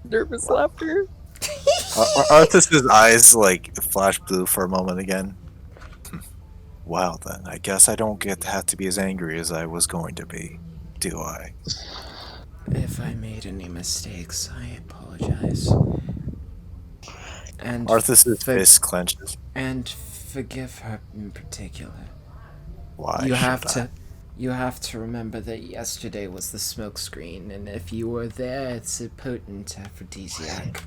Nervous laughter. Arthas's eyes like flash blue for a moment again. Well then, I guess I don't have to be as angry as I was going to be, do I? If I made any mistakes, I apologize. And Arthas's fist clenches. And forgive her in particular. Why you should have to remember that yesterday was the smokescreen, and if you were there, it's a potent aphrodisiac.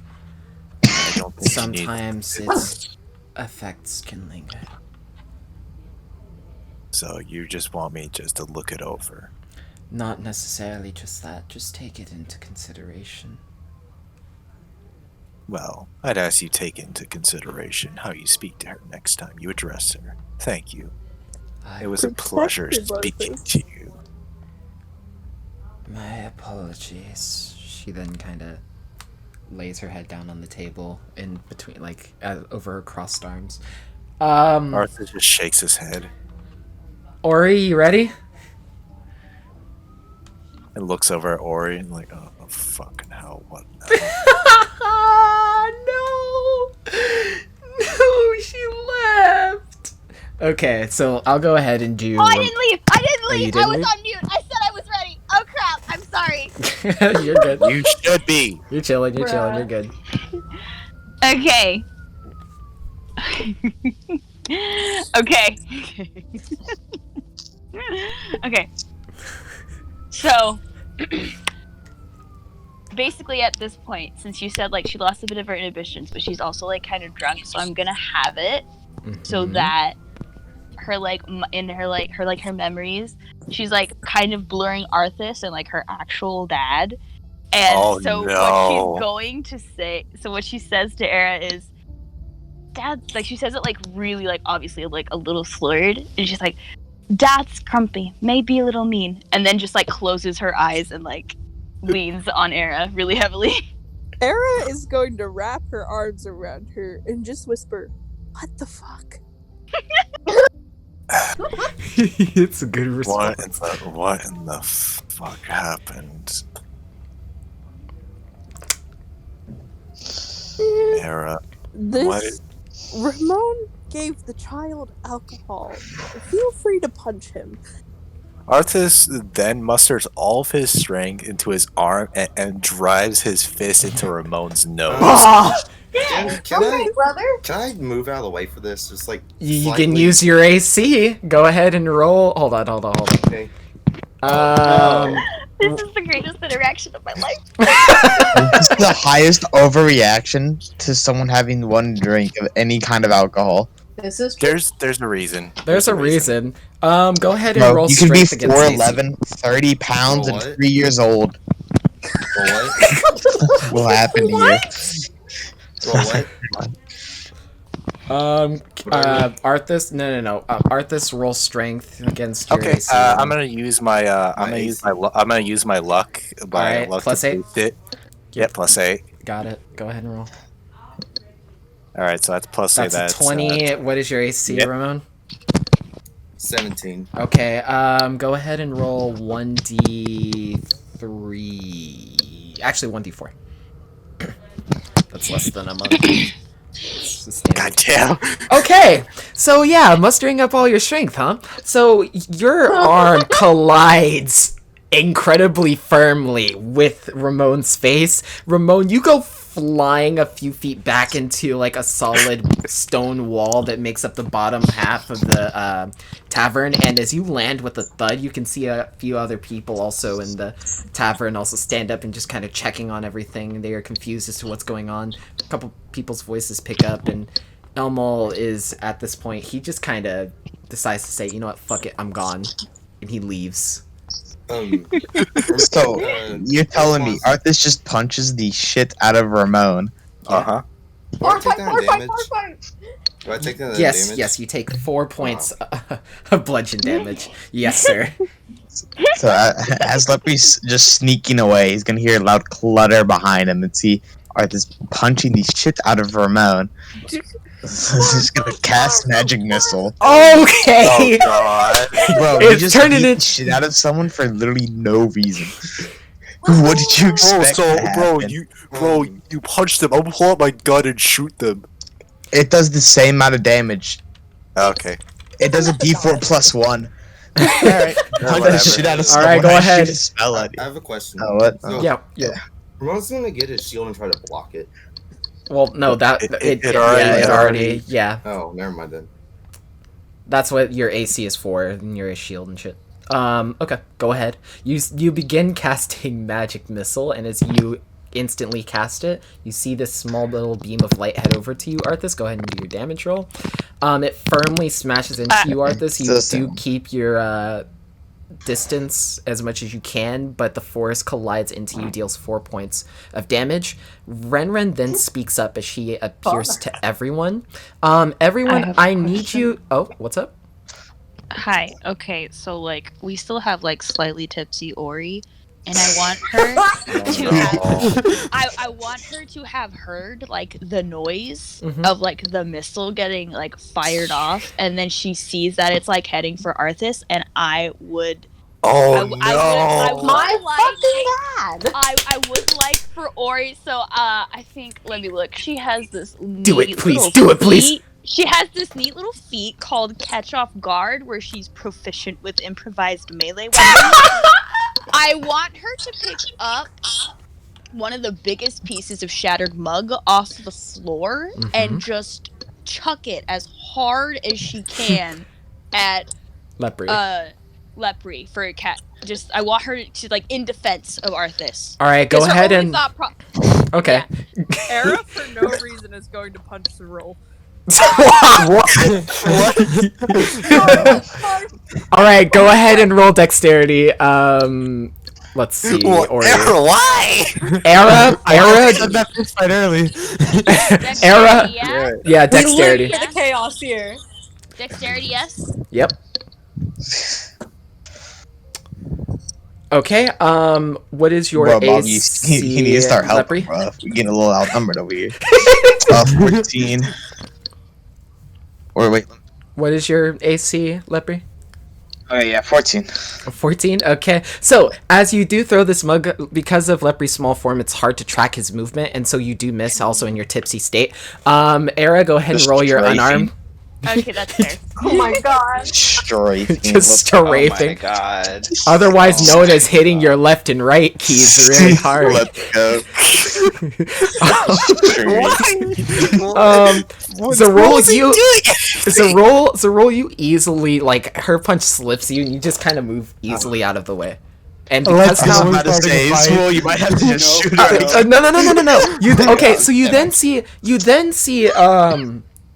I don't think sometimes its effects can linger. So you just want me just to look it over? Not necessarily just that. Just take it into consideration. Well, I'd ask you take into consideration how you speak to her next time you address her. Thank you. It was a pleasure speaking to you. My apologies. She then kind of lays her head down on the table in between, like, over her crossed arms. Arthur just shakes his head. Ori, you ready? And looks over at Ori and like, oh fucking hell, what now? No, she left. Okay, so I'll go ahead and do. Oh, I didn't leave. I didn't Oh, leave. you I didn't was leave? on mute. I said I was ready. Oh crap! I'm sorry. You're good. You should be. You're chilling. You're chilling. You're good. Okay. Okay. Okay. So, basically at this point, since you said like she lost a bit of her inhibitions, but she's also like kind of drunk, so I'm gonna have it so that her like in her memories, she's like kind of blurring Arthas and like her actual dad. And what she's going to say, so what she says to Era is, Dad, like she says it like really like obviously like a little slurred, and she's like, Dad's grumpy, maybe a little mean, and then just like closes her eyes and like leans on Era really heavily. Era is going to wrap her arms around her and just whisper, "What the fuck?" It's a good response. What in the fuck happened? Era. Ramon gave the child alcohol. Feel free to punch him. Arthas then musters all of his strength into his arm and drives his fist into Ramon's nose. Can I move out of the way for this? Just like you can use your AC. Go ahead and roll. Hold on. Okay. This is the greatest interaction of my life. This is the highest overreaction to someone having one drink of any kind of alcohol. This is There's a reason. There's a reason. Go ahead and roll you can be strength against 4'11", 30 pounds, and 3 years old. What? Will happen to you? Arthas, no. Arthas, roll strength against your AC. I'm gonna use my I'm gonna use my luck. Alright, luck plus 8. Yeah, plus 8. Got it. Go ahead and roll. All right, so that's plus 8. That's a 20. What is your AC, yep. Ramon? 17. Okay. Go ahead and roll 1d3. Actually, 1d4. That's less than a month. God damn. Okay, so yeah, mustering up all your strength, huh? So your arm collides incredibly firmly with Ramon's face. Ramon, you go flying a few feet back into like a solid stone wall that makes up the bottom half of the tavern, and as you land with a thud, you can see a few other people also in the tavern also stand up and just kind of checking on everything. They are confused as to what's going on. A couple people's voices pick up, and Elmol is at this point, he just kind of decides to say, you know what, fuck it, I'm gone, and he leaves. So you're telling me Arthas just punches the shit out of Ramon? Uh-huh. Do I take down damage? Do I take down Yes, damage? yes, you take 4 points of bludgeon damage. Yes, sir. So as Lepre's just sneaking away, he's gonna hear a loud clutter behind him and see Arthas punching the shit out of Ramon. So he's just gonna cast magic missile. Okay. Oh god. Bro, It's you just turning beat it- the shit out of someone for literally no reason. What did you expect? to happen? You punched them. I'll pull out my gun and shoot them. It does the same amount of damage. Okay. It does a D4 plus 1. Alright. Punch the shit out of someone. Alright, go I ahead. shoot a spell at you. I have a question. Oh, what? So, Yeah. Ramon's gonna get his shield and try to block it. Well, no, that It already- yeah. Oh, never mind then. That's what your AC is for, and your shield and shit. Okay, go ahead. You begin casting magic missile, and as you instantly cast it, you see this small little beam of light head over to you, Arthas. Go ahead and do your damage roll. It firmly smashes into you, Arthas. You do keep your distance as much as you can, but the force collides into you, deals 4 points of damage. Renren then speaks up as she appears to everyone. Everyone, I need you. Oh, what's up? Hi. Okay, so like we still have like slightly tipsy Ori, and I want her to have I want her to have heard like the noise of like the missile getting like fired off, and then she sees that it's like heading for Arthas, and I would Oh no! I would like for Ori. So I think let me look. She has this. Do it, neat please. little Do it, please. feat. She has this neat little feat called Catch Off Guard, where she's proficient with improvised melee weapons. I want her to pick up one of the biggest pieces of shattered mug off the floor and just chuck it as hard as she can at Lepre for a cat. Just I want her to like in defense of Arthas. All right, go ahead and. Okay. Era for no reason is going to punch the roll. What? All right, go ahead and roll dexterity. Let's see. Era, why? Era. I said that this fight early. Era. Yeah, We dexterity. live for the chaos here. Dexterity, yes. Yep. Okay. What is your Bro, Bob, AC? you need to start helping, Lepre? bro. We're getting a little outnumbered over here. 14. Or wait. What is your AC, Lepre? Oh yeah, 14. 14? Okay. So, as you do throw this mug, because of Lepre's small form, it's hard to track his movement, and so you do miss also in your tipsy state. Era, go ahead and roll your unarmed. Okay, that's fair. Oh my god. Strafing. Just strafing. Oh my god. Otherwise known as hitting your left and right keys really hard. Let's go. Roll you easily, like her punch slips you and you just kind of move easily out of the way. And because I was about to say, Swole, you might have to just shoot her. No. Okay, so you then see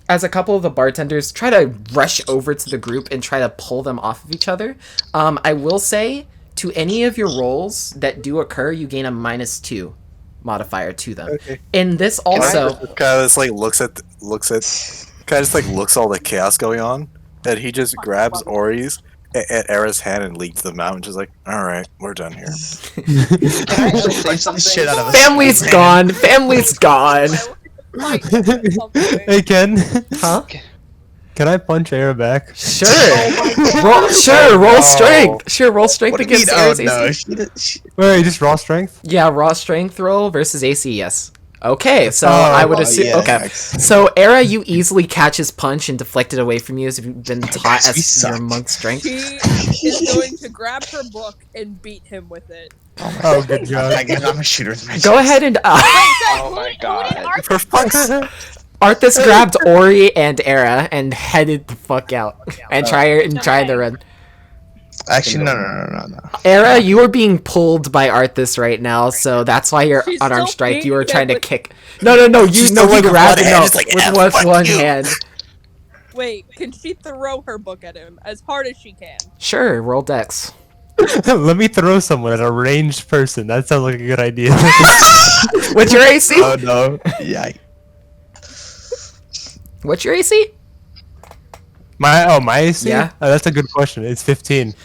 as a couple of the bartenders try to rush over to the group and try to pull them off of each other. I will say, to any of your rolls that do occur, you gain a -2 modifier to them. Okay. And this also kind of just like looks at all the chaos going on, and he just grabs Ori's at Era's hand and leads them out, and just like, all right, we're done here. Shit out of us. Family's gone. Family's gone. Hey Ken. Huh? Can I punch Era back? Sure. Oh Roll strength. Sure, roll strength What do you against mean, Era's no? AC. Wait, just raw strength? Yeah, raw strength roll versus AC. Yes. Okay, so Oh, I would assume. yeah. Okay, so Era, you easily catch his punch and deflect it away from you as you've been taught Guys, we as your suck. monk strength. She is going to grab her book and beat him with it. Oh, good job. I guess I'm a shooter with my Go chest. ahead and Oh my god. Arthas grabbed Ori and Era and headed the fuck out and tried to run. Actually, no. Era, you are being pulled by Arthas right now, so that's why you're She's unarmed still strike. You were beating trying to him with- kick. No. You know you like grabbed one it hand, just like, with one hand. Wait, can she throw her book at him as hard as she can? Sure, roll dex. Let me throw someone at a ranged person. That sounds like a good idea. What's your AC? Oh no. Yeah. What's your AC? My AC? Yeah. Oh, that's a good question. It's 15. Okay,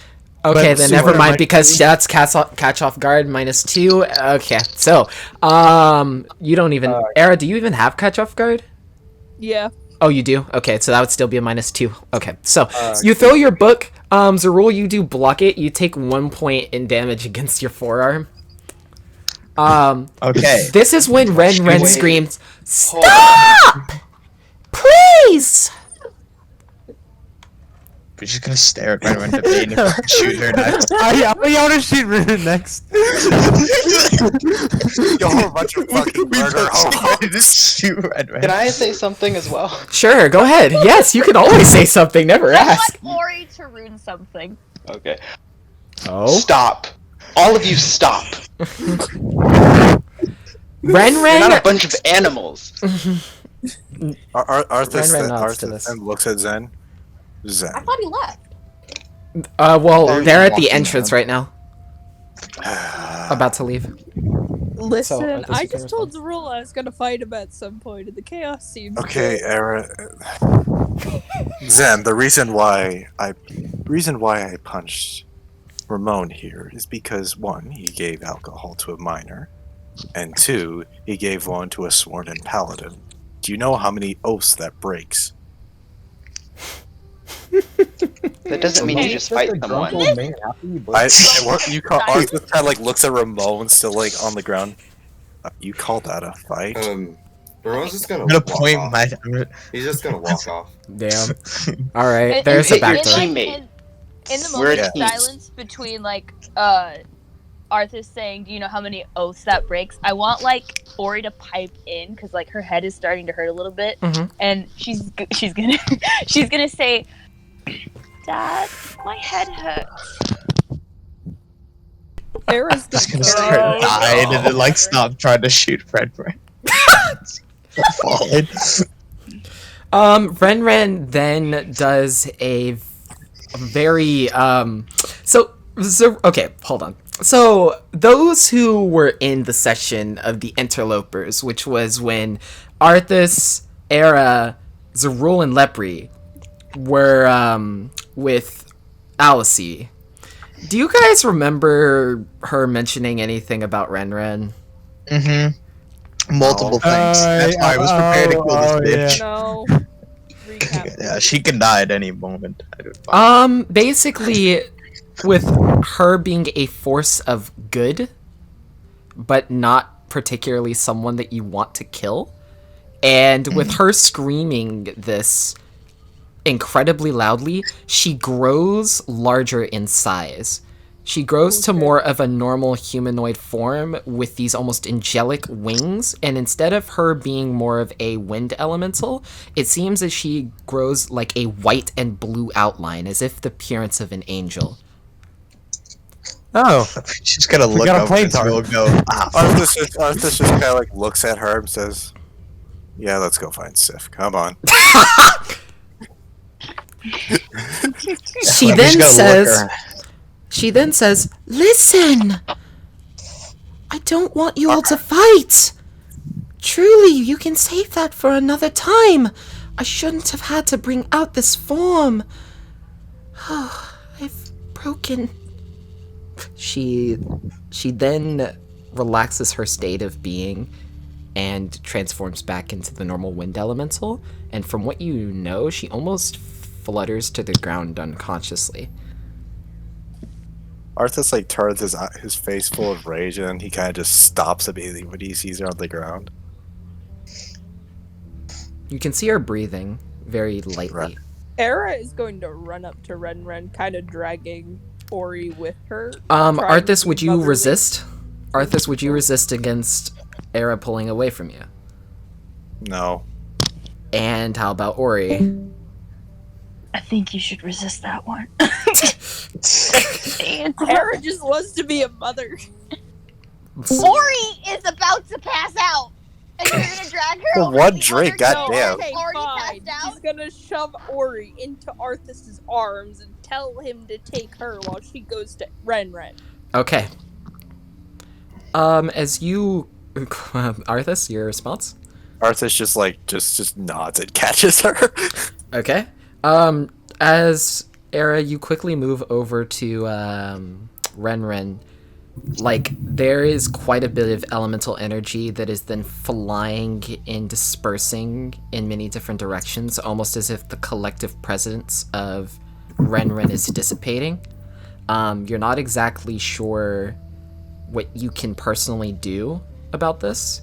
But then so never what am mind I because doing? that's catch off guard -2. Okay, so you don't even Era. Do you even have catch off guard? Yeah. Oh, you do? Okay, so that would still be a -2. Okay, so you throw your book. Zarul, you do block it. You take 1 point in damage against your forearm. Okay. This is when Ren Wait. screams, Hold "Stop! Please!" We're just gonna stare at Ren and shoot her next. I want to shoot Ren next. You're a bunch of fucking murder homies. Just shoot Ren. Can I say something as well? Sure, go ahead. Yes, you can always say something. Never I ask. want Ori to ruin something. Okay. Oh, Stop. All of you stop. Ren. You're not a bunch of animals. Arthas Ren nods to this. then looks at Zen. Zen. I thought he left. Well, There's they're at the walking entrance around. right now, about to leave. Listen, Arthas, I you can just told Zarula I was gonna fight him at some point, and the chaos seems Okay, good. Era. Zen, the reason why I punched Ramon here is because 1, he gave alcohol to a minor, and 2, he gave one to a sworn in paladin. Do you know how many oaths that breaks? That doesn't mean you just fight someone. You call Arthas kind of like looks at Ramon still like on the ground. You call that a fight? Ramon's just gonna I'm gonna walk point off. my. He's just gonna walk off. Damn. All right, And- there's and a your back door. teammate. In the We're moment a of team. silence between like Arthur saying, "Do you know how many oaths that breaks?" I want like Ori to pipe in because like her head is starting to hurt a little bit, Mhm. and she's gonna she's gonna say, "Dad, my head hurts." Era's Just gonna gonna start dying and then like stop trying to shoot Ren. Ren then does a very okay, hold on. So those who were in the session of the interlopers, which was when Arthas, Era, Zarul, and Lepri were with Alice. Do you guys remember her mentioning anything about Ren? Mm-hmm. Multiple things. That's why I was prepared to kill this bitch. No. Yeah, she can die at any moment. I don't Basically, with her being a force of good, but not particularly someone that you want to kill, and with her screaming this incredibly loudly, she grows larger in size. She grows to more of a normal humanoid form with these almost angelic wings, and instead of her being more of a wind elemental, it seems as she grows like a white and blue outline, as if the appearance of an angel. Oh, she's gonna we look got a up plane and tar. we'll go. Arthas just kind of like looks at her and says, "Yeah, let's go find Sif. Come on." She then says, "Listen, I don't want you all to fight. Truly, you can save that for another time. I shouldn't have had to bring out this form. I've broken." She then relaxes her state of being and transforms back into the normal wind elemental. And from what you know, she almost flutters to the ground unconsciously. Arthas like turns his face full of rage, and then he kind of just stops immediately when he sees her on the ground. You can see her breathing very lightly. Right. Era is going to run up to Ren, kind of dragging Ori with her. Arthas, would you resist? Arthas, would you resist against Era pulling away from you? No. And how about Ori? I think you should resist that one. Era just wants to be a mother. Ori is about to pass out, and you're gonna drag her. For over one the drink, other goddamn. girl. Okay, Already fine. passed out. She's gonna shove Ori into Arthas's arms and tell him to take her while she goes to Ren. Okay. As you... Arthas, your response? Arthas just nods and catches her. Okay. As Era, you quickly move over to Ren. Like, there is quite a bit of elemental energy that is then flying and dispersing in many different directions, almost as if the collective presence of Ren is dissipating. You're not exactly sure what you can personally do about this,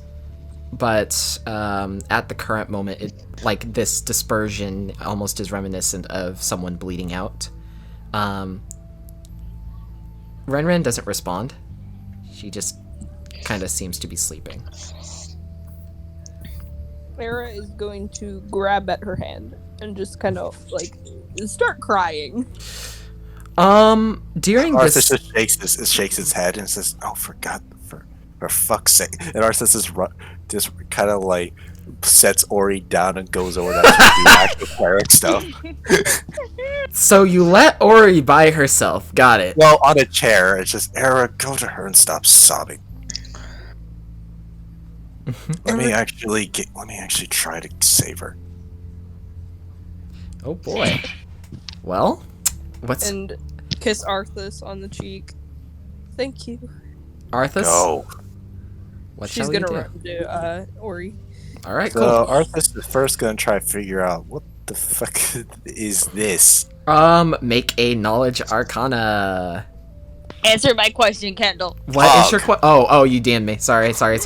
but at the current moment, this dispersion almost is reminiscent of someone bleeding out. Ren doesn't respond. She just kind of seems to be sleeping. Era is going to grab at her hand and just kind of start crying. During Arthas this, just shakes his head and says, "Oh, for fuck's sake!" And Arthas just kind of like sets Ori down and goes over to do actual cleric stuff. So you let Ori by herself. Got it. Well, on a chair. It's just, Era, go to her and stop sobbing. Let me actually try to save her. Oh boy. Well, what's And kiss Arthas on the cheek. Thank you. Arthas? Go. What She's shall we gonna do? run to Ori. All right, So cool. Arthas is first gonna try to figure out what the fuck is this. Make a knowledge arcana. Answer my question, Kendall. What is your Oh, you damned me. Sorry. Yes, I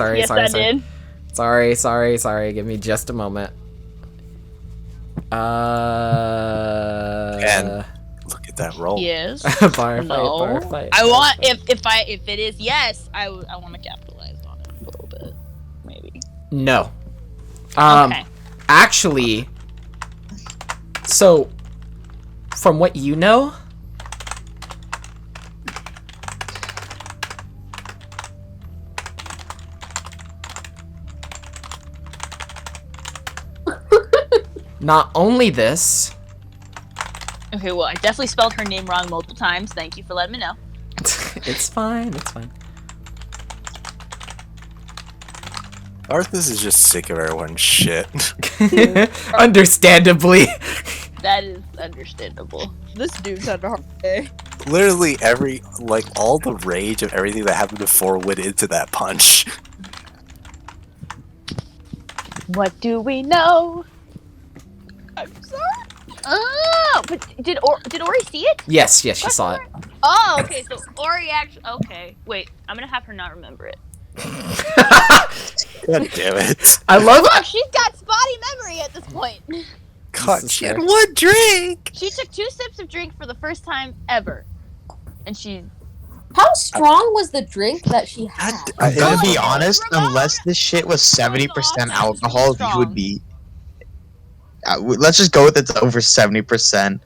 did. Sorry. Give me just a moment. And look at that roll. Yes. Bar No. fight. I want if it is yes, I want to capitalize on it a little bit, maybe. No. Okay. Actually, so from what you know, not only this. Okay, well, I definitely spelled her name wrong multiple times. Thank you for letting me know. It's fine. Arthas is just sick of everyone's shit. Understandably. That is understandable. This dude's had a hard day. Literally all the rage of everything that happened before went into that punch. What do we know? I'm sorry. Oh, but did Ori see it? Yes, she saw it. Oh, okay. So Ori actually. Okay, wait. I'm gonna have her not remember it. God damn it. I love Look, she's got spotty memory at this point. God, she had one drink. She took 2 sips of drink for the first time ever, and she. How strong was the drink that she had? I'm gonna be honest, unless this shit was 70% alcohol, you would be. Let's just go with it's over 70%.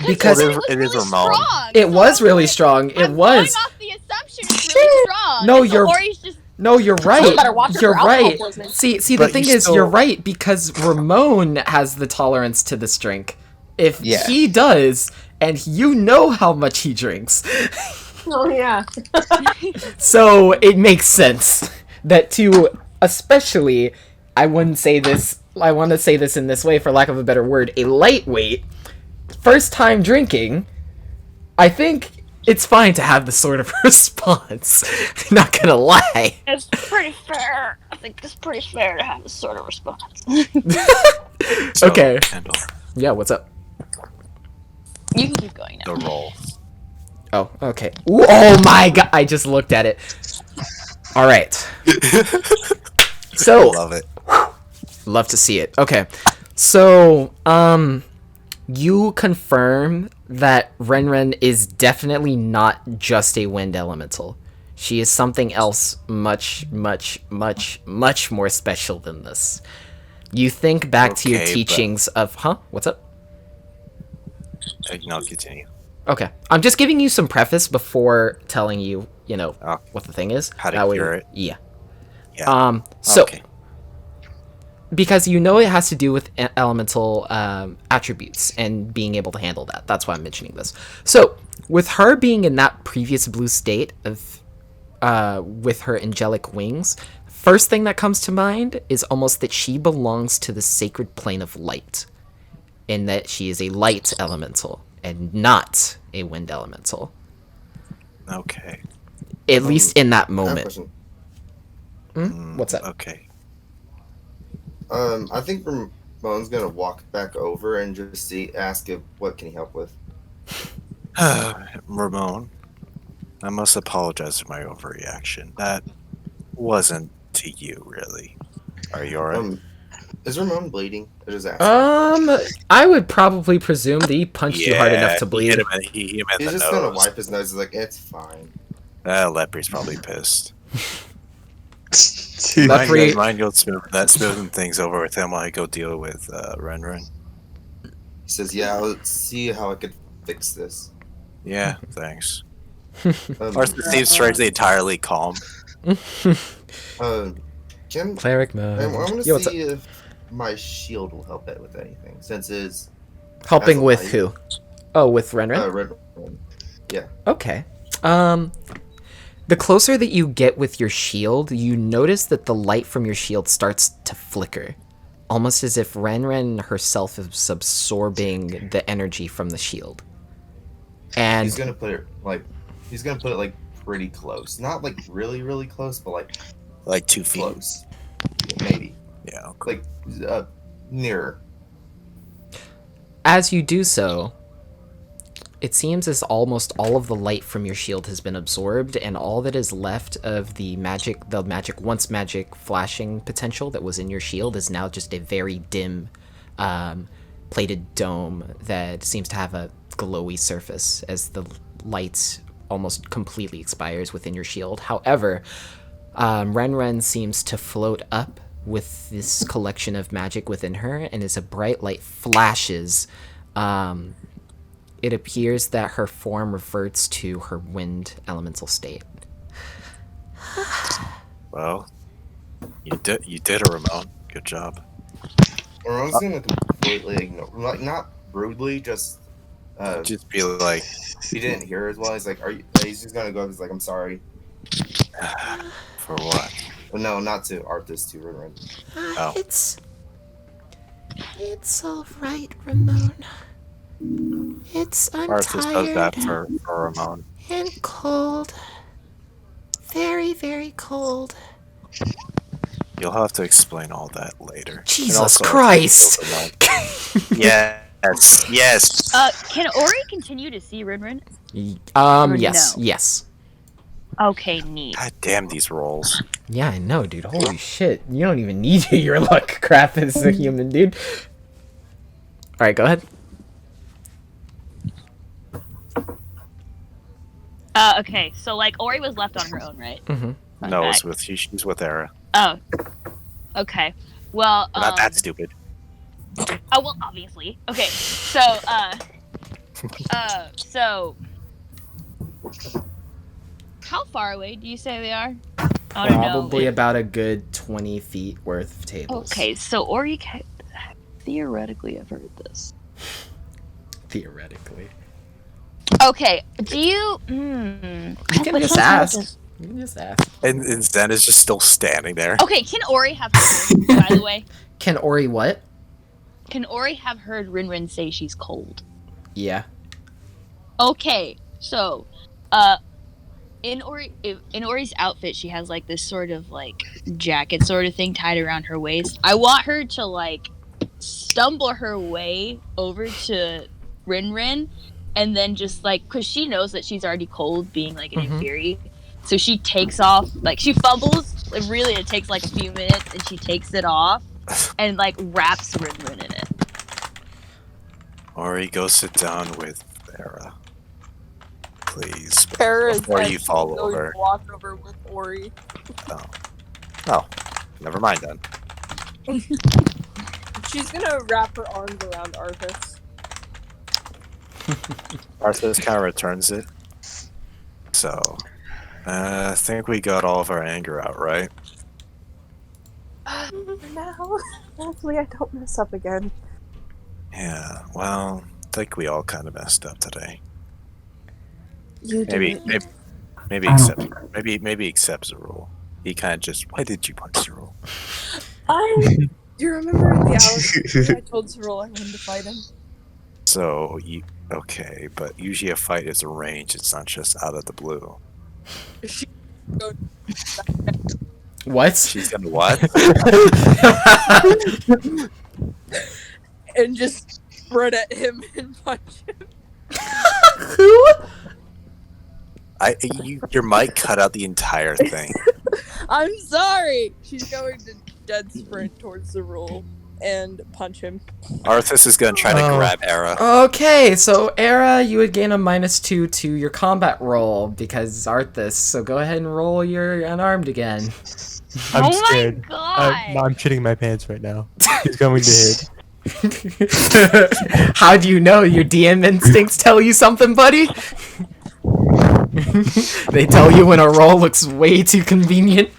Because it is Ramon. It was really strong. It was. Off the assumption it's really strong. No, and so you're. Ori's just. No, you're right. Someone better watch her You're for alcohol right. poisoning. See, the But thing you is, still- you're right because Ramon has the tolerance to this drink. If Yeah. he does, and you know how much he drinks, Oh yeah. so it makes sense that especially, I want to say this in this way for lack of a better word, a lightweight, first time drinking, I think It's fine to have this sort of response. Not gonna lie. It's pretty fair. I think it's pretty fair to have this sort of response. Okay. Kendall, Yeah, what's up? You can keep going now. the roll. Oh, okay. Ooh, oh my god, I just looked at it. All right. So, Love it. love to see it. Okay. So, you confirm that Renren is definitely not just a wind elemental. She is something else much, much, much, much more special than this. You think back to your Okay, teachings of... Huh? What's up? No, continue. Okay. I'm just giving you some preface before telling you, you know, what the thing is. How to That way- cure it. Yeah. Yeah. So... Okay. Because you know it has to do with elemental attributes and being able to handle that. That's why I'm mentioning this. So, with her being in that previous blue state of, with her angelic wings, first thing that comes to mind is almost that she belongs to the sacred plane of light, in that she is a light elemental and not a wind elemental. Okay. At least in that I have a moment. question. What's up? Okay. I think Ramon's gonna walk back over and just ask him what can he help with. Ramon, I must apologize for my overreaction. That wasn't to you, really. Are you alright? Is Ramon bleeding? I just asked. I would probably presume that he punched you hard enough to bleed. He hit him in He's the just gonna nose. wipe his nose. He's like, it's fine. Lepre's probably pissed. Lepre- Mine go smoothing things over with him while I go deal with Renren. He says, yeah, let's see how I could fix this. Yeah, thanks. Um, Arthur seems strangely entirely calm. Can Cleric mode. I want to Yo, what's see if my shield will help it with anything, since it's Helping has a with light. who? Oh, with Renren? Renren. Yeah. Okay. The closer that you get with your shield, you notice that the light from your shield starts to flicker. Almost as if Renren herself is absorbing the energy from the shield. And He's gonna put it like pretty close. Not like really, really close, but like 2 feet. Close. Maybe. Yeah. Okay. Like nearer. as you do so, it seems as almost all of the light from your shield has been absorbed, and all that is left of the magic once magic flashing potential that was in your shield is now just a very dim, plated dome that seems to have a glowy surface as the light almost completely expires within your shield. However, Renren seems to float up with this collection of magic within her, and as a bright light flashes, it appears that her form reverts to her wind elemental state. Well, you did it, Ramon. Good job. Ramon's gonna completely ignore, like not rudely, just be like, he didn't hear as well. He's like, "Are you?" He's just gonna go. He's like, "I'm sorry." For what? No, not to Arthas, to Renren. Oh. It's all right, Ramon. I'm Arthas tired does that for Ramon. and cold. Very, very cold. You'll have to explain all that later. And Jesus also, Christ! Yes, yes. Can Ori continue to see Rinrin? Yes, no? yes. Okay, neat. God damn these rolls. Yeah, I know, dude. Holy shit. You don't even need your luck crap as a human, dude. Alright, go ahead. Okay, so like Ori was left on her own, right? Mm-hmm. No, it's with she's with Era. Oh. Okay. Well, Not that stupid. Oh well, obviously. Okay, so so how far away do you say they are? I don't know. Probably about a good 20 feet worth of tables. Okay, so Ori theoretically have heard this. Theoretically. Okay, do you? You can just ask. You can just ask. And Zen is just still standing there. Okay, can Ori have heard? By the way, Can Ori what? can Ori have heard Rinrin say she's cold? Yeah. Okay, so In Ori's outfit, she has like this sort of like jacket sort of thing tied around her waist. I want her to like stumble her way over to Rin Rin, and then just like, cause she knows that she's already cold, being like an inferi. So she takes off, like she fumbles. Like, really, it takes like a few minutes, and she takes it off and like wraps Rin Rin in it. Ori, go sit down with Era. Please. Kara is Before you actually fall going over. to walk over with Ori. Oh, never mind then. She's gonna wrap her arms around Arthas. Arthas kind of returns it. So, I think we got all of our anger out, right? Now, hopefully I don't mess up again. Yeah, well, I think we all kind of messed up today. You Maybe accepts the rule. He kind of just, why did you punch the rule? Do you remember the hour I told Cyril I wanted to fight him? So, okay, but usually a fight is arranged, it's not just out of the blue. What? She's gonna what? And just spread at him and punch him. Who? Your mic cut out the entire thing. I'm sorry! She's going to dead sprint towards the rule and punch him. Arthas is gonna try to grab Era. Okay, so Era, you would gain a -2 to your combat roll because Arthas. So go ahead and roll your unarmed again. I'm scared. God! I'm shitting my pants right now. He's going to hit. How do you know? Your DM instincts tell you something, buddy? They tell you when a roll looks way too convenient.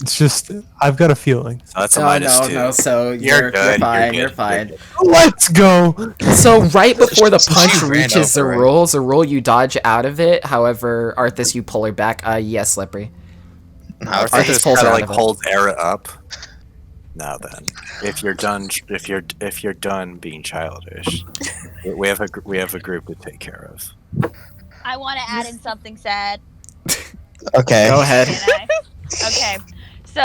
It's just, I've got a feeling. So that's a -2. No, so You're good, you're fine. Let's go! So right before the punch She ran reaches the over, right? roll, you dodge out of it. However, Arthas, you pull her back. Yes, Slippery. Arthas pulls kind her of out like of it. holds Era up. Now then, if you're done being childish, we have a group to take care of. I want to add in something sad. Okay. Go ahead. Okay. So,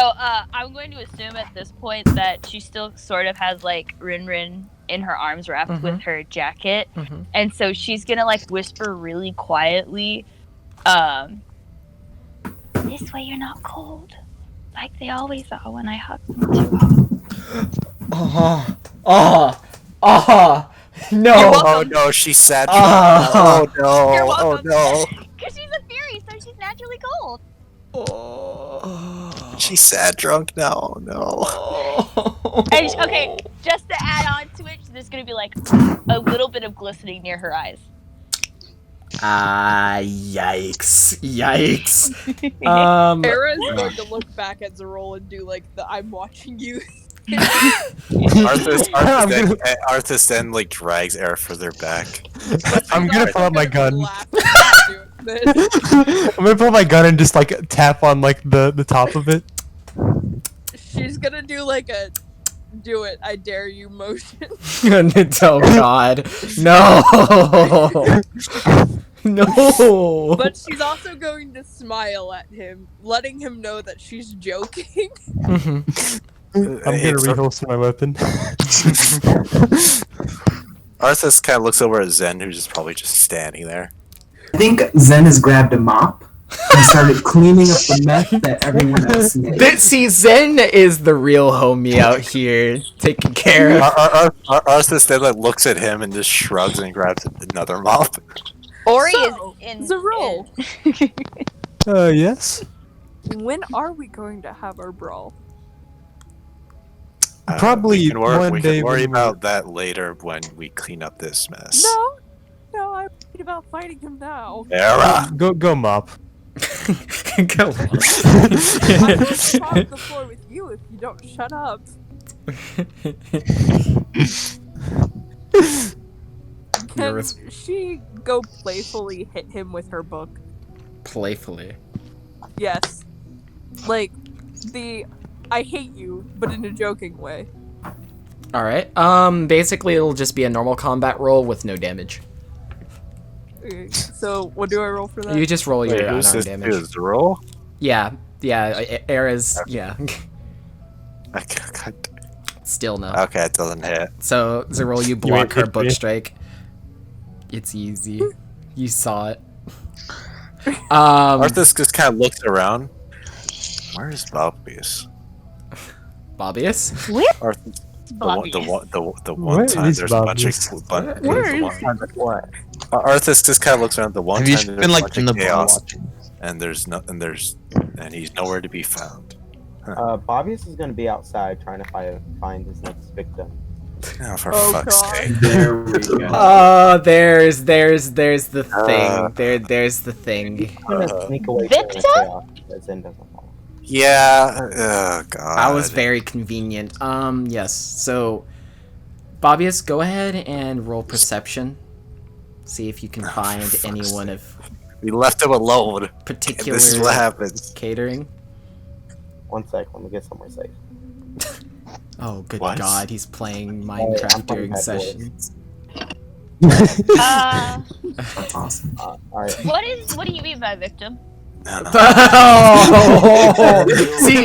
I'm going to assume at this point that she still sort of has, like, Rin Rin in her arms wrapped with her jacket. And so she's gonna, like, whisper really quietly, this way you're not cold. Like they always are when I hug them too hard. No. Oh no, she's sad. Oh no. You're Oh welcome. no. Because she's a fairy, so she's naturally cold. She's sad drunk now. No. And okay, just to add on to it, there's gonna be like a little bit of glistening near her eyes. Yikes. Yikes. Era's going to look back at Zerol and do like the I'm watching you. Arthas then like drags Era further back. I'm gonna pull out my gun. I'm gonna pull out my gun and just like tap on like the top of it. She's gonna do like a do it, I dare you motion. Oh god. No. No. But she's also going to smile at him, letting him know that she's joking. I'm gonna reholster my weapon. Arthas kind of looks over at Zen, who's just probably just standing there. I think Zen has grabbed a mop and started cleaning up the mess that everyone else made. See, Zen is the real homie out here, taking care of. Arthas then like looks at him and just shrugs and grabs another mop. Ori So, is in Zerol. Yes? When are we going to have our brawl? Probably we one day. can worry when about that later when we clean up this mess. No, I'm worried about fighting him now. Era! Go mop. Go. I'm gonna mop the floor with you if you don't shut up. Can she go playfully hit him with her book? Playfully. Yes. Like, I hate you, but in a joking way. Alright. Basically it'll just be a normal combat roll with no damage. Okay, so what do I roll for that? You just roll Wait, your who's unarmed this damage. dude? The roll? Yeah, Era's, yeah. Still no. Okay, it doesn't hit. So, Zerol, you block her hit book me. strike. It's easy. You saw it. Arthas just kind of looks around. Where is Balbius? Bobbius? Where? Arthas, the one Where time is there's a bunch of Balbius? Where is What? Arthas just kind of looks around. The one Have you time there's been a like bunch in of the bar chaos, watching? and he's nowhere to be found. Bobbius is gonna be outside trying to find his next victim. Oh, for Oh, fuck's God. sake! There we go. Oh, there's the thing. There's the thing. I'm gonna sneak away Victor? during the chaos because Zen doesn't follow. Yeah. Oh god. That was very convenient. Yes. So, Bobbius, go ahead and roll perception. See if you can find fuck's anyone sake. of We left him alone. particular This is what happens. catering. 1 sec, let me get somewhere safe. Oh, good What? God, he's playing I'm Minecraft playing during Bad Boys. sessions. That's awesome. Alright. What do you mean by victim? Oh!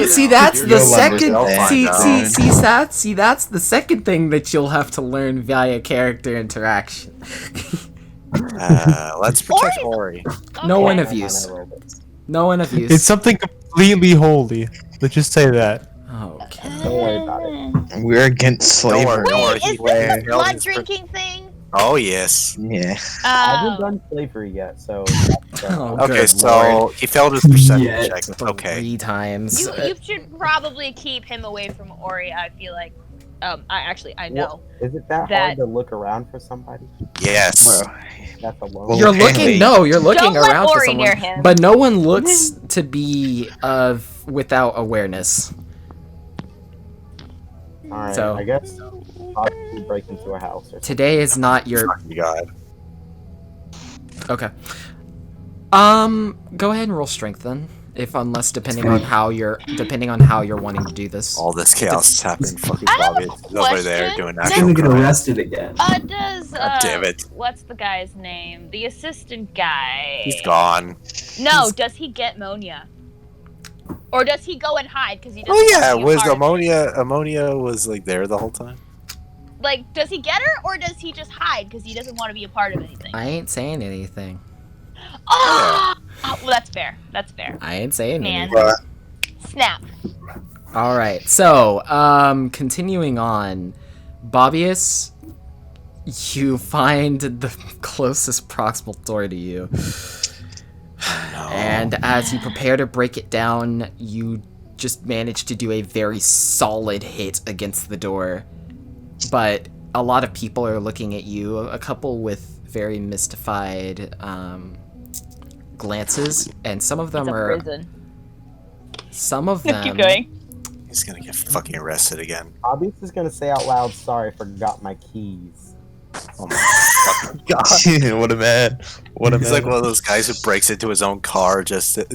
see, that's the You'll second. understand. See, that's the second thing that you'll have to learn via character interaction. Let's protect Ori. No one of Hang on, use. I rolled it. No one of use. It's something completely holy. Let's just say that. Okay. Don't worry about it. We're against Don't slavery. worry, don't worry. Wait, He is this the failed blood his drinking thing? Oh yes. Yeah. I haven't Oh. done slavery yet, so. Oh, Okay, good so lord. he failed his perception Yeah. check. It's okay. 3 times. You should probably keep him away from Ori. I feel like. I know. Is it that That- hard to look around for somebody? Yes. Well, That's alone. Well, You're hey, looking. No, you're looking Don't let around for Ori someone, near him. but no one looks to be without awareness. Alright, So- I guess I'll break into a house or something. Today is not your. Fucking God. Okay. Go ahead and roll strength then. Unless depending on how you're wanting to do this. All this chaos is happening. Fucking I have a Bobby is over there question. doing He's actual gonna get crime. arrested again. Does God damn it. what's the guy's name? The assistant guy. He's gone. No, does he get Monia? Or does he go and hide because he doesn't? Oh yeah, want to be a was part of it? ammonia was like there the whole time? Like, does he get her or does he just hide because he doesn't want to be a part of anything? I ain't saying anything. Oh! Well, that's fair. That's fair. I ain't saying Man. anything. Snap. All right. So, continuing on, Bobbius, you find the closest proximal door to you. And as you prepare to break it down, you just manage to do a very solid hit against the door. But a lot of people are looking at you, a couple with very mystified glances, and some of them It's a are. prison. Some of them. Keep going. He's gonna get fucking arrested again. Bobbies is gonna say out loud, "Sorry, forgot my keys." Oh my fucking god. What a man. What a He's man. like one of those guys who breaks into his own car just to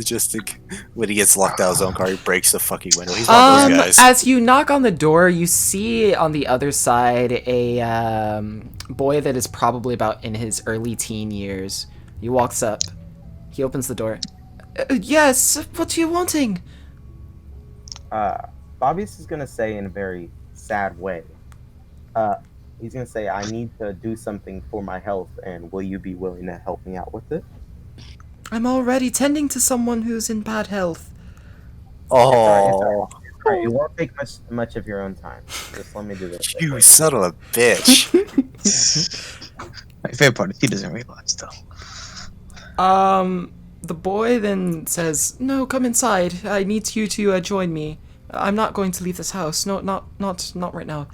when he gets locked out of his own car, he breaks the fucking window. He's one of those guys. As you knock on the door, you see on the other side a boy that is probably about in his early teen years. He walks up. He opens the door. Yes, what are you wanting? Bobbies is gonna say in a very sad way. He's gonna say, "I need to do something for my health, and will you be willing to help me out with it?" I'm already tending to someone who's in bad health. Oh, Alright, it won't take much of your own time. Just let me do this. you son of a bitch. My favorite part is he doesn't realize though. The boy then says, "No, come inside. I need you to join me. I'm not going to leave this house. No, not right now."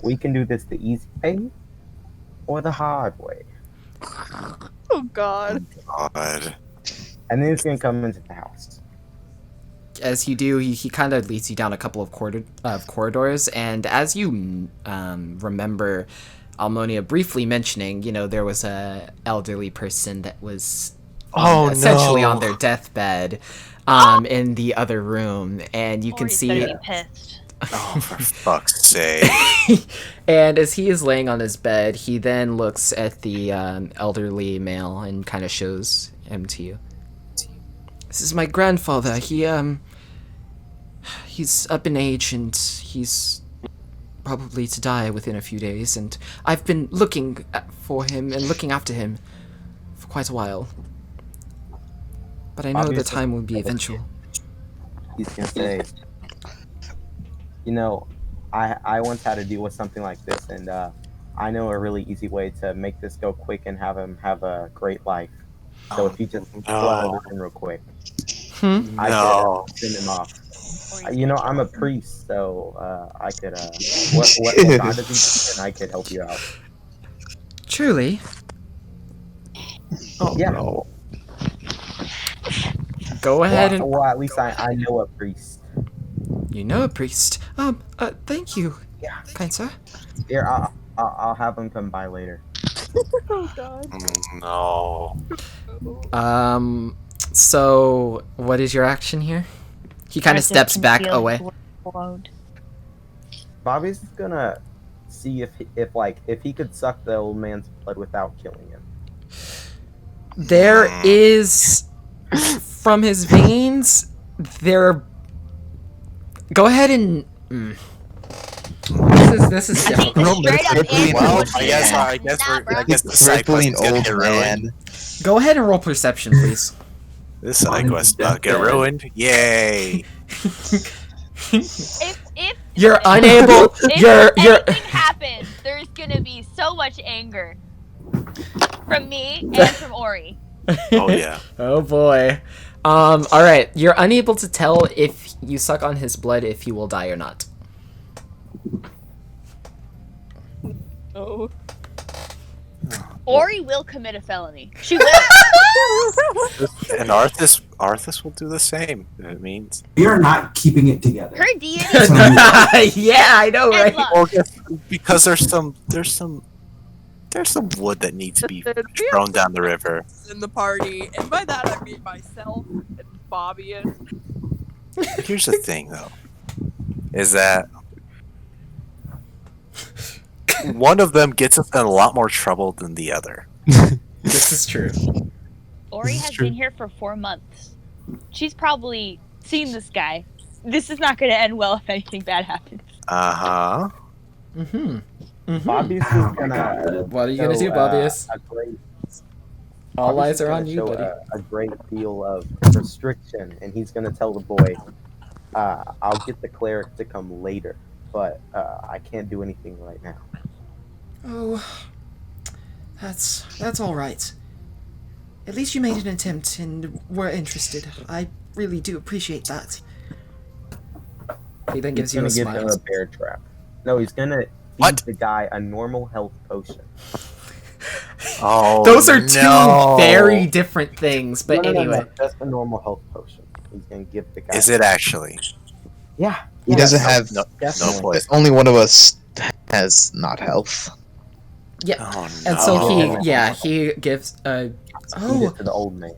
We can do this the easy way or the hard way. Oh God. God. And then he's gonna come into the house. As you do, he kind of leads you down a couple of corridors, and as you remember Almonia briefly mentioning, there was a elderly person that was essentially on their deathbed in the other room, and you can Ori's see gonna be pissed. Oh, for fuck's sake. And as he is laying on his bed, he then looks at the elderly male and kind of shows him to you. This is my grandfather. He's up in age and he's probably to die within a few days. And I've been looking for him and looking after him for quite a while. But I know the Obviously, time will be eventual. He's gonna say, you know, I once had to deal with something like this, and I know a really easy way to make this go quick and have him have a great life. So if you just pull out of the room real quick, I could send him off. You know, I'm a priest, so I could. What God does he do, and I could help you out. Truly? Oh yeah. No. Go ahead and... Well, at least I know a priest. You know a priest? Thank you. Yeah. Kind sir. Here, I'll have him come by later. Oh god. No. So what is your action here? He kind of steps back away. Bobby's gonna see if he could suck the old man's blood without killing him. There is, from his veins, there. Go ahead and. This is difficult. Well, I guess the side quest is gonna get ruined. Go ahead and roll perception, please. This side quest not get ruined. Yay! If You're unable. If anything happens, there's gonna be so much anger from me and from Ori. Oh yeah. Oh boy. All right. You're unable to tell if you suck on his blood if he will die or not. Oh. Ori will commit a felony. She will. And Arthas will do the same. It means We are not keeping it together. Her deity. Yeah, I know, right? Well, because there's some wood that needs to be thrown down the river. In the party, and by that I mean myself and Bobby. Here's the thing, though, is that one of them gets us in a lot more trouble than the other. This is true. Ori has been here for 4 months. She's probably seen this guy. This is not going to end well if anything bad happens. Uh-huh. Bobby's just gonna. What are you gonna do, Bobbyus? All eyes are on you, buddy. A great deal of restriction, and he's gonna tell the boy, "I'll get the cleric to come later, but I can't do anything right now." Oh, that's all right. At least you made an attempt and were interested. I really do appreciate that. He then gives you a He's gonna smile. give him a bear trap. No, he's gonna feed the guy a normal health potion. Oh, Those are two very different things, but No, anyway. that's a normal health potion. He's gonna give the guy. Is it actually? Yeah. He doesn't have no place. Only one of us has not health. Yeah. Oh, And so he gives Feed it to the old man.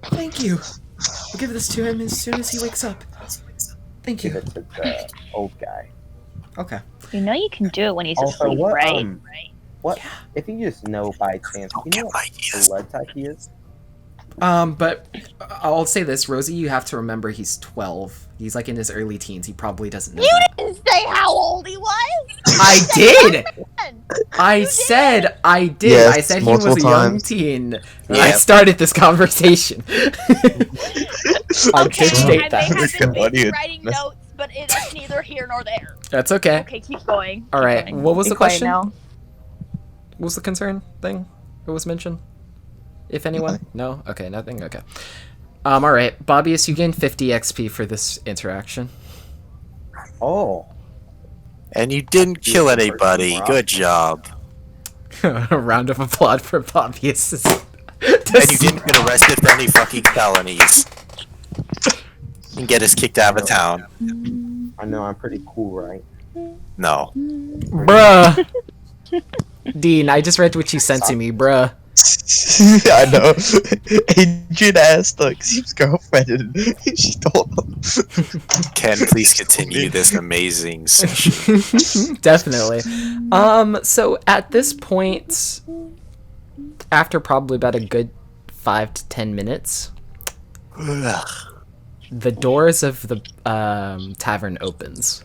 Thank you. I'll give this to him as soon as he wakes up. Thank you. Give it to the old guy. Okay. You know you can do it when he's Also, asleep, what? right? What if you just know by chance? You know what blood type he is? But I'll say this, Rosie, you have to remember he's 12. He's like in his early teens. He probably doesn't know You that. didn't say how old he was. I did! I said I did. Yes, I said he was a multiple young times. teen. I started this conversation. I did state that. I may have been busy writing notes, but it's neither here nor there. That's okay. Okay, keep going. All right. going. What was Be the quiet question? now. What was the concern thing that was mentioned? If anyone? No? Okay, nothing? Okay. Alright. Bobbyus, you gain 50 XP for this interaction. Oh. And you didn't kill anybody. Good job. A round of applause for Bobbyus. And you didn't get arrested for any fucking felonies. And get us kicked out of town. I know I'm pretty cool, right? No. Bruh. Dean, I just read what you sent to me, bruh. I know. Adrian asked his girlfriend, and she told him. Can please continue this amazing session? Definitely. So at this point, after probably about a good 5 to 10 minutes, the doors of the tavern opens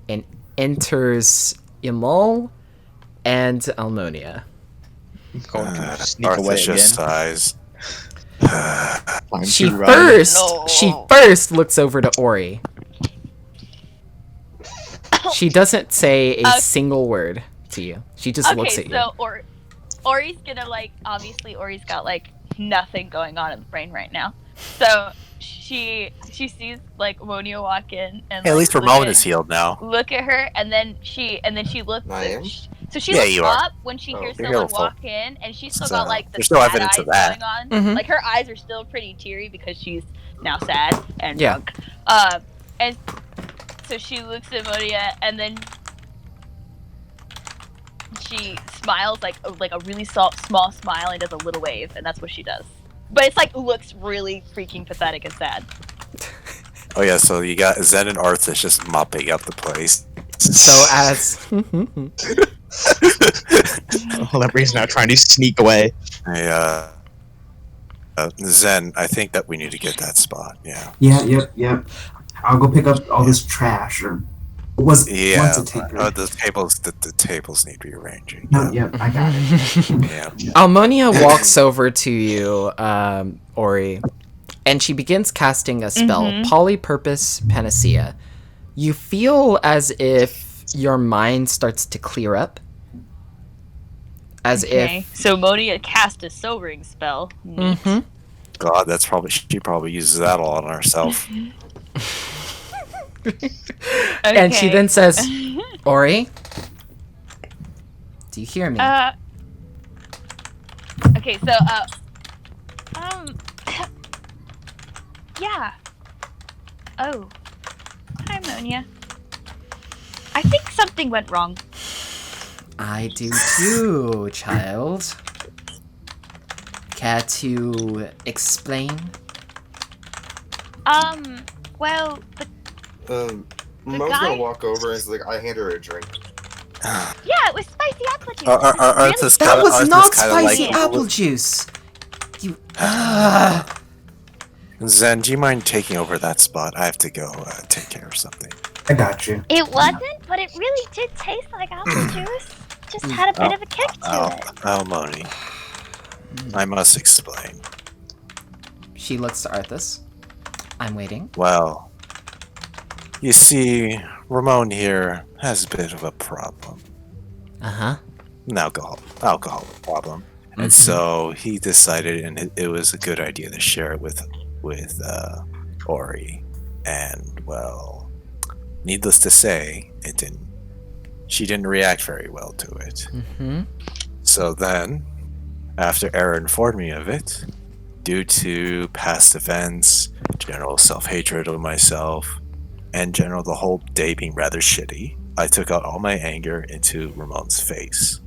and enters Imal and Almonia. Going to sneak away Arthas just again. sighs. She first looks over to Ori. She doesn't say a single word to you. She just looks at you. So Ori's gonna obviously Ori's got nothing going on in the brain right now. So she sees Monia walk in and Hey, at least Ramon is healed now. Look at her and then she looks. I am? So she Yeah, looks you are. up when she hears You're someone healful. walk in, and she's still So, got the there's no sad evidence eyes of that. going on. Mhm. Her eyes are still pretty teary because she's now sad and Yeah. drunk. And so she looks at Monia and then she smiles like a really small smile and does a little wave, and that's what she does. But it's looks really freaking pathetic and sad. Oh yeah, so you got Zen and Arthas just mopping up the place. So as Lepre's now trying to sneak away. Hey, Zen, I think that we need to get that spot. Yeah. Yeah, yep. I'll go pick up all this trash, or what's Yeah. it take? The tables need rearranging. No, yeah, I got it. Yeah. Almonia walks over to you, Ori, and she begins casting a spell, Polypurpose Panacea. You feel as if your mind starts to clear up. As if... So Monia cast a sobering spell. God, she probably uses that a lot on herself. And she then says, Ori, do you hear me? Okay, so yeah. Oh, hi Monia. I think something went wrong. I do too, child. Care to explain? Well, Mo's guy- gonna walk over and is like, I hand her a drink. yeah, it was spicy apple juice. That was not spicy apple juice. You. Zen, do you mind taking over that spot? I have to go take care of something. I got you. It wasn't, but it really did taste like apple juice. Just had a bit of a kick to it. Oh, Moni. I must explain. She looks to Arthas. I'm waiting. Well, you see, Ramon here has a bit of a problem. An alcohol problem. And so he decided, and it was a good idea to share it with Ori. And, well, needless to say, she didn't react very well to it. So then, after Era informed me of it, due to past events, general self-hatred of myself, and general the whole day being rather shitty, I took out all my anger into Ramon's face.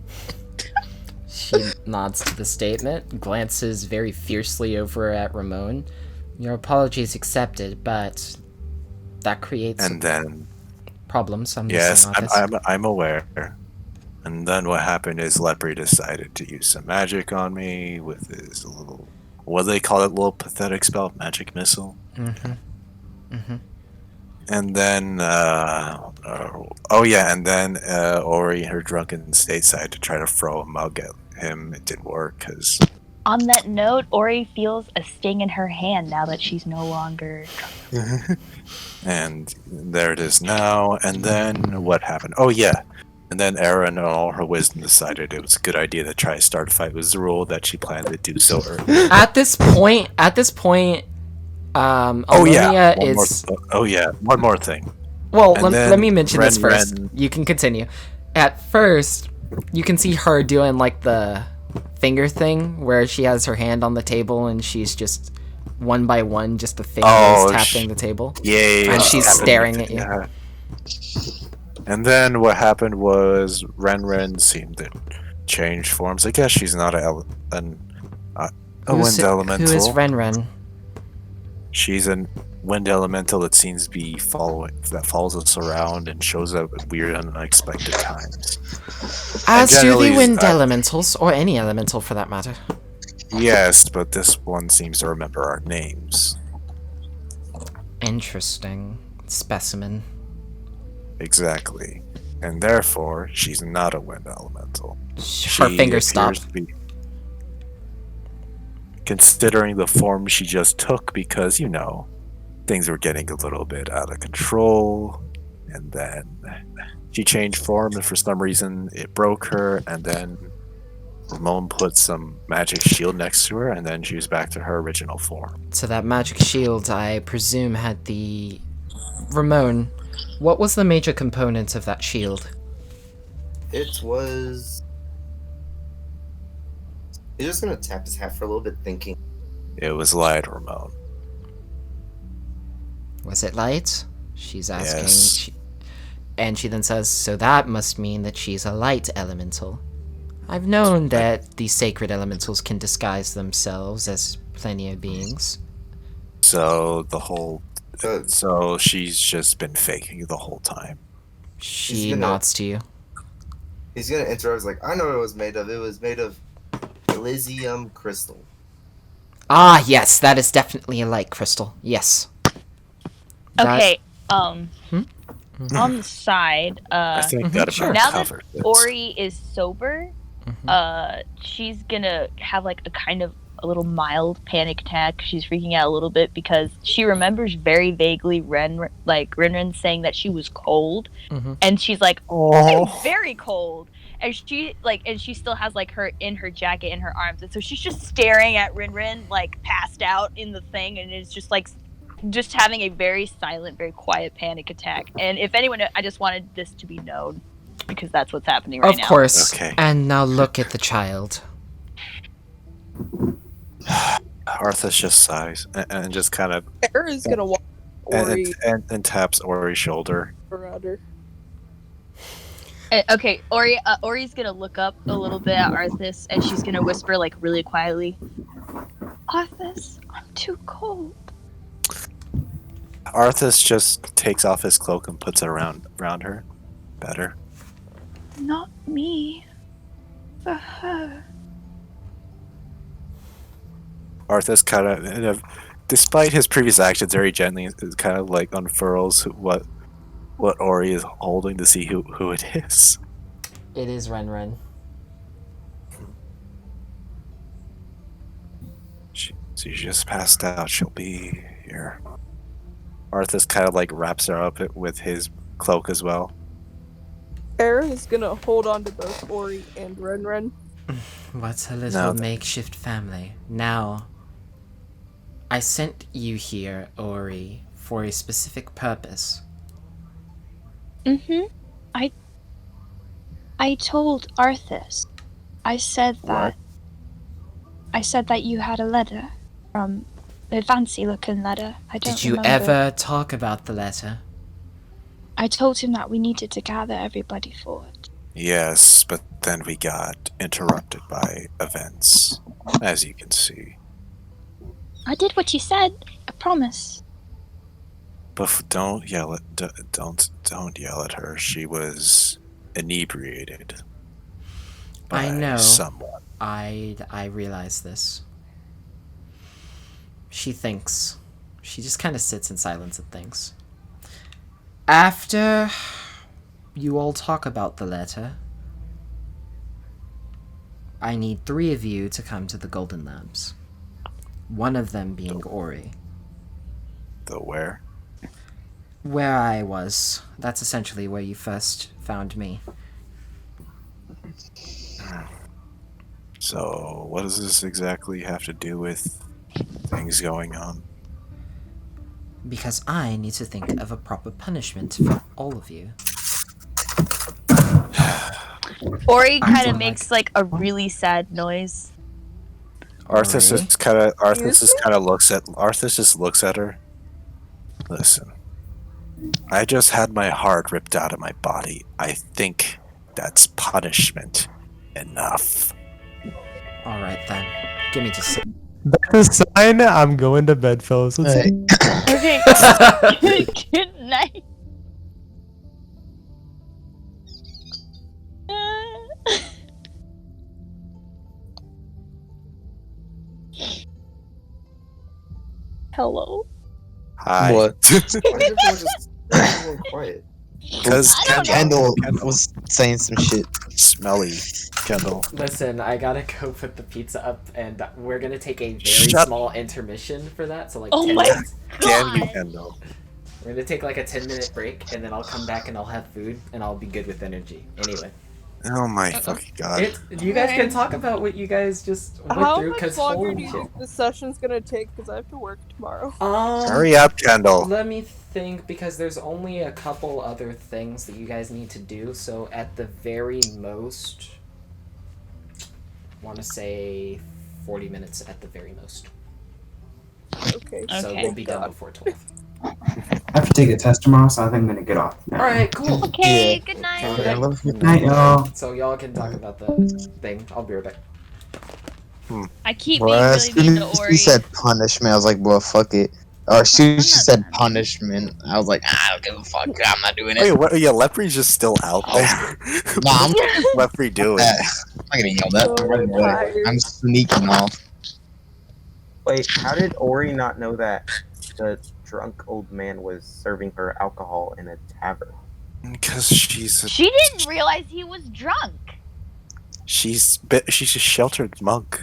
She nods to the statement, glances very fiercely over at Ramon. Your apologies accepted, but that creates problems. Yes, I'm aware. And then what happened is Lepre decided to use some magic on me with his little, what do they call it, little pathetic spell? Magic missile? And then, Ori, in her drunken state, decided to try to throw a mug at him. It didn't work, because... On that note, Ori feels a sting in her hand now that she's no longer drunk. And there it is now. And then what happened? Oh yeah. And then Erin, in all her wisdom, decided it was a good idea to try to start a fight. It was the rule that she planned to do so early. At this point, Almonia is... One more thing. Well, let me mention this first. You can continue. At first, you can see her doing like the finger thing where she has her hand on the table and she's just one by one, just the fingers tapping the table. Yeah. And she's staring at you. And then what happened was Ren seemed to change forms. I guess she's not a wind Who elemental. is Renren? She's a wind elemental that seems to be that follows us around and shows up at weird and unexpected times. As do the generally, wind elementals, or any elemental for that matter. Yes, but this one seems to remember our names. Interesting. Specimen. Exactly. And therefore, she's not a wind elemental. Her finger stopped. Considering the form she just took, because, you know, things were getting a little bit out of control, and then she changed form, and for some reason it broke her, and then Ramon put some magic shield next to her, and then she was back to her original form. So that magic shield, I presume, had the... Ramon, what was the major component of that shield? It was... He's just gonna tap his hat for a little bit, thinking. It was light, Ramon. Was it light? She's asking. Yes. And she then says, so that must mean that she's a light elemental. I've known that the sacred elementals can disguise themselves as plenty of beings. So so she's just been faking the whole time. She nods to you. He's gonna interrupt. He's like, I know what it was made of. It was made of Elysium crystal. Ah, yes, that is definitely a light crystal. Yes. Okay. On the side, I think that about now covers that it. Ori is sober, she's gonna have like a little mild panic attack. She's freaking out a little bit because she remembers very vaguely Renren saying that she was cold, and she's like, I'm very cold, and she still has like her jacket in her arms, and so she's just staring at Renren like passed out in the thing, and it's just like just having a very silent, very quiet panic attack. And if anyone, I just wanted this to be known because that's what's happening right now. Of course. Okay. And now look at the child. Arthas just sighs and just kind of Era's gonna walk Ori and taps Ori's shoulder. around her. Okay, Ori's gonna look up a little bit at Arthas, and she's gonna whisper like really quietly, Arthas, I'm too cold. Arthas just takes off his cloak and puts it around her. Better. Not me. For her. Arthas kind of, despite his previous actions, very gently, kind of like unfurls what Ori is holding to see who it is. It is Renren. She just passed out. She'll be here. Arthas kind of like wraps her up with his cloak as well. Era is gonna hold on to both Ori and Renren. What's a little makeshift family? Now, I sent you here, Ori, for a specific purpose. I told Arthas. I said that you had a letter from a fancy looking letter. I don't Did you remember. ever talk about the letter? I told him that we needed to gather everybody for it. Yes, but then we got interrupted by events, as you can see. I did what you said. I promise. But don't yell at her. She was inebriated by I know. someone. I realize this. She thinks. She just kind of sits in silence and thinks. After you all talk about the letter, I need 3 of you to come to the Golden Labs. One of them being Ori. The where? Where I was. That's essentially where you first found me. So, what does this exactly have to do with things going on? Because I need to think of a proper punishment for all of you. Ori kind of makes like a really sad noise. Arthas just looks at her. Listen, I just had my heart ripped out of my body. I think that's punishment. Enough. All right then. Give me just. That's a sign. I'm going to bed, fellas. Let's Hey. Okay. Good night. Hello. Hi. What? Why is everyone quiet? Because I don't know. Kendall was saying some shit. Smelly. Kendall. Listen, I gotta go put the pizza up, and we're gonna take a very Shut- small intermission for that. So like Oh 10 my minutes. Damn you, God. Kendall. We're gonna take like a 10-minute break, and then I'll come back and I'll have food, and I'll be good with energy. Anyway, Oh my fucking god. you guys can talk about what you guys just went How through, much cause longer holy do you shit. think this session's gonna take? Because I have to work tomorrow. Hurry up, Kendall. Let me think, because there's only a couple other things that you guys need to do. So at the very most, want to say 40 minutes at the very most. Okay. So we'll be done before 12. I have to take a test tomorrow, so I think I'm gonna get off now. All right, cool. Okay, Yeah. good night. Good night, y'all. So y'all can talk about the thing. I'll be right back. I keep Well, being as really mean soon to as Ori. she said punishment, I was like, well, fuck it. Or as soon as she said punishment, I was like, I don't give a fuck. I'm not doing it. Wait, what? Yeah, Lepre's just still out there. No, I'm What's Lepre doing? I'm not getting yelled at. Oh, I'm running away. tired. I'm sneaking off. Wait, how did Ori not know that the drunk old man was serving her alcohol in a tavern? Because she's She didn't realize he was drunk. she's a sheltered monk.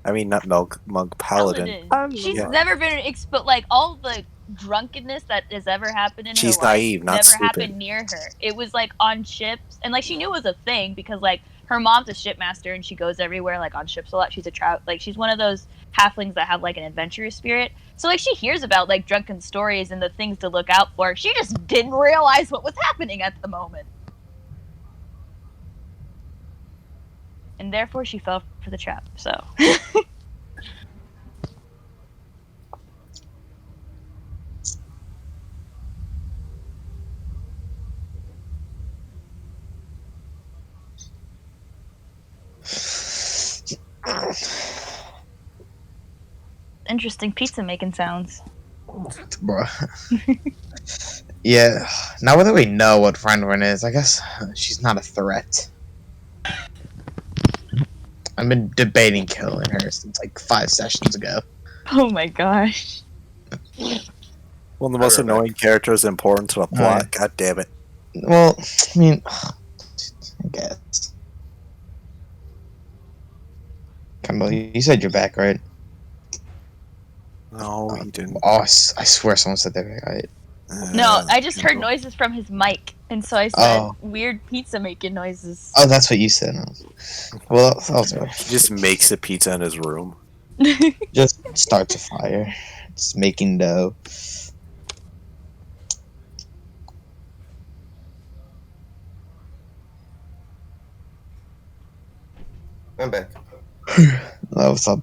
I mean, not monk, paladin. She's Yeah. never been exposed. Like all the drunkenness that has ever happened in She's her life naive, not never stupid. happened near her. It was like on ships, and like she knew it was a thing because like her mom's a shipmaster and she goes everywhere like on ships a lot. She's a like she's one of those halflings that have like an adventurous spirit. So like she hears about like drunken stories and the things to look out for. She just didn't realize what was happening at the moment. And therefore she fell for the trap. So interesting pizza making sounds. Bro. Yeah. Now that we know what Friendwin is, I guess she's not a threat. I've been debating killing her since like 5 sessions ago. Oh my gosh. One of the most annoying characters important to the plot. God damn it. Well, I mean, I guess. Campbell, you said you're back, right? No, he didn't. Oh, I swear someone said they're back. Right? No, I just heard noises from his mic, and so I said Oh. weird pizza making noises. Oh, that's what you said. Well, that was He just makes a pizza in his room. just starts a fire. It's making dough. I'm back. Oh, what's up?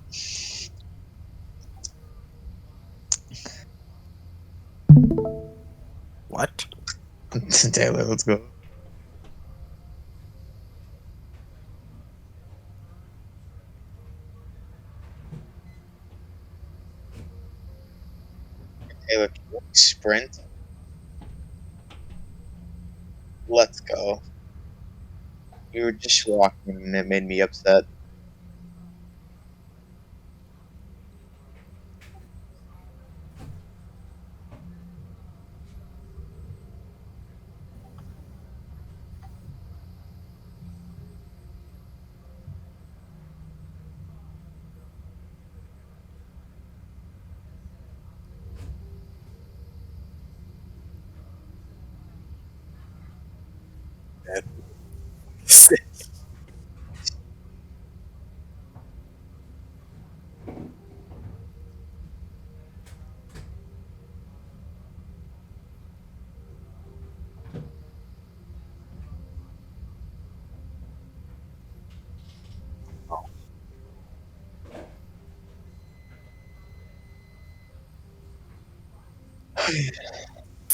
What? Taylor, let's go. Taylor, can you sprint? Let's go. You were just walking and it made me upset.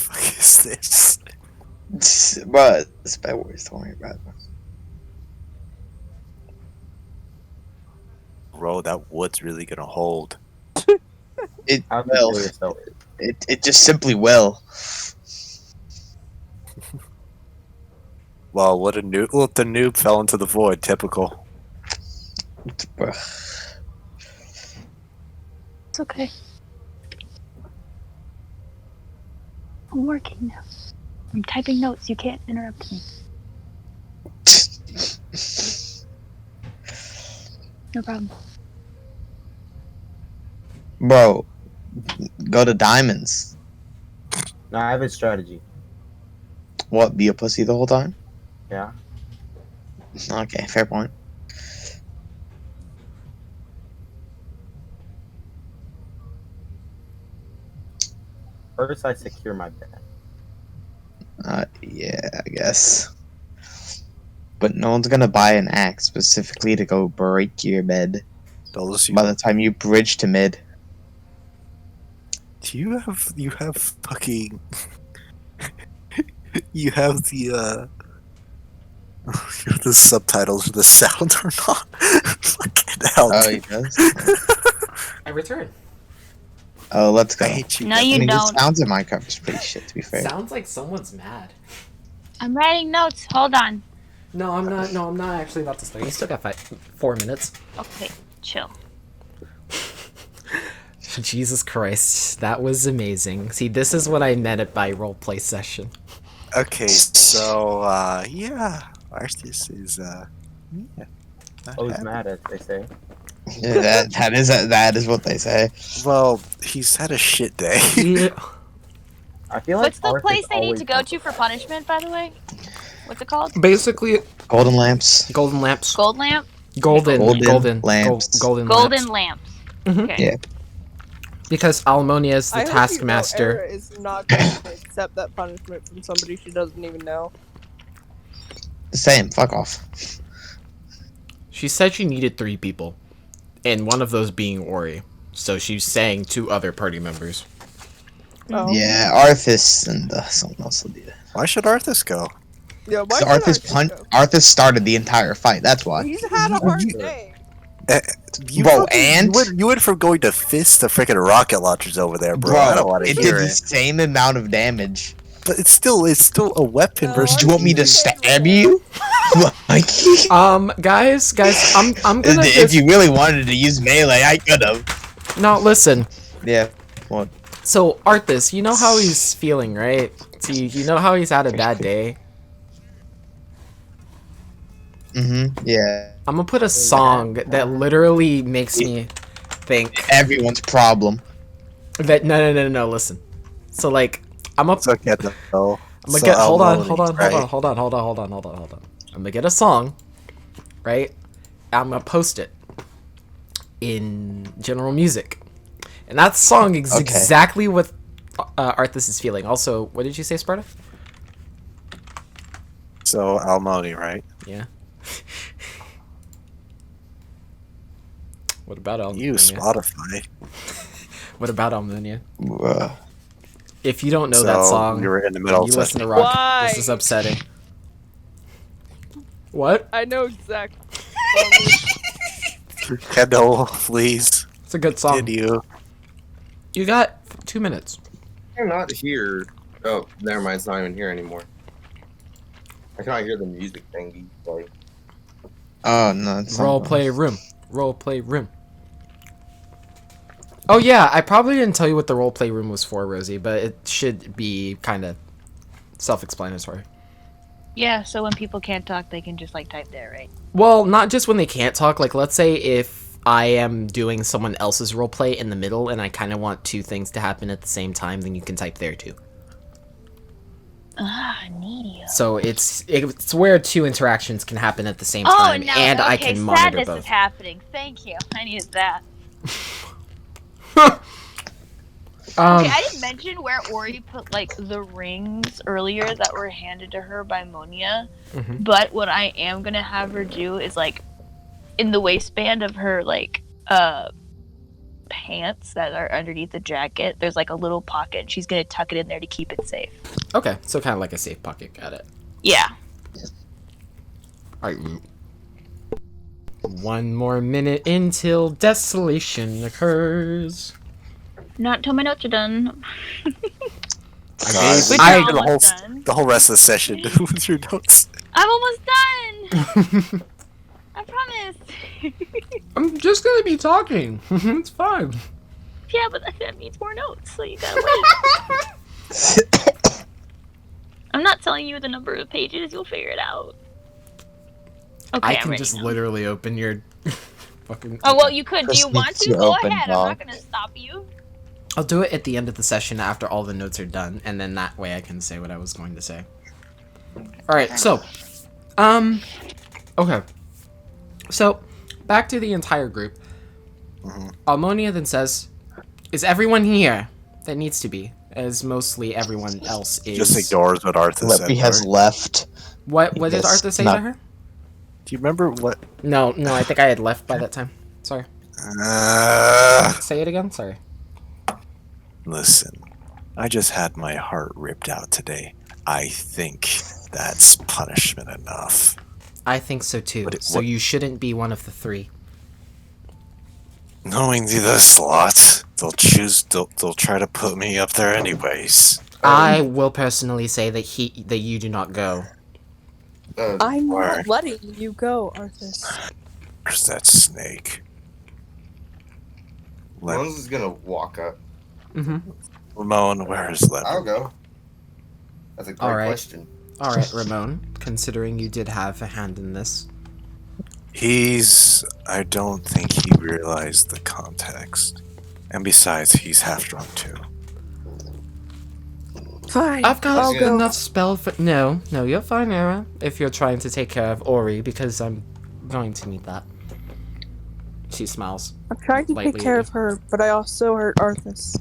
What is this? But it's bad words, don't worry about it. Bro, that wood's really gonna hold. It How do will. you feel yourself? It just simply will. Well, what a noob! Well, the noob fell into the void. Typical. It's okay. I'm working now. I'm typing notes. You can't interrupt me. No problem. Bro, go to diamonds. No, I have a strategy. What? Be a pussy the whole time? Yeah. Okay, fair point. First, I secure my bed. Yeah, I guess. But no one's gonna buy an axe specifically to go break your bed. Those By the time you bridge to mid. Do you have fucking you have the subtitles or the sound or not? Fucking hell. Oh, he dude. does? I return. Oh, let's go. I hate you. No, I you mean, don't. the sounds in Minecraft is pretty shit, to be fair. Sounds like someone's mad. I'm writing notes. Hold on. No, I'm not. No, I'm not actually about to start. You still got 4 minutes. Okay, chill. Jesus Christ, that was amazing. See, this is what I meant by roleplay session. Okay, so yeah, Arceus is yeah. not Oh, he's happy. mad, as they say. Yeah, that is what they say. Well, he's had a shit day. I feel like What's the Arthas place they need always to go has to for punishment, by the way? What's it called? Basically, Golden lamps. golden lamps. Gold lamp? Golden lamps. Golden Golden lamps. lamps. Mhm. Okay. Yeah. Because Almonia is the I hope taskmaster. Era is not going to accept that punishment from somebody she doesn't even know. Same. Fuck off. She said she needed 3 people, and one of those being Ori. So she's saying 2 other party members. Oh. Yeah, Arthas and someone else will do that. Why should Arthas go? Yeah, why So should Arthas started the entire fight. That's why. He's had a hard day. Bro, and you went from going to fist to freaking rocket launchers over there, bro. I don't want to it did hear the it. same amount of damage. But it's still a weapon versus. Do you want me to stab you? Like, guys, I'm gonna. if you really wanted to use melee, I could have. No, listen. Yeah. What? So Arthas, you know how he's feeling, right? See, you know how he's had a bad day. Yeah. I'm gonna put a song that literally makes me think everyone's problem. That no. Listen. So like, I'm up. Okay, though. I'm gonna get. Hold on. I'm gonna get a song, right? I'm gonna post it in general music, and that song is exactly what Arthas is feeling. Also, what did you say, Sparta? So Almoni, right? Yeah. What about Almunia? You Spotify. What about Almunia? If you don't know So, that song, you were in the middle you of listen to something. rock. Why? This is upsetting. What? I know exactly. Kendall, please. It's a good song. Continue. You got 2 minutes. I'm not here. Oh, never mind. It's not even here anymore. I cannot hear the music thingy. Like, Oh no. It's Role play room. Role play room. Oh yeah, I probably didn't tell you what the role play room was for, Rosie, but it should be kind of self-explanatory. Yeah, so when people can't talk, they can just like type there, right? Well, not just when they can't talk. Like, let's say if I am doing someone else's role play in the middle, and I kind of want 2 things to happen at the same time, then you can type there too. Ah, needy. So it's where 2 interactions can happen at the same Oh, time, no. and I Okay, can monitor sadness both. is happening. Thank you. I needed that. Okay, I didn't mention where Ori put like the rings earlier that were handed to her by Monia. Mhm. But what I am gonna have her do is like in the waistband of her like pants that are underneath the jacket, there's like a little pocket, and she's gonna tuck it in there to keep it safe. Okay, so kind of like a safe pocket. Got it. Yeah. Alright. 1 more minute until desolation occurs. Not till my notes are done. God, Which I are the whole almost done. the whole rest of the session with your notes. I'm almost done. I promise. I'm just gonna be talking. It's fine. Yeah, but that means more notes, so you gotta wait. I'm not telling you the number of pages. You'll figure it out. Okay, I I'm can ready just now. literally open your fucking. Oh well, you could. Do you Chris want needs to? to Go open ahead. I'm not doc. gonna stop you. I'll do it at the end of the session after all the notes are done, and then that way I can say what I was going to say. Alright, so, okay. So, back to the entire group. Almonia then says, is everyone here? That needs to be, as mostly everyone else is. Just ignores what Arthur said. He has left. What did Yes, Arthur say not- to her? Do you remember what? No, I think I had left by that time. Sorry. Say it again? Sorry. Listen, I just had my heart ripped out today. I think that's punishment enough. I think so too. So you shouldn't be one of the 3. Knowing the slot, they'll try to put me up there anyways. I will personally say that you do not go. I'm Where? not letting you go, Arthas. Where's that snake? Mons is gonna walk up. Ramon, where's Leopard? I'll go. That's a great question. Alright, Ramon, considering you did have a hand in this. I don't think he realized the context. And besides, he's half drunk too. Fine. I've got I'll go. enough spell for. No, you're fine, Era. If you're trying to take care of Ori, because I'm going to need that. She smiles. I'm trying to take care of her, but I also hurt Arthas.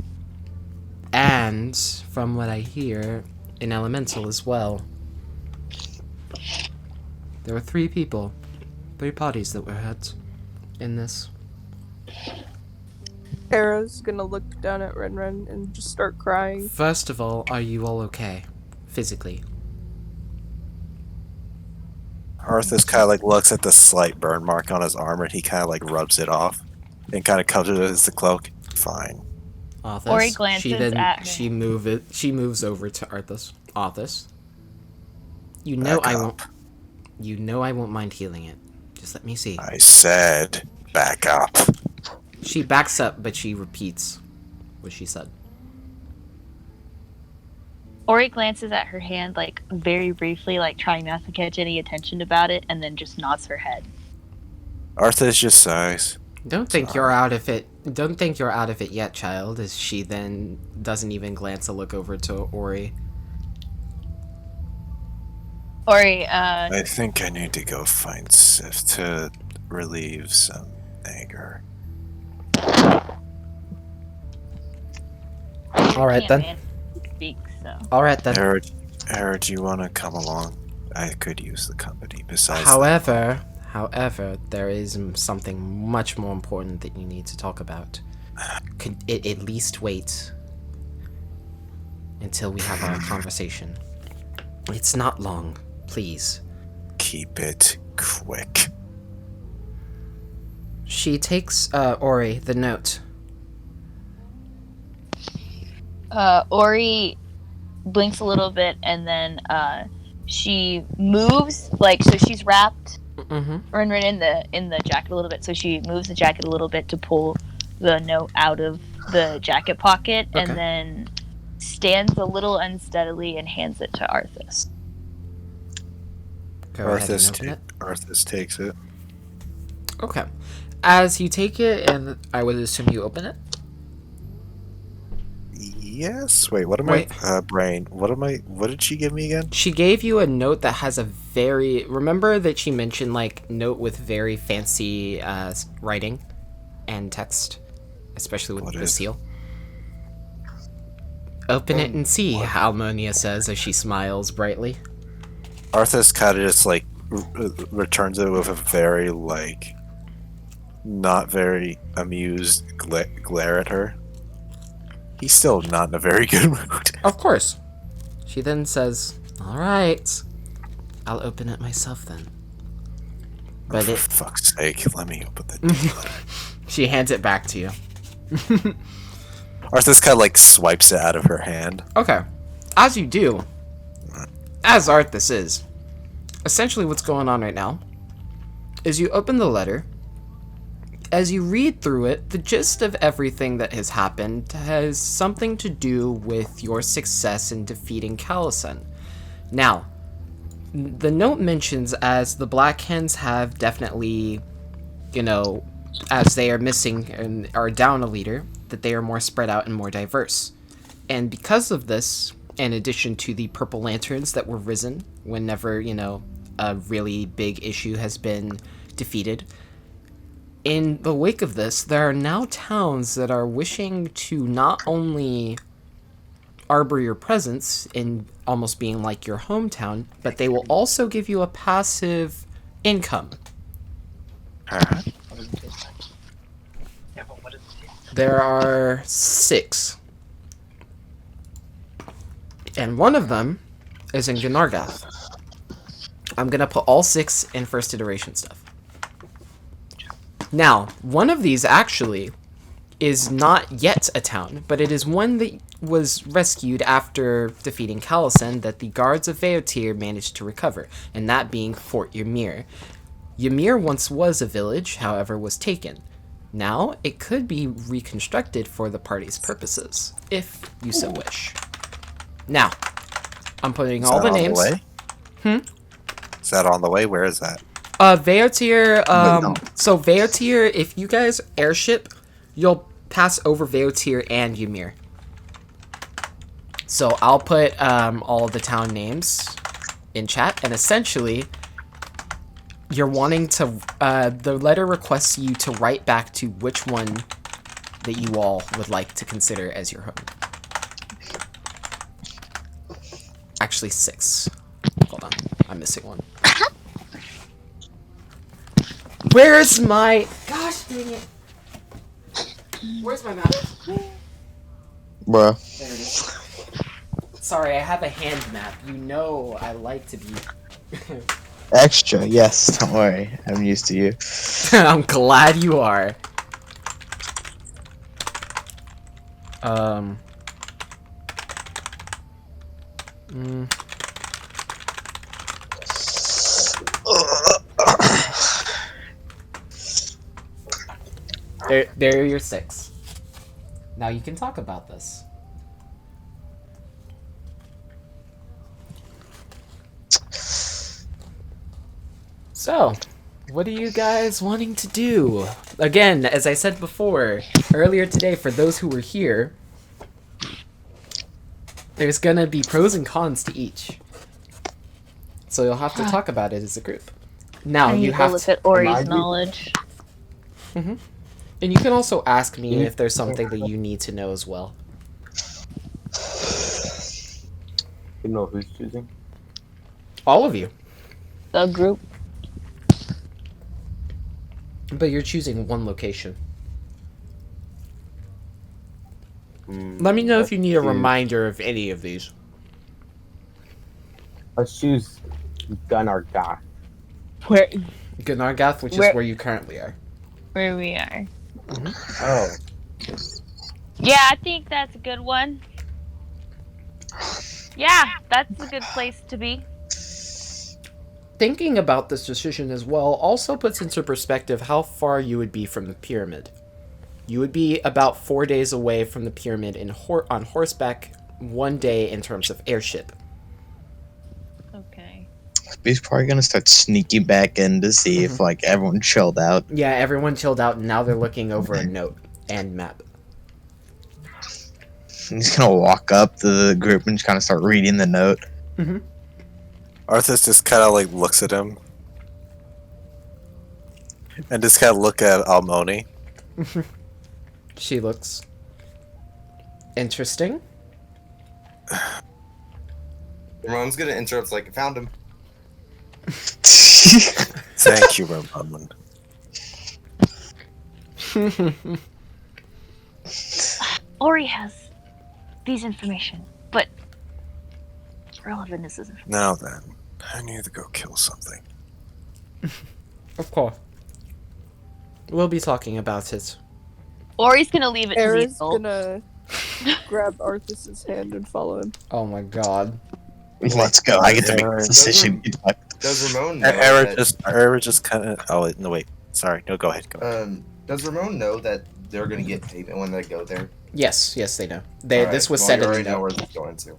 And, from what I hear, an elemental as well. There were 3 people. 3 parties that were hurt in this. Era's gonna look down at Renren and just start crying. First of all, are you all okay? Physically? Arthas kind of like looks at the slight burn mark on his arm and he kind of like rubs it off and kind of covers it as the cloak. Fine. Arthas. Ori glances at her. She moves over to Arthas. Arthas. You know I won't. You know I won't mind healing it. Just let me see. I said, back up. She backs up, but she repeats what she said. Ori glances at her hand, like, very briefly, like, trying not to catch any attention about it, and then just nods her head. Arthas just sighs. Don't think you're out of it. Don't think you're out of it yet, child. As she then doesn't even glance a look over to Ori. Ori, I think I need to go find Sif to relieve some anger. All right then. Speak, so. All right then. Era, do you want to come along? I could use the company. Besides, However, there is something much more important that you need to talk about. Could it at least wait until we have our conversation? It's not long, please. Keep it quick. She takes Ori the note. Ori blinks a little bit and then she moves, like, so she's wrapped Rinrin in the jacket a little bit, so she moves the jacket a little bit to pull the note out of the jacket pocket and then stands a little unsteadily and hands it to Arthas. Arthas takes it. Okay. As you take it, and I would assume you open it? Yes. Wait, what am I? Brain. What did she give me again? She gave you a note that has a very... Remember that she mentioned, like, note with very fancy writing and text? Especially with the seal. Open it and see, Almonia says as she smiles brightly. Arthas kind of just, like, returns it with a very, like, not very amused glare at her. He's still not in a very good mood. Of course. She then says, "All right, I'll open it myself then." But For fuck's sake, let me open the letter. She hands it back to you. Arthas kind of like swipes it out of her hand. Okay. As you do, as Arthas is, essentially what's going on right now is you open the letter. As you read through it, the gist of everything that has happened has something to do with your success in defeating Callison. Now, the note mentions as the Black Hens have definitely, as they are missing and are down a leader, that they are more spread out and more diverse. And because of this, in addition to the Purple Lanterns that were risen whenever, a really big issue has been defeated, in the wake of this, there are now towns that are wishing to not only arbor your presence in almost being like your hometown, but they will also give you a passive income. There are 6. And one of them is in Gnargath. I'm going to put all 6 in first iteration stuff. Now, one of these actually is not yet a town, but it is one that was rescued after defeating Callison that the guards of Veotir managed to recover, and that being Fort Ymir. Ymir once was a village, however, was taken. Now, it could be reconstructed for the party's purposes, if you so wish. Now, I'm putting all the names. Is that on the way? Where is that? Veotir, so Veotir, if you guys airship, you'll pass over Veotir and Ymir. So I'll put all the town names in chat, and essentially, you're wanting to, the letter requests you to write back to which one that you all would like to consider as your home. Actually, 6. Hold on, I'm missing one. Where's my... Gosh dang it. Where's my map? Bruh. There it is. Sorry, I have a hand map. You know I like to be... Extra, yes, don't worry. I'm used to you. I'm glad you are. There are your 6. Now you can talk about this. So, what are you guys wanting to do? Again, as I said before, earlier today, for those who were here, there's gonna be pros and cons to each. So you'll have to talk about it as a group. Now you have to look at Ori's knowledge. Mm-hmm. And you can also ask me if there's something that you need to know as well. You know who's choosing? All of you. The group. But you're choosing one location. Let me know if you need a reminder of any of these. Let's choose Gunargath. Where? Gunargath, which is where you currently are. Where we are. Mm-hmm. Oh. Yeah, I think that's a good one. Yeah, that's a good place to be. Thinking about this decision as well also puts into perspective how far you would be from the pyramid. You would be about 4 days away from the pyramid on horseback, 1 day in terms of airship. Okay. He's probably gonna start sneaking back in to see if like everyone chilled out. Yeah, everyone chilled out, and now they're looking over a note and map. He's gonna walk up to the group and just kind of start reading the note. Mm-hmm. Arthas just kind of like looks at him. And just kind of look at Almoni. She looks interesting. Ramon's gonna interrupt like, I found him. Thank you, Ramon. Ori has these information, but relevant is this information. Now then, I need to go kill something. Of course. We'll be talking about it. Or he's gonna leave it to the Era's adult. gonna grab Arthas's hand and follow him. Oh my god. Let's go. I get to make this decision. Does Ramon know Era just kind of. Oh no, wait. Sorry. No, go ahead. Go ahead. Does Ramon know that they're gonna get payment when they go there? Yes, they know. Alright, This was well, said you in the already know note. where it's going to.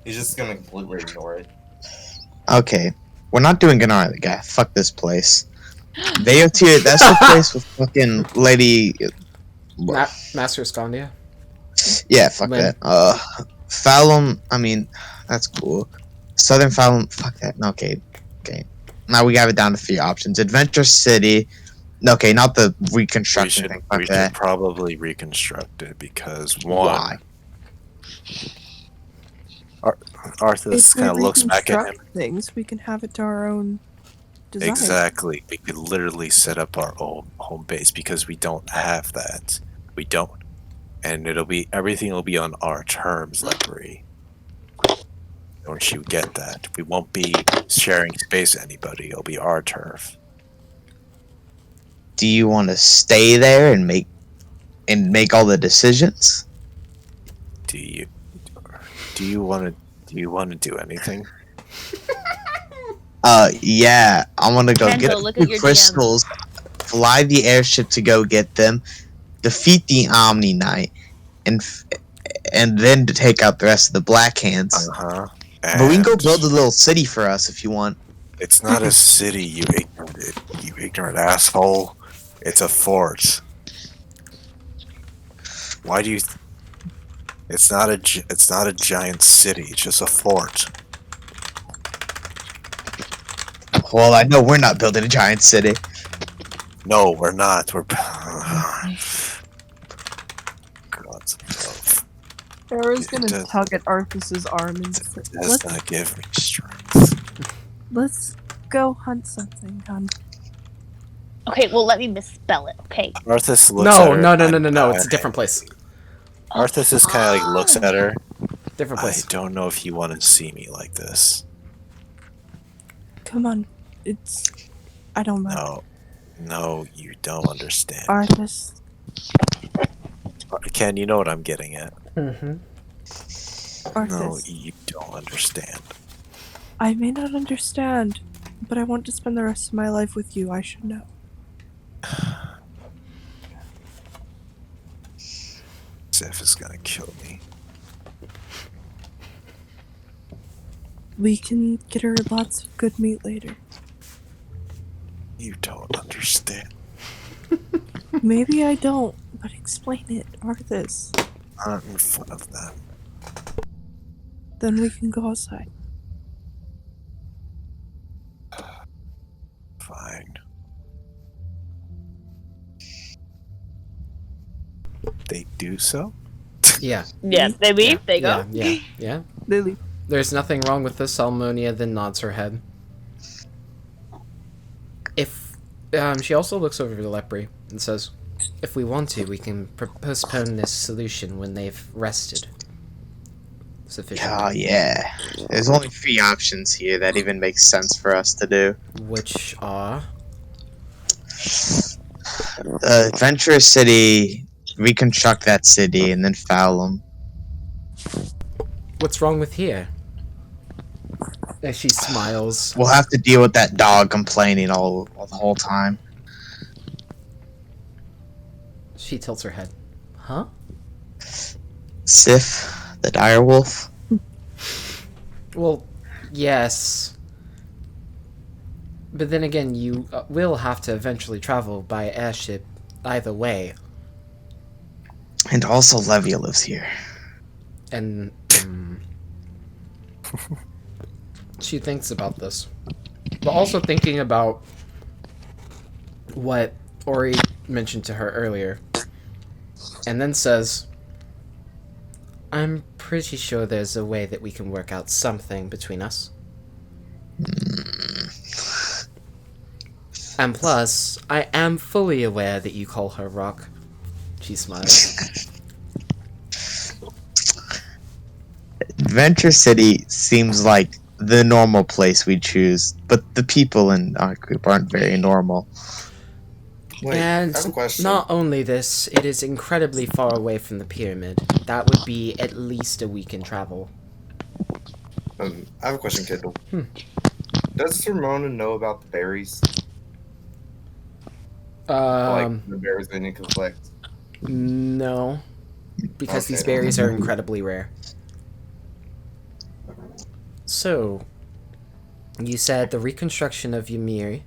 He's just gonna completely ignore it. Okay, we're not doing Gennaro the guy. Fuck this place. Veotier, that's the place with fucking Lady. Master Scandia? Yeah, fuck Lynn. that. Fallum, I mean, that's cool. Southern Fallum, fuck that. No, okay. Now we have it down to 3 options. Adventure City. Okay, not the reconstruction thing. Fuck We that. should probably reconstruct it because Why? Arthas If we kind of looks back at him. reconstruct things, we can have it to our own design. Exactly. We could literally set up our own home base because we don't have that. We don't. And everything will be on our terms, Leprey. Don't you get that? We won't be sharing space with anybody. It'll be our turf. Do you want to stay there and make all the decisions? Do you want to do anything? Yeah, I want to go Kendall, get a look few at your crystals, fly the airship to go get them, defeat the Omni Knight, and then to take out the rest of the Black Hands. But we can go build a little city for us if you want. It's not a city, you ignorant asshole. It's a fort. Why do you? It's not a giant city. It's just a fort. Well, I know we're not building a giant city. No, we're not. We're. Era's gonna tug at Arthas's arm and say, Does not give me strength. let's go hunt something, hon. Okay, well let me misspell it. Okay. Arthas looks No, at her. no. It's a different place. Arthas just kind of like looks at her. Different place. I don't know if you want to see me like this. Come on, I don't mind. No, you don't understand. Arthas. Ken, you know what I'm getting at. Mm-hmm. Arthas. No, you don't understand. I may not understand, but I want to spend the rest of my life with you. I should know. Zeph is gonna kill me. We can get her lots of good meat later. You don't understand. Maybe I don't, but explain it, Arthas. Not in front of them. Then we can go outside. Fine. They do so? Yeah. Yes, they leave. They go. Yeah. They leave. There's nothing wrong with this. Salmonia then nods her head. If she also looks over to Leprey and says, "If we want to, we can postpone this solution when they've rested sufficiently." Oh yeah, there's only 3 options here that even makes sense for us to do. Which are Adventurous City, reconstruct that city, and then foul them. what's wrong with here? As she smiles. We'll have to deal with that dog complaining all the whole time. She tilts her head. Huh? Sif, the direwolf. Well, yes. But then again, you will have to eventually travel by airship either way. And also Levia lives here. And she thinks about this. But also thinking about what Ori mentioned to her earlier. And then says, I'm pretty sure there's a way that we can work out something between us. And plus, I am fully aware that you call her Rock. She smiles. Adventure City seems like the normal place we choose, but the people in our group aren't very normal. Wait, And I have a question. not only this, it is incredibly far away from the pyramid. That would be at least a week in travel. I have a question, Kendall. Hmm. Does Ramona know about the berries? Um, The berries they need to collect? No, because Okay, these then. berries are incredibly rare. So, you said the reconstruction of Ymir,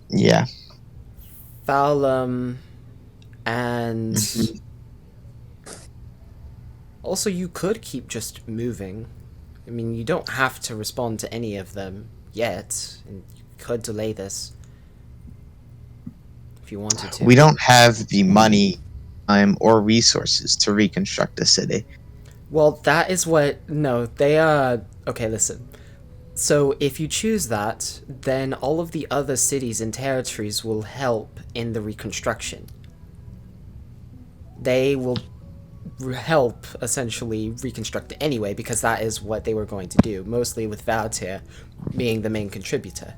Yeah. Thalum, and also you could keep just moving. I mean, you don't have to respond to any of them yet, and you could delay this if you wanted to. We don't have the money, time, or resources to reconstruct a city. Well, that is what... No, they, okay, listen. So, if you choose that, then all of the other cities and territories will help in the reconstruction. They will help, essentially, reconstruct anyway, because that is what they were going to do, mostly with Valtir being the main contributor.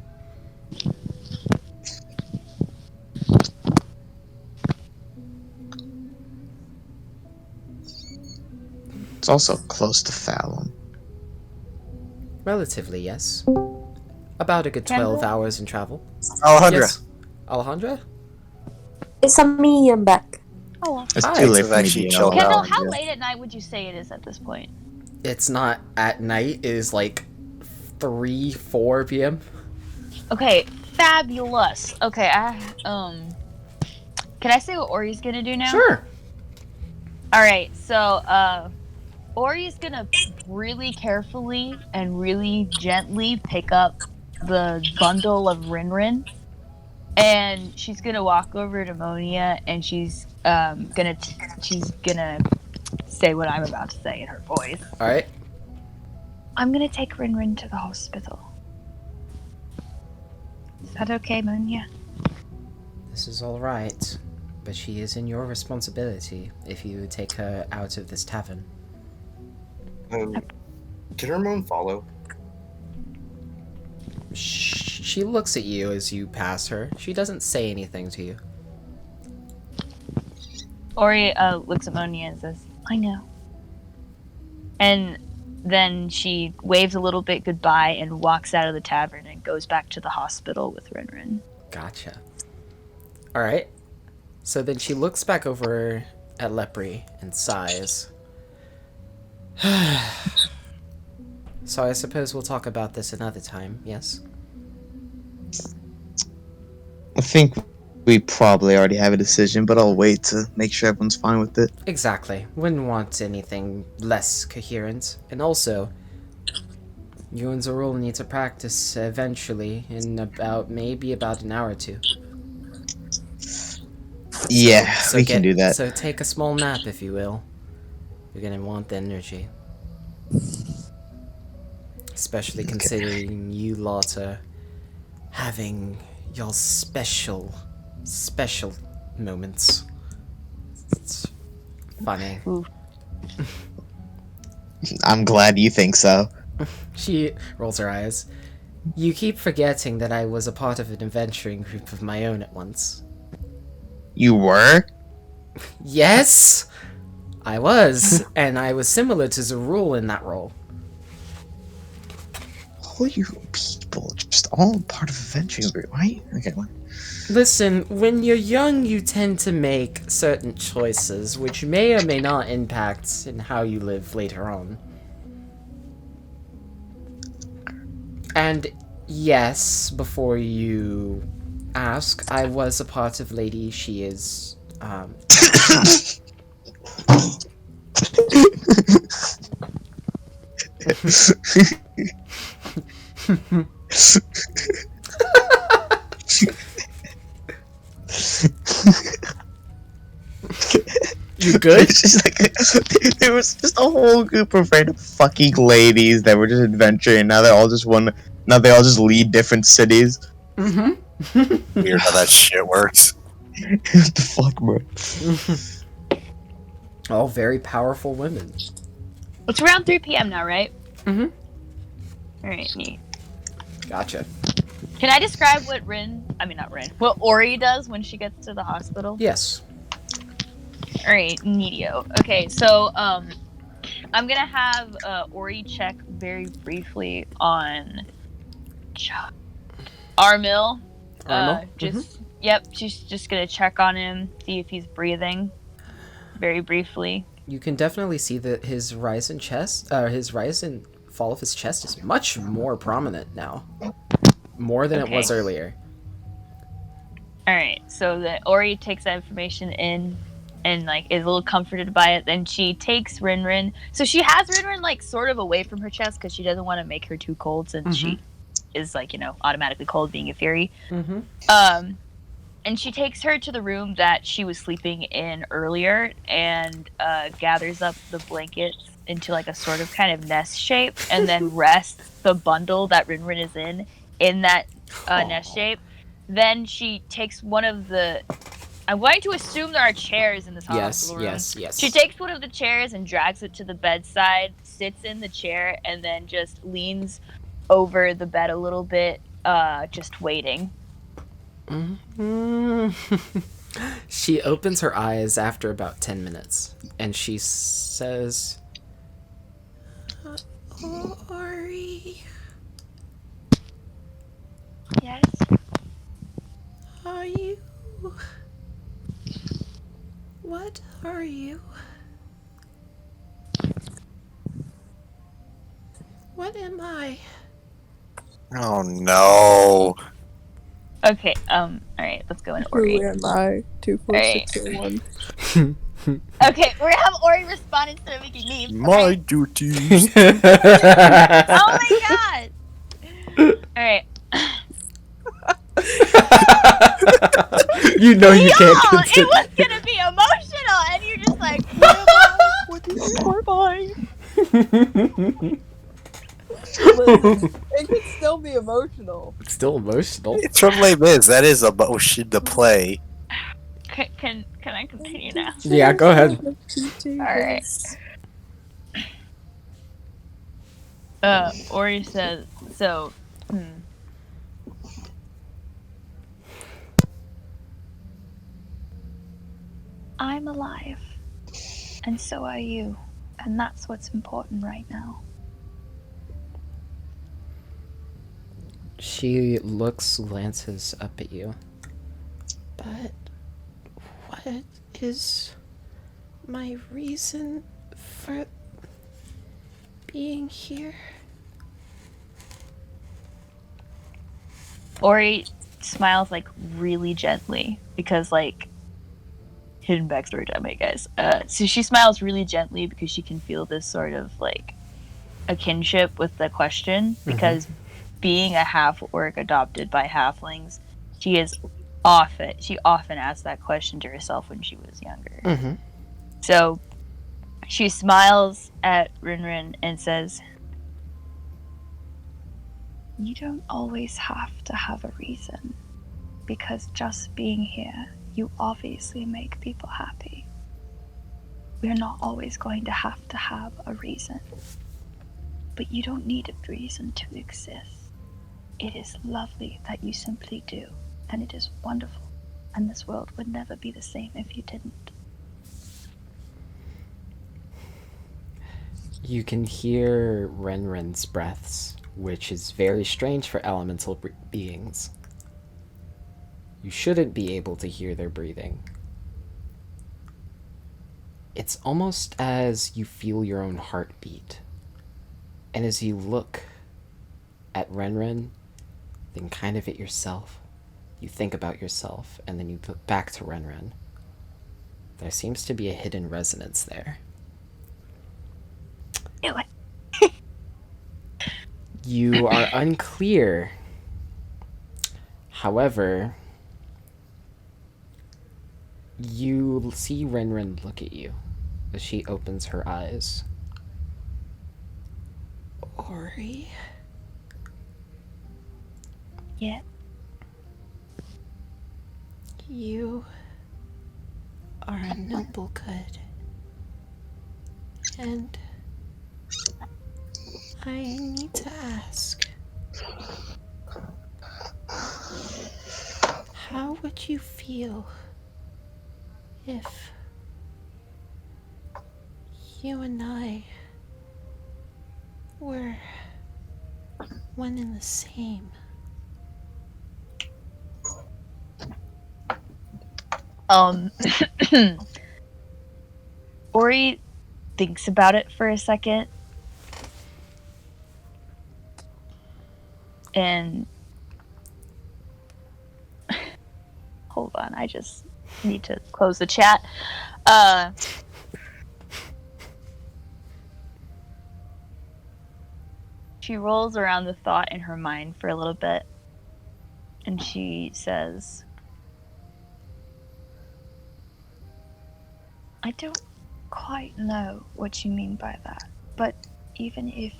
It's also close to Fallon. Relatively, yes. About a good 12 hours in travel. Alejandra. Yes. Alejandra? It's a me, I'm back. Oh, It's Hi. too late I've for me to actually be chilled alone. Kendall, out. how late at night would you say it is at this point? It's not at night, it is like 3, 4 p.m. Okay, fabulous. Okay, can I say what Ori's gonna do now? Sure. Alright, so, Ori's gonna really carefully and really gently pick up the bundle of Rinrin, and she's gonna walk over to Monia, and she's gonna say what I'm about to say in her voice. All right. I'm gonna take Rinrin to the hospital. Is that okay, Monia? This is all right, but she is in your responsibility if you take her out of this tavern. Can Ramon follow? She looks at you as you pass her. She doesn't say anything to you. Ori looks at Monia and says, I know. And then she waves a little bit goodbye and walks out of the tavern and goes back to the hospital with Rinrin. Gotcha. All right. So then she looks back over at Lepri and sighs. So I suppose we'll talk about this another time, yes? I think we probably already have a decision, but I'll wait to make sure everyone's fine with it. Exactly. Wouldn't want anything less coherent. And also, you and Zorul need to practice eventually in maybe about an hour or two. Yeah, we can do that. So take a small nap, if you will. You're gonna want the energy. Especially considering you lot are having your special moments. It's funny. I'm glad you think so. She rolls her eyes. You keep forgetting that I was a part of an adventuring group of my own at once. You were? Yes! I was, and I was similar to Zorul in that role. All you people, just all part of adventuring group, right? Okay, what? Listen, when you're young, you tend to make certain choices, which may or may not impact in how you live later on. And yes, before you ask, I was a part of Lady She Is, You good? It's just like there was just a whole group of random fucking ladies that were just adventuring. Now they all just lead different cities. Mm-hmm. Weird how that shit works. What the fuck, bro? All very powerful women. It's around 3 p.m. now, right? Mm-hmm. Alright, neat. Gotcha. Can I describe what what Ori does when she gets to the hospital? Yes. Alright, neato. Okay, so, I'm gonna have, Ori check very briefly on Armil. Armel? Yep, she's just gonna check on him, see if he's breathing very briefly. You can definitely see that his rise in fall of his chest is much more prominent now. More than it was earlier. Alright, so the Ori takes that information in and like is a little comforted by it. Then she takes Rinrin. So she has Rinrin like sort of away from her chest because she doesn't want to make her too cold since she is like, automatically cold being a fairy. And she takes her to the room that she was sleeping in earlier and gathers up the blankets into like a sort of kind of nest shape and then rests the bundle that Rinrin is in that nest shape. Then she takes one of the... I'm going to assume there are chairs in this hospital room. Yes. She takes one of the chairs and drags it to the bedside, sits in the chair, and then just leans over the bed a little bit, just waiting. She opens her eyes after about 10 minutes, and she says, Ori. Yes? Are you? What are you? What am I? Oh no. Okay, alright, let's go in Ori. Who am I? 24601. Okay, we're gonna have Ori respond instead of making me. My duties. Oh my god! Alright. You can't continue. It was gonna be emotional, and you're just like, who am I? What do you mean, who am I? Listen, it could still be emotional. It's still emotional. It's from Les Mis. That is emotion to play. Can I continue now? Yeah, go ahead. Alright. Ori says, I'm alive. And so are you. And that's what's important right now. She glances up at you. But what is my reason for being here? Ori smiles like really gently because like hidden backstory time, hey guys. So she smiles really gently because she can feel this sort of like a kinship with the question because being a half orc adopted by halflings, she often asked that question to herself when she was younger. So she smiles at Rinrin and says, You don't always have to have a reason, because just being here, you obviously make people happy. We're not always going to have a reason, but you don't need a reason to exist. It is lovely that you simply do, and it is wonderful, and this world would never be the same if you didn't. You can hear Renren's breaths, which is very strange for elemental beings. You shouldn't be able to hear their breathing. It's almost as you feel your own heartbeat. And as you look at Renren, then kind of at yourself, you think about yourself, and then you look back to Renren. There seems to be a hidden resonance there. Do it. You are unclear. However, you see Renren look at you as she opens her eyes. Ori? Yeah. You are a noble good. And I need to ask, How would you feel if you and I were one and the same? Ori thinks about it for a second. And hold on, I just need to close the chat. She rolls around the thought in her mind for a little bit. And she says, I don't quite know what you mean by that, but even if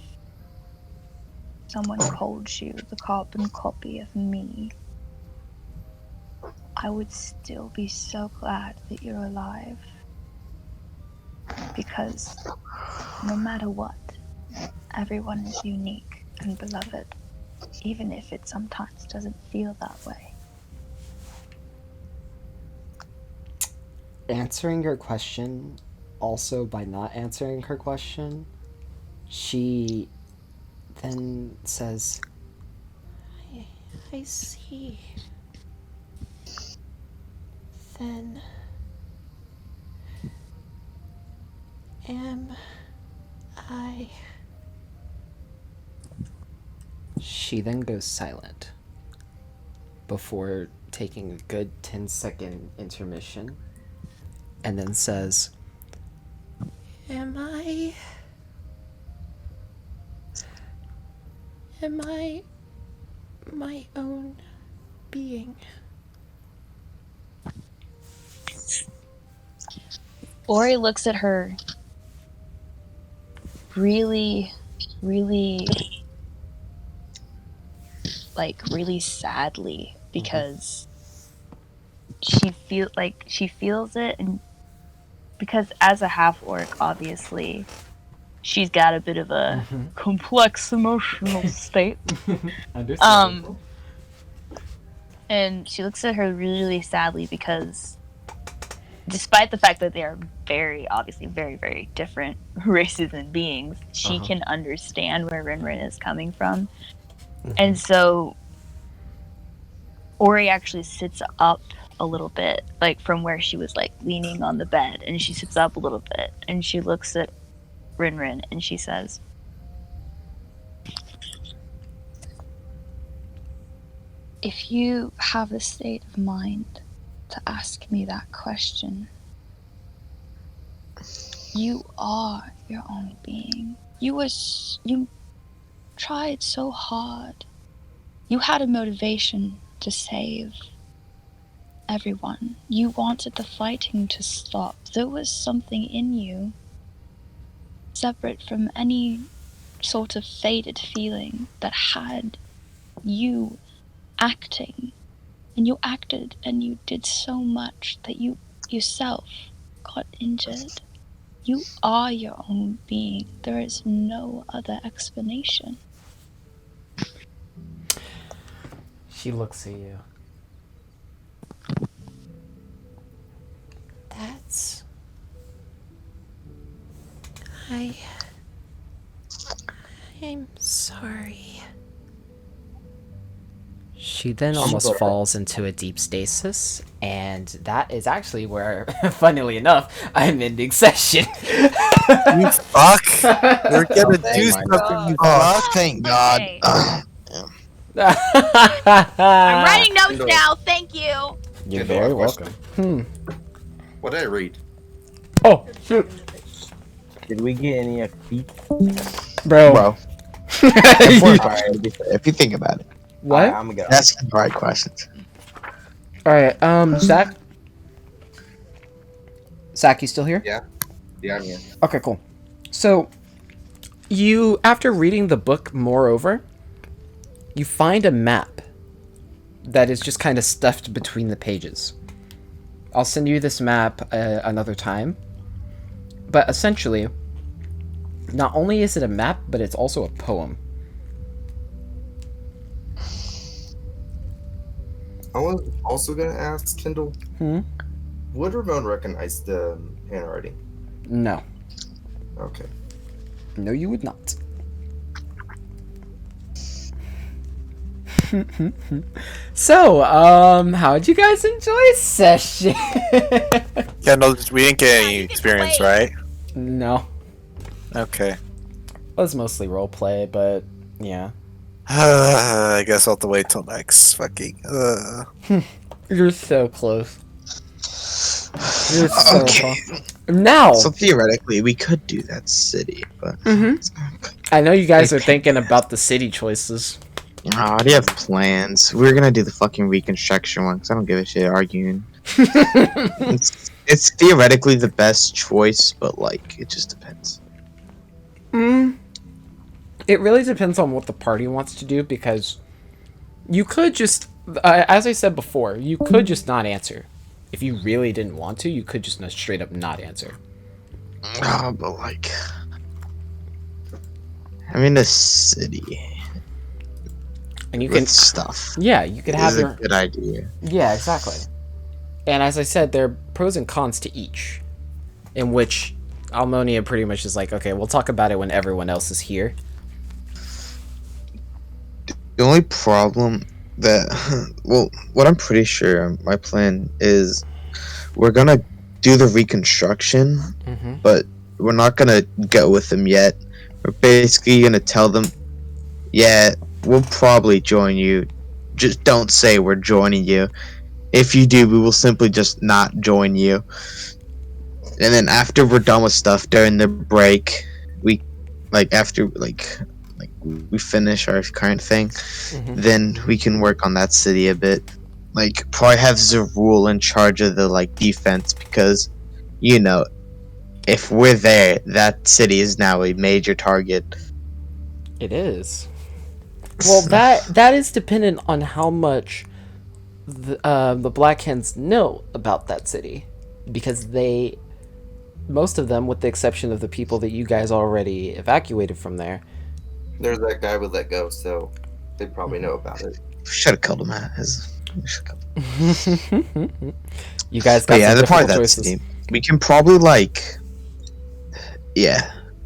someone called you the carbon copy of me, I would still be so glad that you're alive. Because no matter what, everyone is unique and beloved, even if it sometimes doesn't feel that way. Answering your question, also by not answering her question, she then says, I see. Then am I... She then goes silent before taking a good 10-second intermission and then says, Am I my own being? Ori looks at her really, really, really sadly because she feels it, and because as a half orc, obviously, she's got a bit of a complex emotional state. Understandable. And she looks at her really, really sadly because despite the fact that they are obviously very, very different races and beings, she can understand where Rinrin is coming from. And so Ori actually sits up a little bit, from where she was leaning on the bed, and she sits up a little bit and she looks at Rinrin and she says, if you have the state of mind to ask me that question, you are your own being. You tried so hard. You had a motivation to save everyone. You wanted the fighting to stop. There was something in you separate from any sort of faded feeling that had you acting. And you acted and you did so much that you yourself got injured. You are your own being. There is no other explanation. She looks at you. I'm sorry. She then almost falls into a deep stasis, and that is actually where, funnily enough, I'm ending session. You fuck! We're gonna do something, you fuck! Thank God. Okay. I'm writing notes now. Thank you. You're Kendall, very a question. welcome. What did I read? Oh, shoot. Did we get any XP? Bro. If you think about it. What? Alright, I'm gonna get That's the right questions. Alright, Zach? Zach, you still here? Yeah. Yeah, I'm here. Okay, cool. So, you, after reading the book moreover, you find a map that is just kind of stuffed between the pages. I'll send you this map another time. But essentially, not only is it a map, but it's also a poem. I was also gonna ask Kendall. Hmm? Would Ramon recognize the handwriting? No. Okay. No, you would not. So, how'd you guys enjoy session? Kendall, we didn't get any experience, right? No. Okay. It was mostly roleplay, but yeah. I guess I'll have to wait till next fucking. You're so close. You're so Okay. close. Now. So theoretically, we could do that city, but I know you guys are thinking about the city choices. I already have plans. We're gonna do the fucking reconstruction one because I don't give a shit arguing. it's theoretically the best choice, but like it just depends. It really depends on what the party wants to do, because you could just, as I said before, you could just not answer. If you really didn't want to, you could just straight up not answer. But like, I'm in the city. And you with can stuff. Yeah, you could have a good idea. Yeah, exactly. And as I said, there are pros and cons to each, in which Almonia pretty much is like, okay, we'll talk about it when everyone else is here. The only problem that, well, what I'm pretty sure my plan is, we're gonna do the reconstruction, but we're not gonna go with them yet. We're basically gonna tell them, yeah, we'll probably join you. Just don't say we're joining you. If you do, we will simply just not join you. And then after we're done with stuff during the break, we after we finish our current thing, then we can work on that city a bit. Like probably have Zerul in charge of the defense, because you know, if we're there, that city is now a major target. It is. Well, that is dependent on how much the Black Hens know about that city, because most of them, with the exception of the people that you guys already evacuated from there. There's that guy we let go, so they probably know about it. Should have killed him. You guys got some difficult choices. We can probably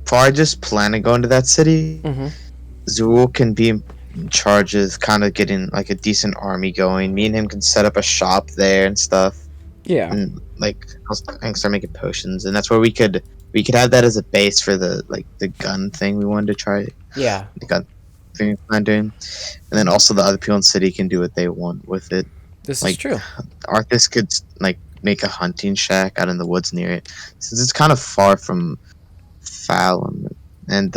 probably just plan to go into that city. Zerul can be in charge of kind of getting a decent army going. Me and him can set up a shop there and stuff. Yeah. And I can start making potions, and that's where we could have that as a base for the gun thing we wanted to try. Yeah. The gun thing we planned doing, and then also the other people in the city can do what they want with it. This is true. Arthas could make a hunting shack out in the woods near it, since it's kind of far from Fallon and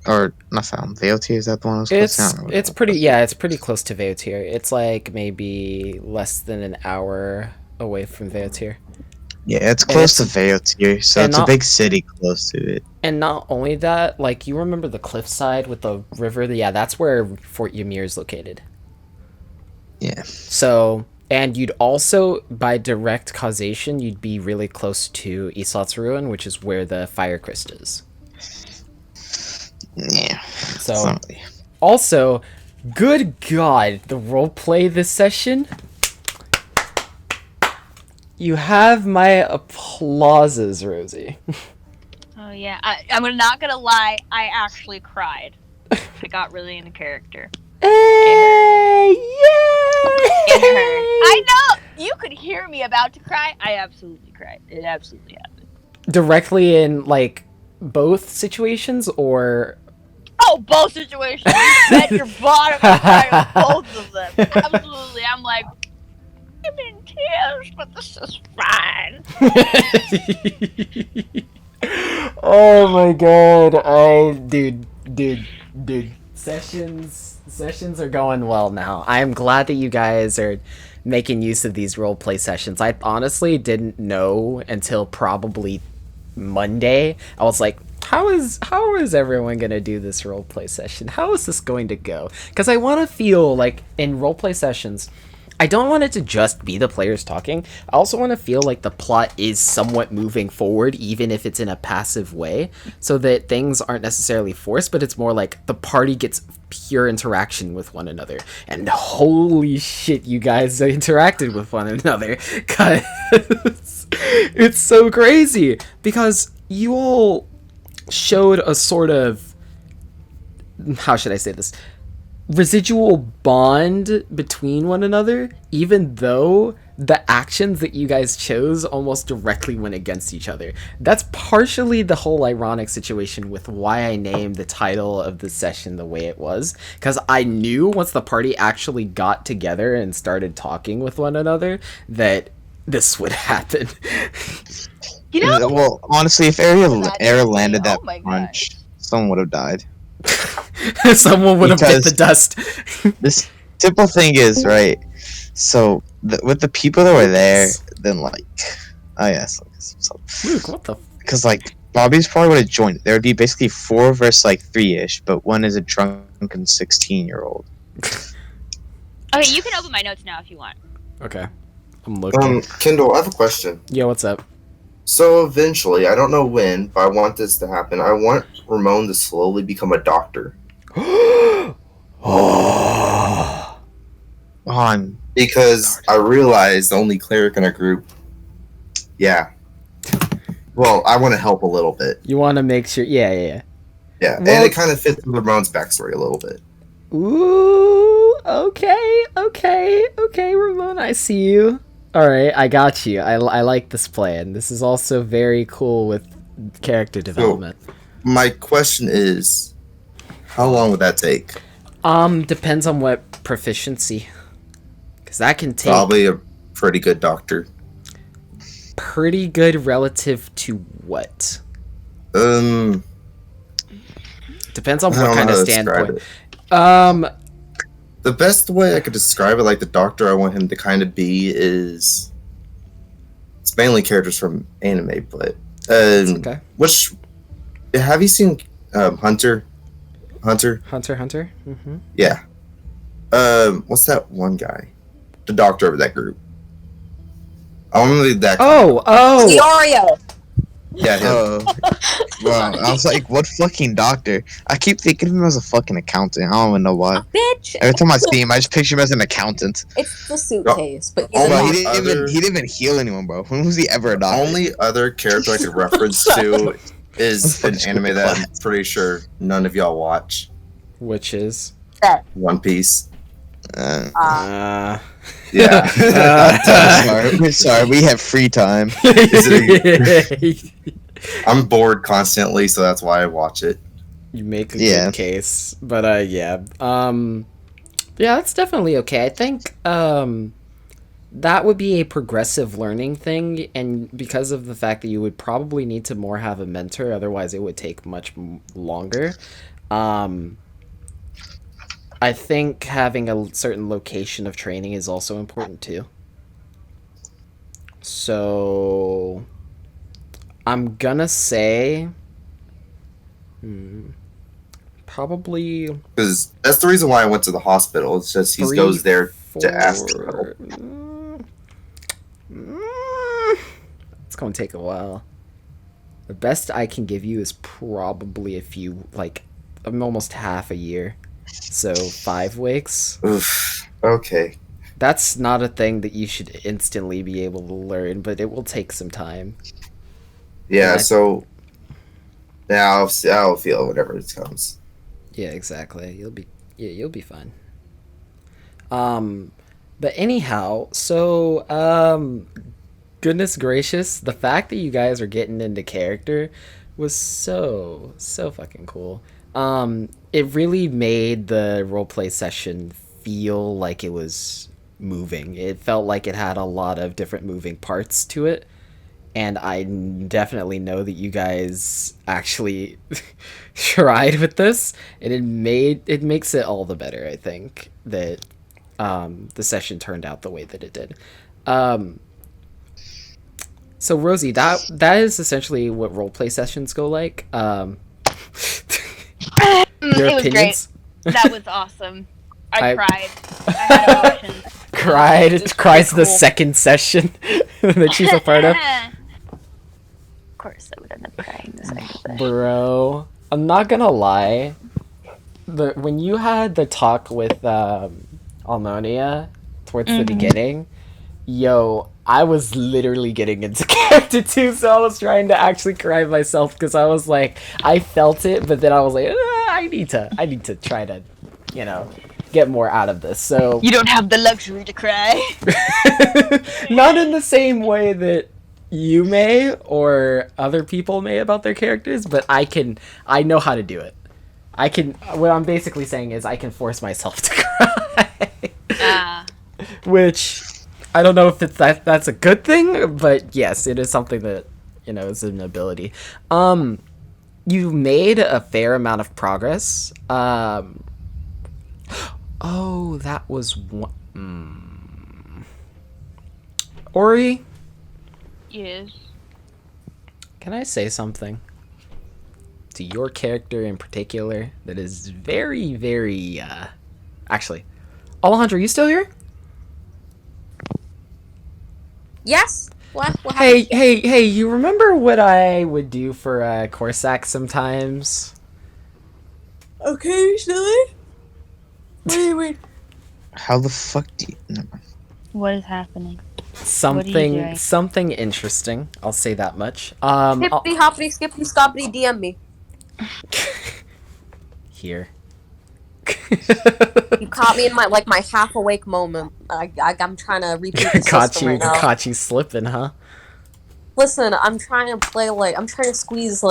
or not Fallon. Veotier, is that the one? It's pretty close to Veotier. It's maybe less than an hour away from Veotier. Yeah, it's close to Veotier, so it's a big city close to it. And not only that, you remember the cliffside with the river? Yeah, that's where Fort Ymir is located. Yeah. So, and you'd also, by direct causation, you'd be really close to Isot's Ruin, which is where the Fire Crest is. Yeah. So, also, good God, the roleplay this session. You have my applauses, Rosie. Oh yeah, I'm not gonna lie. I actually cried. I got really into character. Hey, it hurt. I know you could hear me about to cry. I absolutely cried. It absolutely happened. Directly in both situations, or? Oh, both situations. You bet your bottom line on both of them. Absolutely. I'm I'm in tears, but this is fine. Oh my god, dude. Sessions are going well now. I'm glad that you guys are making use of these roleplay sessions. I honestly didn't know until probably Monday. I was like, how is everyone gonna do this roleplay session? How is this going to go? Because I want to feel in roleplay sessions, I don't want it to just be the players talking. I also want to feel like the plot is somewhat moving forward, even if it's in a passive way, so that things aren't necessarily forced, but it's more like the party gets pure interaction with one another. And holy shit, you guys interacted with one another, because it's so crazy. Because you all showed a sort of, how should I say this, residual bond between one another, even though the actions that you guys chose almost directly went against each other. That's partially the whole ironic situation with why I named the title of the session the way it was, because I knew once the party actually got together and started talking with one another that this would happen. You know, well, honestly, if Air landed that oh my punch, someone would have died. Someone would have bit the dust. This simple thing is, right, so with the people that were there, then like, oh yes, Luke, what the? Because like Bobby's probably would have joined. There would be basically 4 versus like 3-ish, but one is a drunken 16-year-old. Okay, you can open my notes now if you want. Okay, I'm looking. Kendall, I have a question. Yeah, what's up? So eventually, I don't know when, but I want this to happen. I want Ramon to slowly become a doctor. Because I realized the only cleric in our group. Yeah. Well, I want to help a little bit. You want to make sure, yeah. Yeah, Well, and it kind of fits with Ramon's backstory a little bit. Ooh, okay, Ramon, I see you. All right, I got you. I like this plan. This is also very cool with character development. So, my question is, how long would that take? Depends on what proficiency. Because that can take... Probably a pretty good doctor. Pretty good relative to what? Depends on what kind of standpoint. The best way I could describe it, like the doctor I want him to kind of be, is it's mainly characters from anime, but okay. Which have you seen Hunter? Mm-hmm. Yeah. What's that one guy? The doctor of that group. I want to be that. Leorio. Yeah. Wow, I was like, what fucking doctor? I keep thinking of him as a fucking accountant. I don't even know why. Bitch. Every time I see him, I just picture him as an accountant. It's the suitcase, but Bro, he didn't even heal anyone, bro. When was he ever a doctor? The only other character I could reference to is an anime that I'm pretty sure none of y'all watch. Which is One Piece. Yeah. Sorry. Sorry, we have free time. I'm bored constantly, so that's why I watch it. You make a good case, but yeah, that's definitely okay. I think that would be a progressive learning thing, and because of the fact that you would probably need to more have a mentor, otherwise it would take much longer. I think having a certain location of training is also important too. So I'm gonna say probably, because that's the reason why I went to the hospital. It's just he goes there to ask for help. It's gonna take a while. The best I can give you is probably almost half a year. So 5 weeks. Oof. Okay. That's not a thing that you should instantly be able to learn, but it will take some time. Yeah. So now I'll feel whatever it comes. Yeah, exactly. You'll be fine. But anyhow, so goodness gracious, the fact that you guys are getting into character was so fucking cool. It really made the roleplay session feel like it was moving. It felt like it had a lot of different moving parts to it, and I definitely know that you guys actually tried with this, and it makes it all the better, I think, that the session turned out the way that it did. So Rosie, that is essentially what roleplay sessions go like. It was great. That was awesome. I cried. I had emotions. cries the second session that she's a part of. Of course, I would end up crying the second session. Bro, I'm not gonna lie. When you had the talk with Almonia towards the beginning, yo, I was literally getting into character too, so I was trying to actually cry myself because I was like, I felt it, but then I was like, I need to try to, get more out of this. So You don't have the luxury to cry. not in the same way that you may or other people may about their characters, but I know how to do it. What I'm basically saying is I can force myself to cry. Which I don't know if that's a good thing, but yes, it is something that, is an ability. You made a fair amount of progress. Oh, that was one. Ori? Yes. Can I say something to your character in particular that is very, very, actually, Alejandro, you still here? Yes. What Hey, you remember what I would do for Corsac sometimes? Occasionally? What do you mean? How the fuck do you... Never mind. What is happening? Something interesting. I'll say that much. Hippity hoppity skippity stoppity DM me. Here. You caught me in my half awake moment. I'm trying to repeat the system right now. Caught you slipping, huh? Listen, I'm trying to squeeze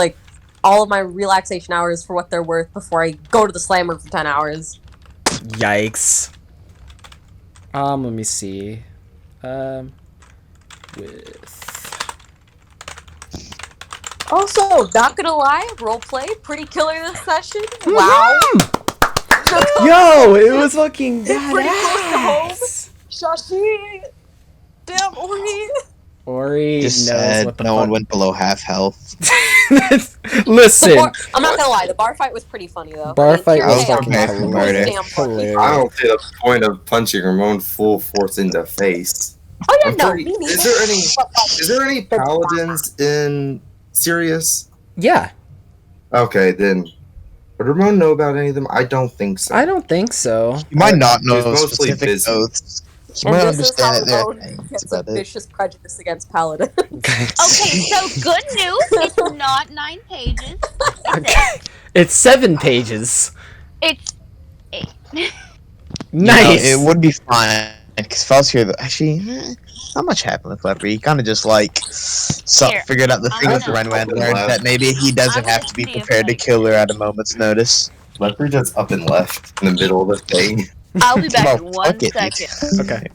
all of my relaxation hours for what they're worth before I go to the slammer for 10 hours. Yikes. Let me see. Also, not gonna lie, roleplay, pretty killer this session. Wow. Yo, it was fucking It's pretty close to home. badass. Shashi! Damn, Ori! Ori Just knows sad what the no fuck. one went below half health. Listen. I'm not gonna lie, the bar fight was pretty funny though. Bar fight Pure was chaos. fucking It was hilarious. damn funny. I don't see the point of punching Ramon full force in the face. Oh yeah, I'm no, pretty- me neither. Is there any paladins in Sirius? Yeah. Okay, then. Would Ramon know about any of them? I don't think so. I don't think so. You might not He's know mostly specific busy. oaths. You And might this is how understand it there. Ramon gets a vicious prejudice against paladins. Okay, so good news. It's not 9 pages. It's 7 pages. It's 8. Nice. It would be fine because if I was here, actually, not much happened with Leopard. He kind of just Here, figured out the I'm thing with gonna- Renwan and learned that maybe he doesn't I'm have gonna to be see if prepared to kill her at a moment's notice. Leopard just up and left in the middle of the thing. I'll be back in Well, 1 fuck it. second. Okay.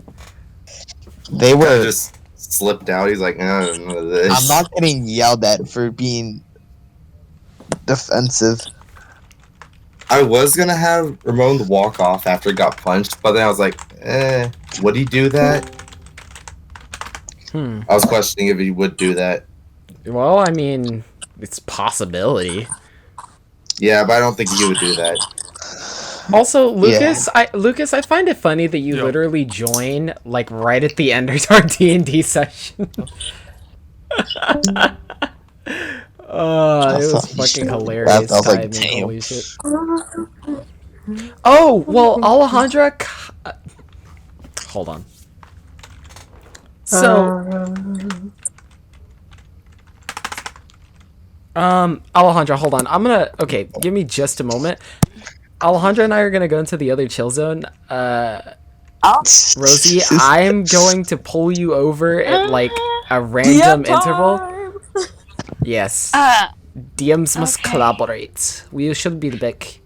They were. Just slipped out. He's like, I don't know this. I'm not getting yelled at for being defensive. I was gonna have Ramon walk off after he got punched, but then I was like, would he do that? I was questioning if he would do that. Well, I mean, it's a possibility. Yeah, but I don't think he would do that. Also, Lucas, I find it funny that you literally join right at the end of our D&D session. It was fucking hilarious timing. Holy shit. Oh, well, Alejandra... Hold on. So... Alejandra, hold on. Okay, give me just a moment. Alejandra and I are gonna go into the other chill zone. Rosie, I'm going to pull you over at a random interval. Yes. DMs must collaborate. We should be back